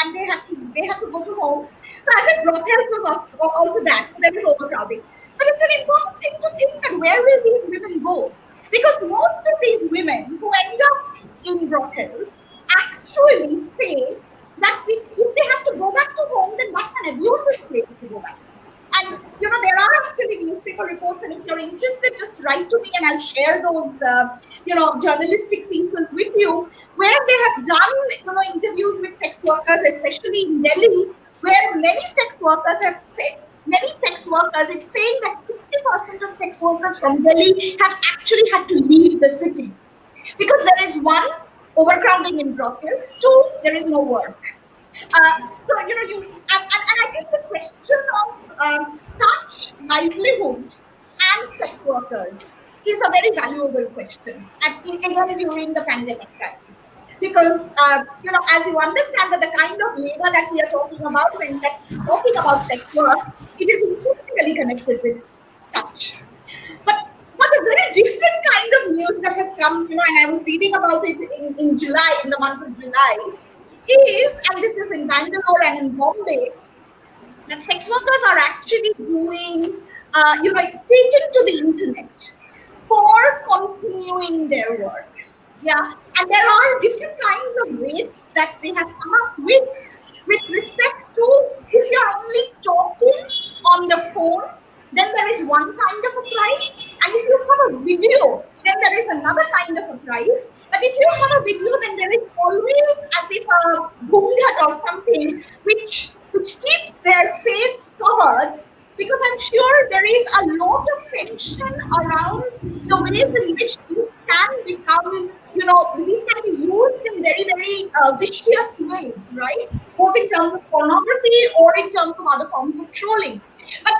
and they had to go to homes. So as if brothels was also that. So there was overcrowding. But it's an important thing to think that where will these women go? Because most of these women who end up in brothels actually say that if they have to go back to home, then that's an abusive place to go back. And there are actually newspaper reports, and if you're interested, just write to me, and I'll share those journalistic pieces with you, where they have done interviews with sex workers, especially in Delhi, where many sex workers have said. Many sex workers, it's saying that 60% of sex workers from Delhi have actually had to leave the city because there is one, overcrowding in brothels, two, there is no work. So and I think the question of touch, livelihood, and sex workers is a very valuable question, again during the pandemic times. Because as you understand that the kind of labor that we are talking about when talking about sex work, it is intrinsically connected with touch. But a very different kind of news that has come, and I was reading about it in July, in the month of July, is, and this is in Bangalore and in Bombay, that sex workers are actually doing, taken to the internet for continuing their work. Yeah, and there are different kinds of rates that they have come up with respect to if you're only talking on the phone, then there is one kind of a price, and if you have a video, then there is another kind of a price. But if you have a video, then there is always as if a ghungat or something which keeps their face covered, because I'm sure there is a lot of tension around the ways in which these can become, these can be used in very, very vicious ways, right? Both in terms of pornography or in terms of other forms of trolling. But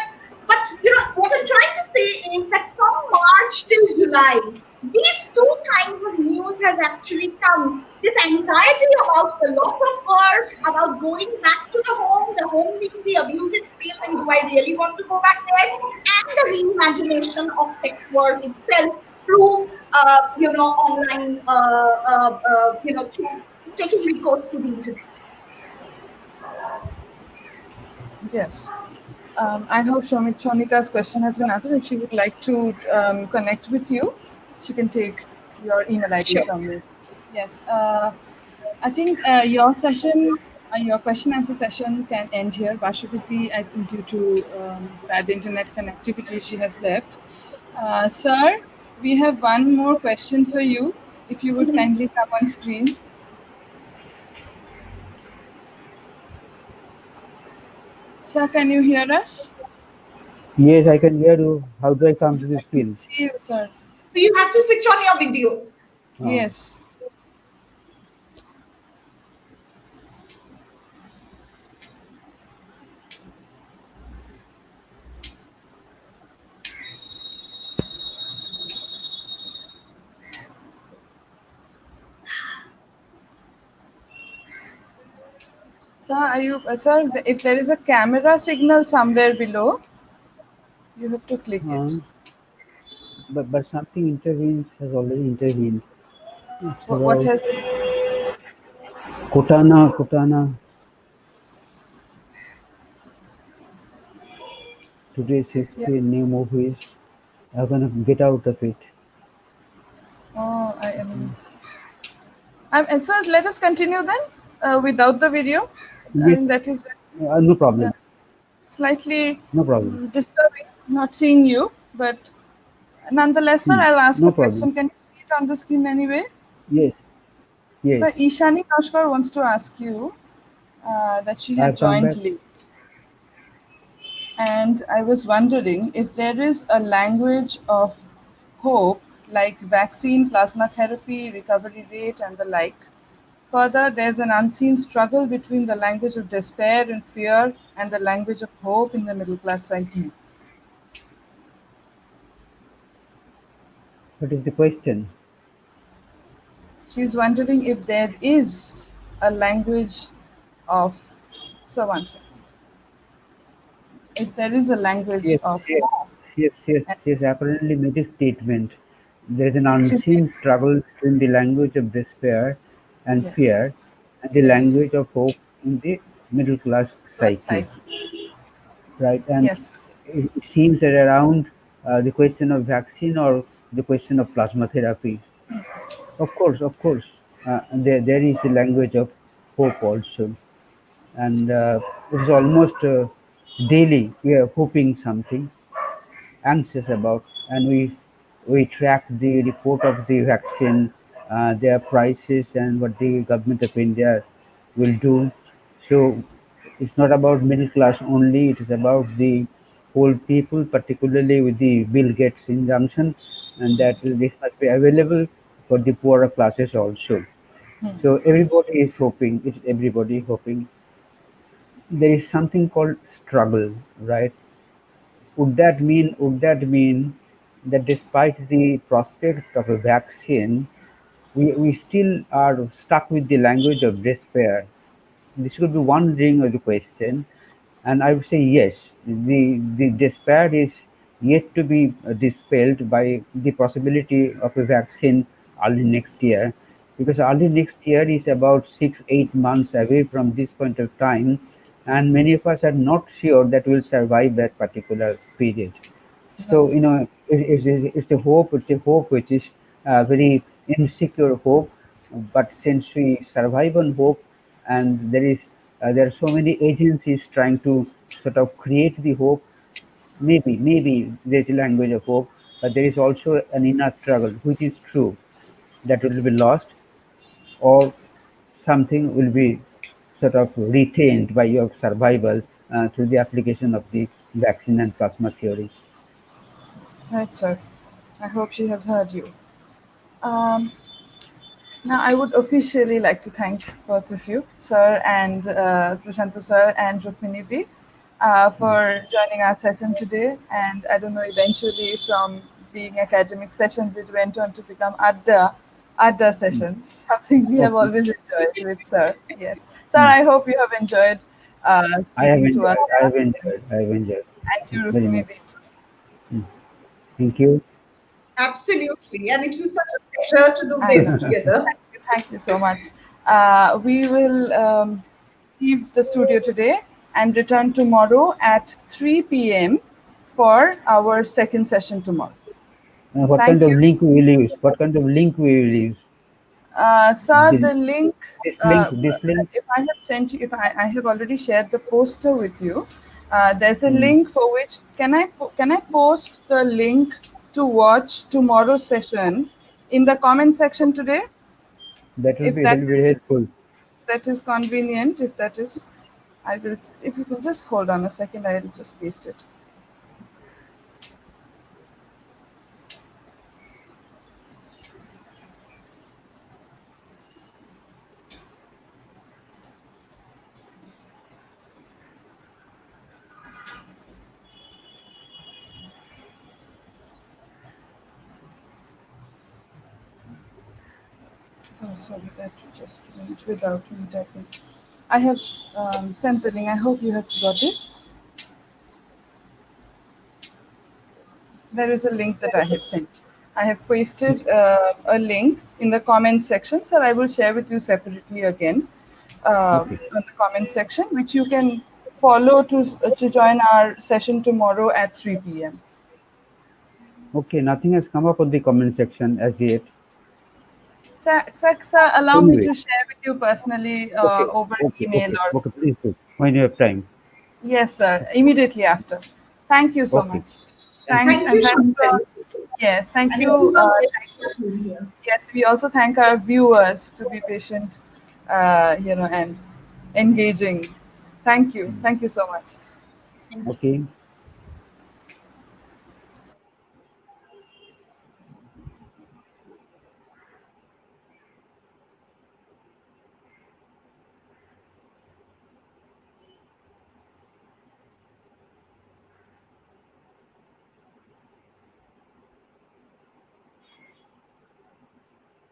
what I'm trying to say is that from March till July, these two kinds of news has actually come. This anxiety about the loss of work, about going back to the home being the abusive space, and do I really want to go back there? And the reimagination of sex work itself through, online, through taking recourse to the internet. Yes. I hope Shonita's question has been answered. If she would like to connect with you, she can take your email ID Sure. from you. Yes. I think your session, your question answer session can end here. Bashupati, I think due to bad internet connectivity, she has left. Sir, we have one more question for you. If you would kindly come on screen. Sir, can you hear us? Yes, I can hear you. How do I come to the I can screen? see you, sir. So you have to switch on your video. Yes. Sir, sir, if there is a camera signal somewhere below, you have to click it. But something intervenes, has already intervened. It's What about has it? Kotana. Today's history, Yes. new movies. I'm gonna get out of it. Oh, I am. Sir, let us continue then without the video. I Yes, mean, that is no problem. slightly No problem. disturbing not seeing you, but nonetheless, sir, I'll ask No the problem. question. Can you see it on the screen anyway? Yes. Yes. Sir, Ishani Nashkar wants to ask you that she had I've come joined back. late. And I was wondering if there is a language of hope like vaccine, plasma therapy, recovery rate, and the like. Further, there's an unseen struggle between the language of despair and fear and the language of hope in the middle class psyche. What is the question? She's wondering if there is a language of. So, one second. If there is a language Yes, of yes, hope. she has apparently made a statement. There is an She's unseen struggle between the language of despair and yes, fear and the yes, language of hope in the middle class plus psyche, psyche. right? And Yes, it seems that around the question of vaccine or the question of plasma therapy, of course, there is a language of hope also, and it is almost daily we are hoping something, anxious about, and we track the report of the vaccine, their prices, and what the government of India will do. So it's not about middle class only; it is about the whole people, particularly with the Bill Gates injunction, and that this must be available for the poorer classes also. So everybody is hoping. It's everybody hoping. There is something called struggle, right? Would that mean that despite the prospect of a vaccine, we still are stuck with the language of despair? This could be one ring of the question, and I would say yes. The despair is yet to be dispelled by the possibility of a vaccine early next year, because early next year is about 6-8 months away from this point of time, and many of us are not sure that we'll survive that particular period. So right. it's a hope. It's a hope which is very insecure hope. But since we survive on hope, and there are so many agencies trying to sort of create the hope. Maybe there's a language of hope, but there is also an inner struggle, which is true, that will be lost, or something will be sort of retained by your survival through the application of the vaccine and plasma theory. Right, sir. I hope she has heard you. Um, Now, I would officially like to thank both of you, sir and Prasanta sir and Rukmini di, for joining our session today. And I don't know, eventually from being academic sessions, it went on to become Adda sessions, something we have Okay. always enjoyed with sir. Yes. Sir, I hope you have enjoyed I have speaking to us. enjoyed. I have enjoyed. I have enjoyed And you, very Rukmini much. di, too. Thank you. Absolutely. And it was such a pleasure to do I know. this together. Thank you so much. We will leave the studio today and return tomorrow at 3 p.m. for our second session tomorrow. What Thank kind of you. link we will use? What kind of link we will use? Sir, the link, This link. if I have sent you, if I have already shared the poster with you, there's a Hmm. link for which, can I post the link to watch tomorrow's session in the comment section today? That will If be that very is, helpful. that is convenient, if that is, I will, if you can just hold on a second, I will just paste it. Oh, sorry, that just went without me typing. I have sent the link. I hope you have got it. There is a link that I have sent. I have pasted a link in the comment section, so I will share with you separately again Okay. on the comment section, which you can follow to join our session tomorrow at 3 p.m. Okay. Nothing has come up on the comment section as yet. Sir, allow me Anyway. to share with you personally Okay. over Okay. email Okay. or Okay. Please do when you have time. yes, sir. Immediately after. Thank you so Okay. much. Thank Thanks, you. Thank and you, thanks Shankar. yes, thank And you. everyone Thanks. else for being here. Yes, we also thank our viewers to be patient, and engaging. Thank you so much. Okay.